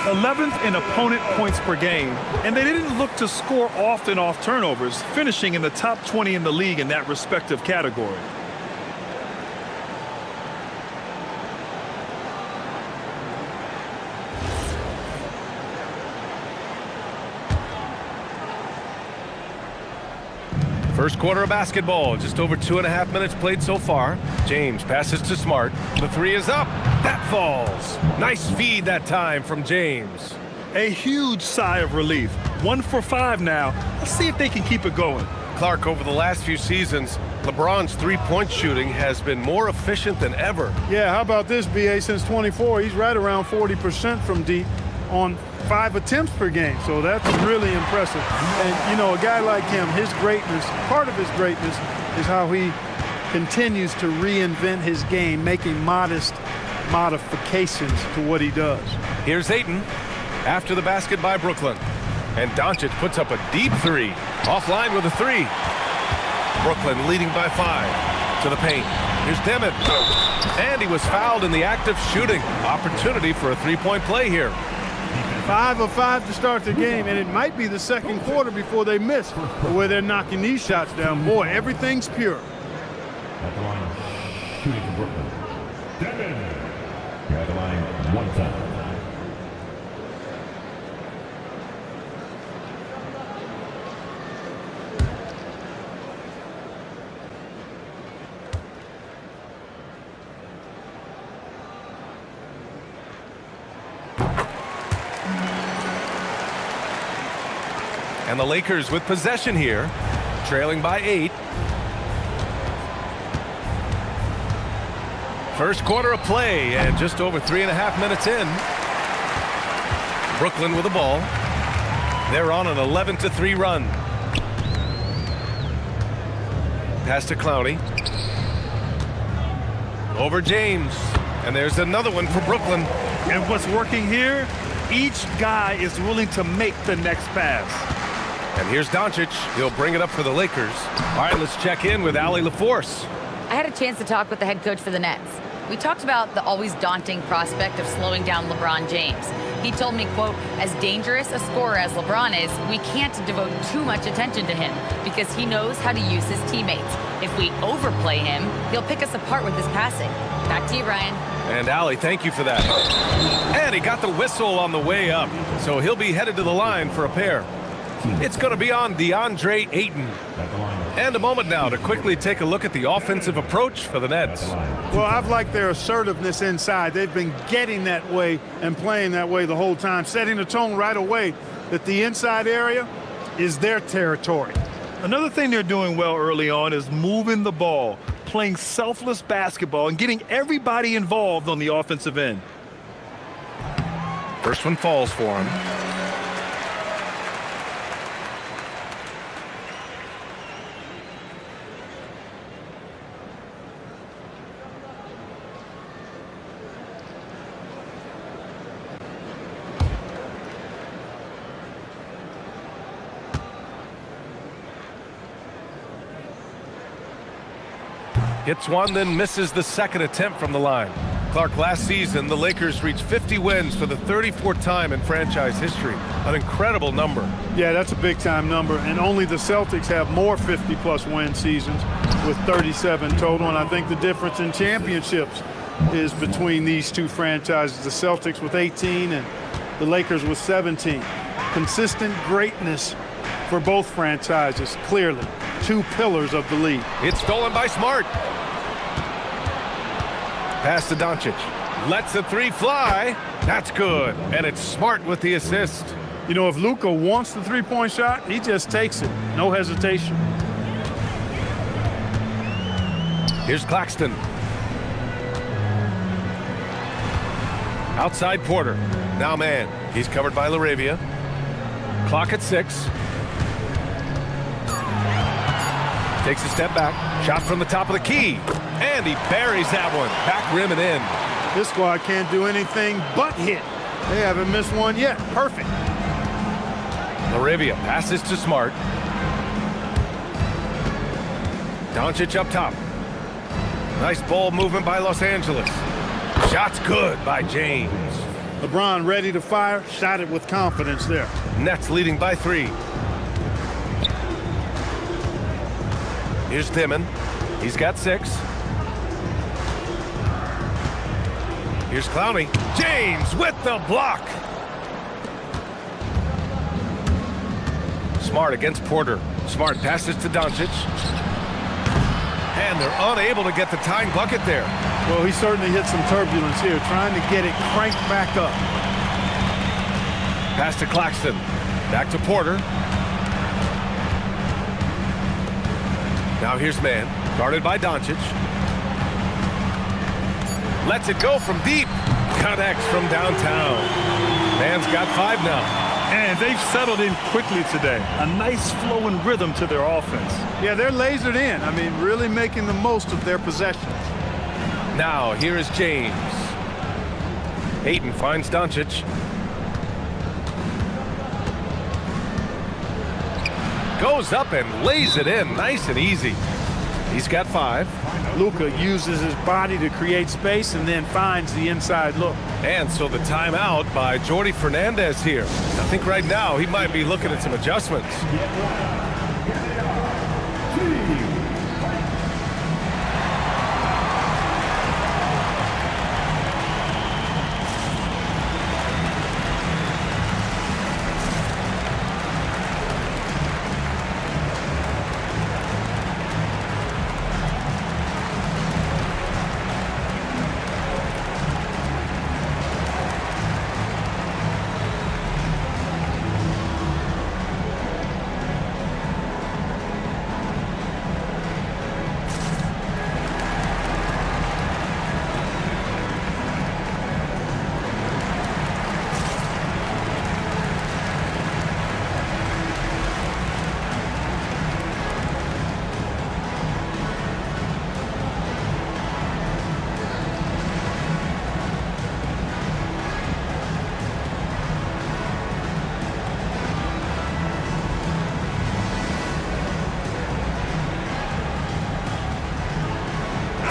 '11th in opponent points per game, and they didn't look to score often off turnovers, finishing in the top 20 in the league in that respective category. First quarter of basketball, just over 2.5 minutes played so far. James passes to Smart. The 3 is up. That falls. Nice feed that time from James. A huge sigh of relief. 1 for 5 now. Let's see if they can keep it going. Clark, over the last few seasons, LeBron's three-point shooting has been more efficient than ever. Yeah, how about this, B.A.? Since 24, he's right around 40% from deep on 5 attempts per game. So that's really impressive. And, you know, a guy like him, his greatness, part of his greatness is how he continues to reinvent his game, making modest modifications to what he does. Here's Ayton after the basket by Brooklyn. And Doncic puts up a deep three. Offline with a three. Brooklyn leading by 5 to the paint. Here's Dimmitt. And he was fouled in the act of shooting. Opportunity for a three-point play here. 5 of 5 to start the game, and it might be the second quarter before they miss, where they're knocking these shots down. Boy, everything's pure. At the line, shooting for Brooklyn. Devin. At the line, 1 time. And the Lakers with possession here, trailing by 8. First quarter of play and just over 3.5 minutes in. Brooklyn with the ball. They're on an 11-3 run. Pass to Clowney. Over James. And there's another one for Brooklyn. And what's working here, each guy is willing to make the next pass. And here's Doncic. He'll bring it up for the Lakers. All right, let's check in with Allie LaForce. I had a chance to talk with the head coach for the Nets. We talked about the always daunting prospect of slowing down LeBron James. He told me, quote, as dangerous a scorer as LeBron is, we can't devote too much attention to him because he knows how to use his teammates. If we overplay him, he'll pick us apart with his passing. Back to you, Ryan. And Allie, thank you for that. And he got the whistle on the way up, so he'll be headed to the line for a pair. It's going to be on DeAndre Ayton. And a moment now to quickly take a look at the offensive approach for the Nets. Well, I've liked their assertiveness inside. They've been getting that way and playing that way the whole time, setting the tone right away that the inside area is their territory. Another thing they're doing well early on is moving the ball, playing selfless basketball, and getting everybody involved on the offensive end. First one falls for him. Hits one, then misses the second attempt from the line. Clark, last season, the Lakers reached 50 wins for the 34th time in franchise history. An incredible number. Yeah, that's a big-time number, and only the Celtics have more 50-plus win seasons with 37 total, and I think the difference in championships is between these two franchises, the Celtics with 18 and the Lakers with 17. Consistent greatness for both franchises, clearly. Two pillars of the league. It's stolen by Smart. Pass to Doncic. Lets the three fly. That's good. And it's Smart with the assist. You know, if Luka wants the three-point shot, he just takes it. No hesitation. Here's Claxton. Outside Porter. Now man. He's covered by LaRavia. Clock at 6. Takes a step back. Shot from the top of the key. And he buries that one. Back rim and in. This squad can't do anything but hit. They haven't missed one yet. Perfect. LaRavia passes to Smart. Doncic up top. Nice ball movement by Los Angeles. Shot's good by James. LeBron ready to fire. Shot it with confidence there. Nets leading by 3. Here's Timmon. He's got 6. Here's Clowney. James with the block. Smart against Porter. Smart passes to Doncic. And they're unable to get the tying bucket there. Well, he certainly hit some turbulence here, trying to get it cranked back up. Pass to Claxton. Back to Porter. Now here's man, guarded by Doncic. Lets it go from deep. Connects from downtown. Man's got 5 now. And they've settled in quickly today. A nice flowing rhythm to their offense. Yeah, they're lasered in. I mean, really making the most of their possessions. Now here is James. Ayton finds Doncic. Goes up and lays it in nice and easy. He's got 5. Luka uses his body to create space and then finds the inside look. And so the timeout by Jordi Fernandez here. I think right now he might be looking at some adjustments.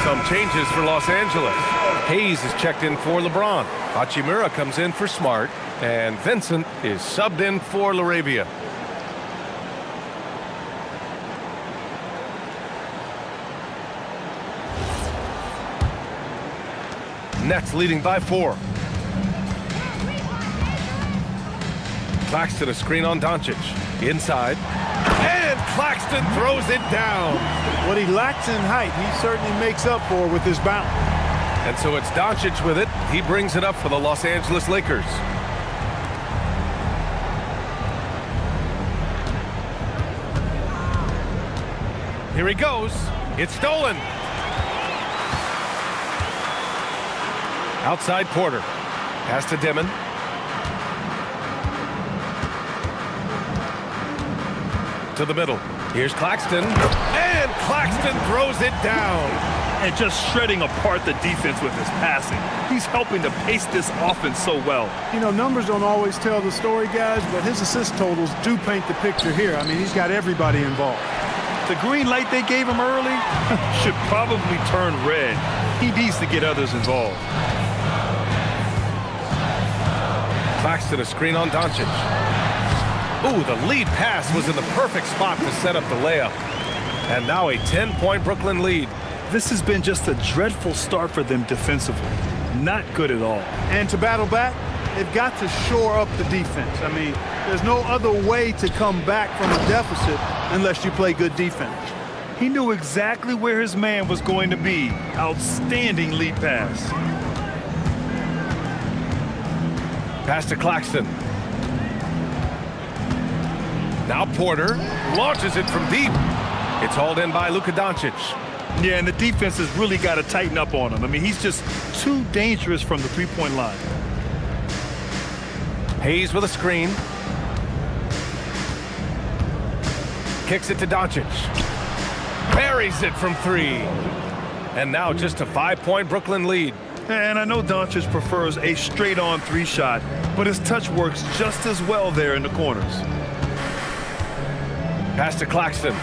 Some changes for Los Angeles. Hayes is checked in for LeBron. Hachimura comes in for Smart. And Vincent is subbed in for LaRavia. Nets leading by 4. Claxton a screen on Doncic. Inside. And Claxton throws it down. What he lacks in height, he certainly makes up for with his bounce. And so it's Doncic with it. He brings it up for the Los Angeles Lakers. Here he goes. It's stolen. Outside Porter. Pass to Dimon. To the middle. Here's Claxton. And Claxton throws it down. And just shredding apart the defense with his passing. He's helping to pace this offense so well. You know, numbers don't always tell the story, guys, but his assist totals do paint the picture here. I mean, he's got everybody involved. The green light they gave him early should probably turn red. He needs to get others involved. Claxton a screen on Doncic. Ooh, the lead pass was in the perfect spot to set up the layup. And now a 10-point Brooklyn lead. This has been just a dreadful start for them defensively. Not good at all. And to battle back, they've got to shore up the defense. I mean, there's no other way to come back from a deficit unless you play good defense. He knew exactly where his man was going to be. Outstanding lead pass. Pass to Claxton. Now Porter launches it from deep. It's hauled in by Luka Doncic. Yeah, and the defense has really got to tighten up on him. I mean, he's just too dangerous from the three-point line. Hayes with a screen. Kicks it to Doncic. Buries it from 3. And now just a 5-point Brooklyn lead. And I know Doncic prefers a straight-on 3-shot, but his touch works just as well there in the corners. Pass to Claxton.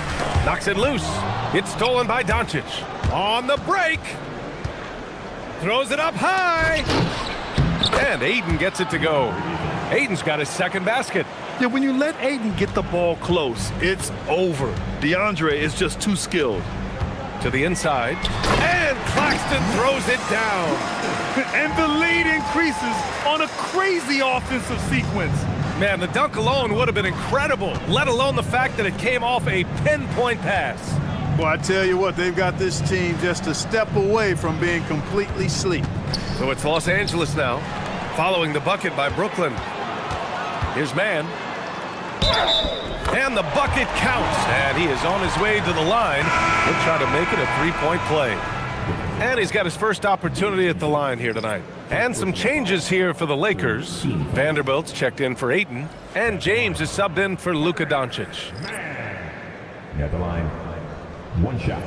Knocks it loose. It's stolen by Doncic. On the break. Throws it up high. And Ayton gets it to go. Ayton's got his second basket. Yeah, when you let Ayton get the ball close, it's over. DeAndre is just too skilled. To the inside. And Claxton throws it down. And the lead increases on a crazy offensive sequence. Man, the dunk alone would have been incredible, let alone the fact that it came off a pinpoint pass. Well, I tell you what, they've got this team just a step away from being completely asleep. So it's Los Angeles now, following the bucket by Brooklyn. Here's Mann. And the bucket counts, and he is on his way to the line. He'll try to make it a 3-point play. And he's got his first opportunity at the line here tonight. And some changes here for the Lakers. Vanderbilt's checked in for Ayton, and James is subbed in for Luka Doncic. At the line, 1 shot.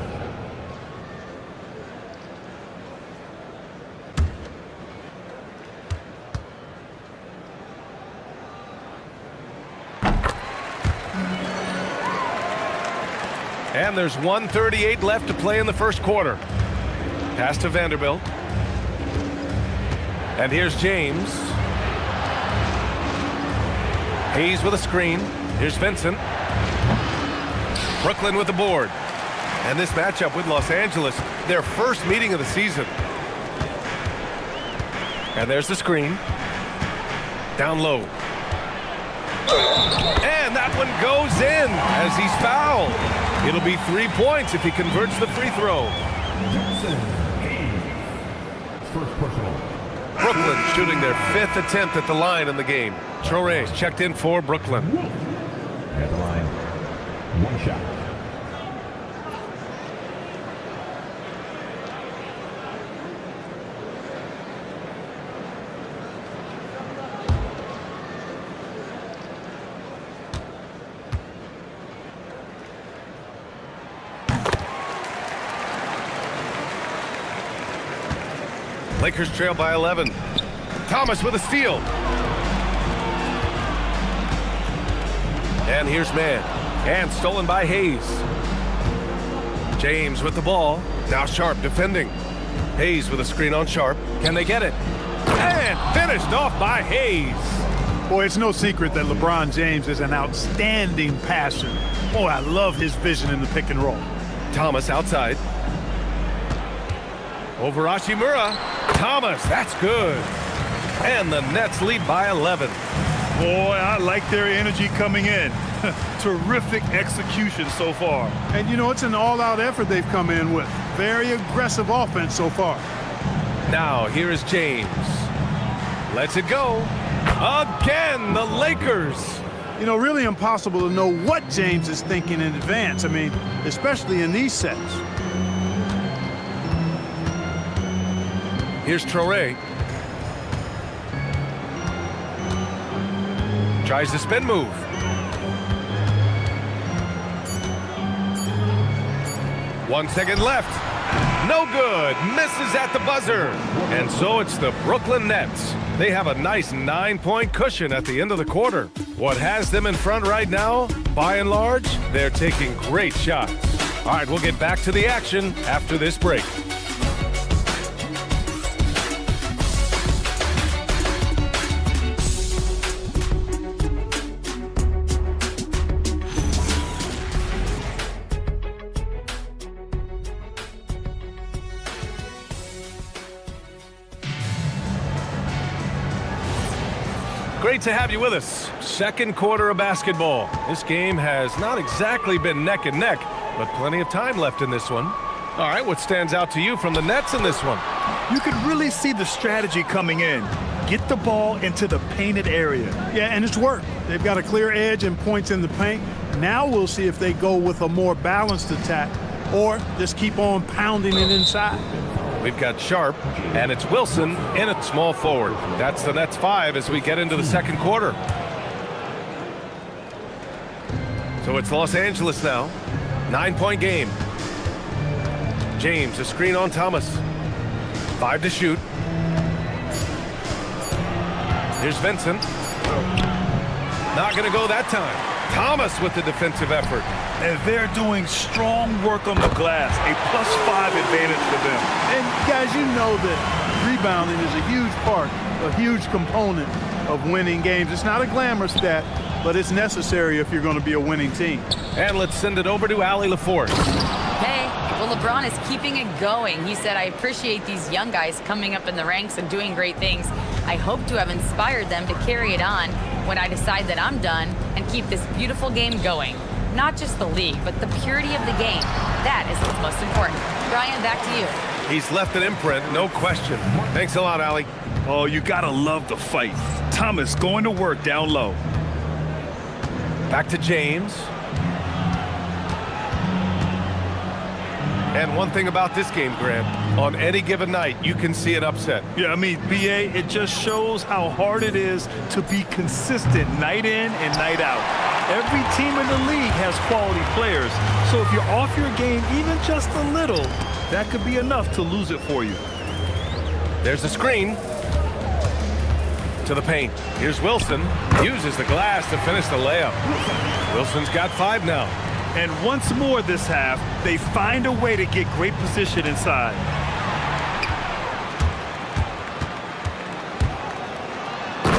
And there's 1:38 left to play in the first quarter. Pass to Vanderbilt. And here's James. Hayes with a screen. Here's Vincent. Brooklyn with the board. And this matchup with Los Angeles, their first meeting of the season. And there's the screen. Down low. And that one goes in as he's fouled. It'll be 3 points if he converts the free throw. First personal. Brooklyn shooting their 5th attempt at the line in the game. Traore's checked in for Brooklyn. At the line, 1 shot. Lakers trail by 11. Thomas with a steal. And here's Mann. And stolen by Hayes. James with the ball. Now Sharp defending. Hayes with a screen on Sharp. Can they get it? And finished off by Hayes. Boy, it's no secret that LeBron James is an outstanding passer. Boy, I love his vision in the pick and roll. Thomas outside. Over Hachimura. Thomas, that's good. And the Nets lead by 11. Boy, I like their energy coming in. Terrific execution so far. And you know, it's an all-out effort they've come in with. Very aggressive offense so far. Now, here is James. Lets it go. Again, the Lakers. You know, really impossible to know what James is thinking in advance. I mean, especially in these sets. Here's Traore. Tries the spin move. One second left. No good. Misses at the buzzer. And so it's the Brooklyn Nets. They have a nice 9-point cushion at the end of the quarter. What has them in front right now, by and large, they're taking great shots. All right, we'll get back to the action after this break. Great to have you with us. Second quarter of basketball. This game has not exactly been neck and neck, but plenty of time left in this one. All right, what stands out to you from the Nets in this one? You could really see the strategy coming in. Get the ball into the painted area. Yeah, and it's worked. They've got a clear edge and points in the paint. Now we'll see if they go with a more balanced attack or just keep on pounding it inside. We've got Sharp, and it's Wilson in at small forward. That's the Nets 5 as we get into the second quarter. So it's Los Angeles now. 9-point game. James, a screen on Thomas. 5 to shoot. Here's Vincent. Not going to go that time. Thomas with the defensive effort. And they're doing strong work on the glass. A +5 advantage for them. And guys, you know that rebounding is a huge part, a huge component of winning games. It's not a glamour stat, but it's necessary if you're going to be a winning team. And let's send it over to Allie LaForce. Hey, well, LeBron is keeping it going. He said, I appreciate these young guys coming up in the ranks and doing great things. I hope to have inspired them to carry it on when I decide that I'm done and keep this beautiful game going. Not just the league, but the purity of the game. That is what's most important. Brian, back to you. He's left an imprint, no question. Thanks a lot, Allie. Oh, you gotta love the fight. Thomas going to work down low. Back to James. And one thing about this game, Grant, on any given night, you can see an upset. Yeah, I mean, BA, it just shows how hard it is to be consistent night in and night out. Every team in the league has quality players, so if you're off your game even just a little, that could be enough to lose it for you. There's a screen to the paint. Here's Wilson. Uses the glass to finish the layup. Wilson's got 5 now. And once more this half, they find a way to get great position inside.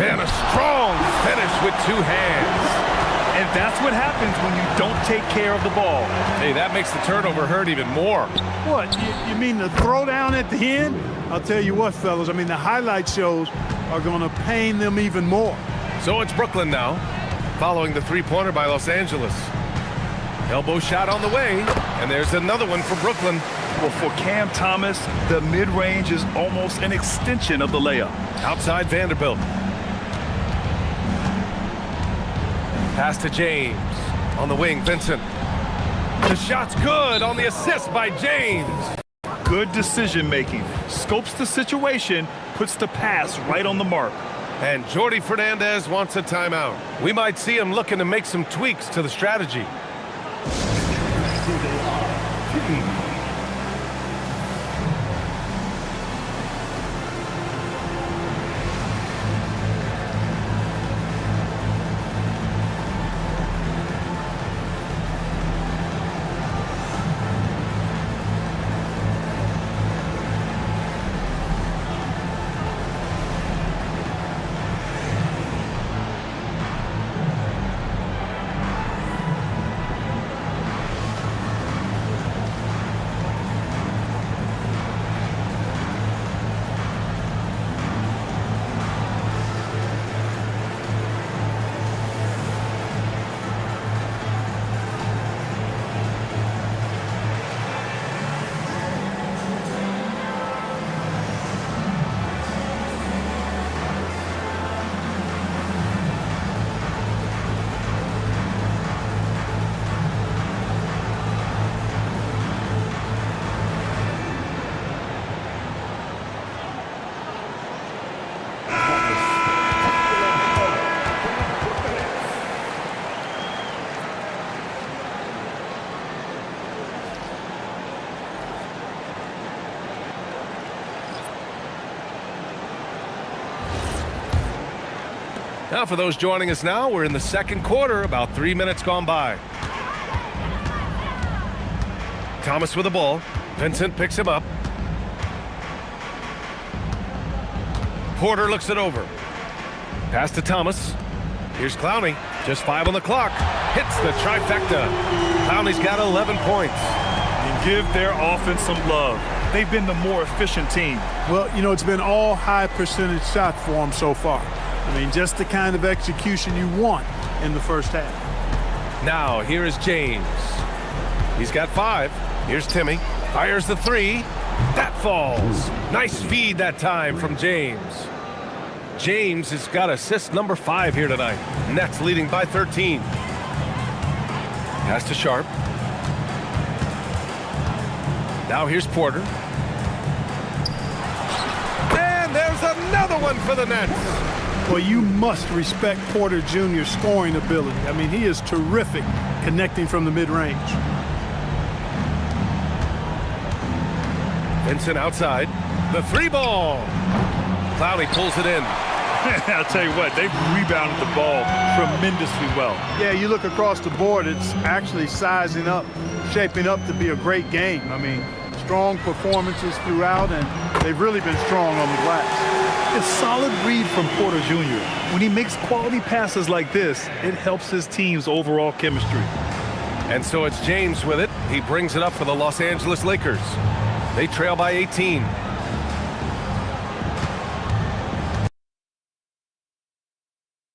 And a strong finish with 2 hands. And that's what happens when you don't take care of the ball. Hey, that makes the turnover hurt even more. What, you mean the throwdown at the end? I'll tell you what, fellas, I mean, the highlight shows are going to pain them even more. So it's Brooklyn now, following the three-pointer by Los Angeles. Elbow shot on the way, and there's another one for Brooklyn. Well, for Cam Thomas, the mid-range is almost an extension of the layup. Outside Vanderbilt. Pass to James. On the wing, Vincent. The shot's good on the assist by James. Good decision-making. Scopes the situation, puts the pass right on the mark. And Jordi Fernandez wants a timeout. We might see him looking to make some tweaks to the strategy. Now, for those joining us now, we're in the second quarter, about 3 minutes gone by. Thomas with the ball. Vincent picks him up. Porter looks it over. Pass to Thomas. Here's Clowney. Just 5 on the clock. Hits the trifecta. Clowney's got 11 points. And give their offense some love. They've been the more efficient team. Well, you know, it's been all high percentage shots for them so far. I mean, just the kind of execution you want in the first half. Now, here is James. He's got 5. Here's Timmy. Fires the 3. That falls. Nice feed that time from James. James has got assist number 5 here tonight. Nets leading by 13. Pass to Sharp. Now here's Porter. And there's another one for the Nets. Well, you must respect Porter Jr.'s scoring ability. I mean, he is terrific connecting from the mid-range. Vincent outside. The 3 ball. Clowney pulls it in. I'll tell you what, they've rebounded the ball tremendously well. Yeah, you look across the board, it's actually sizing up, shaping up to be a great game. I mean, strong performances throughout, and they've really been strong on the glass. A solid read from Porter Jr. When he makes quality passes like this, it helps his team's overall chemistry. And so it's James with it. He brings it up for the Los Angeles Lakers. They trail by 18.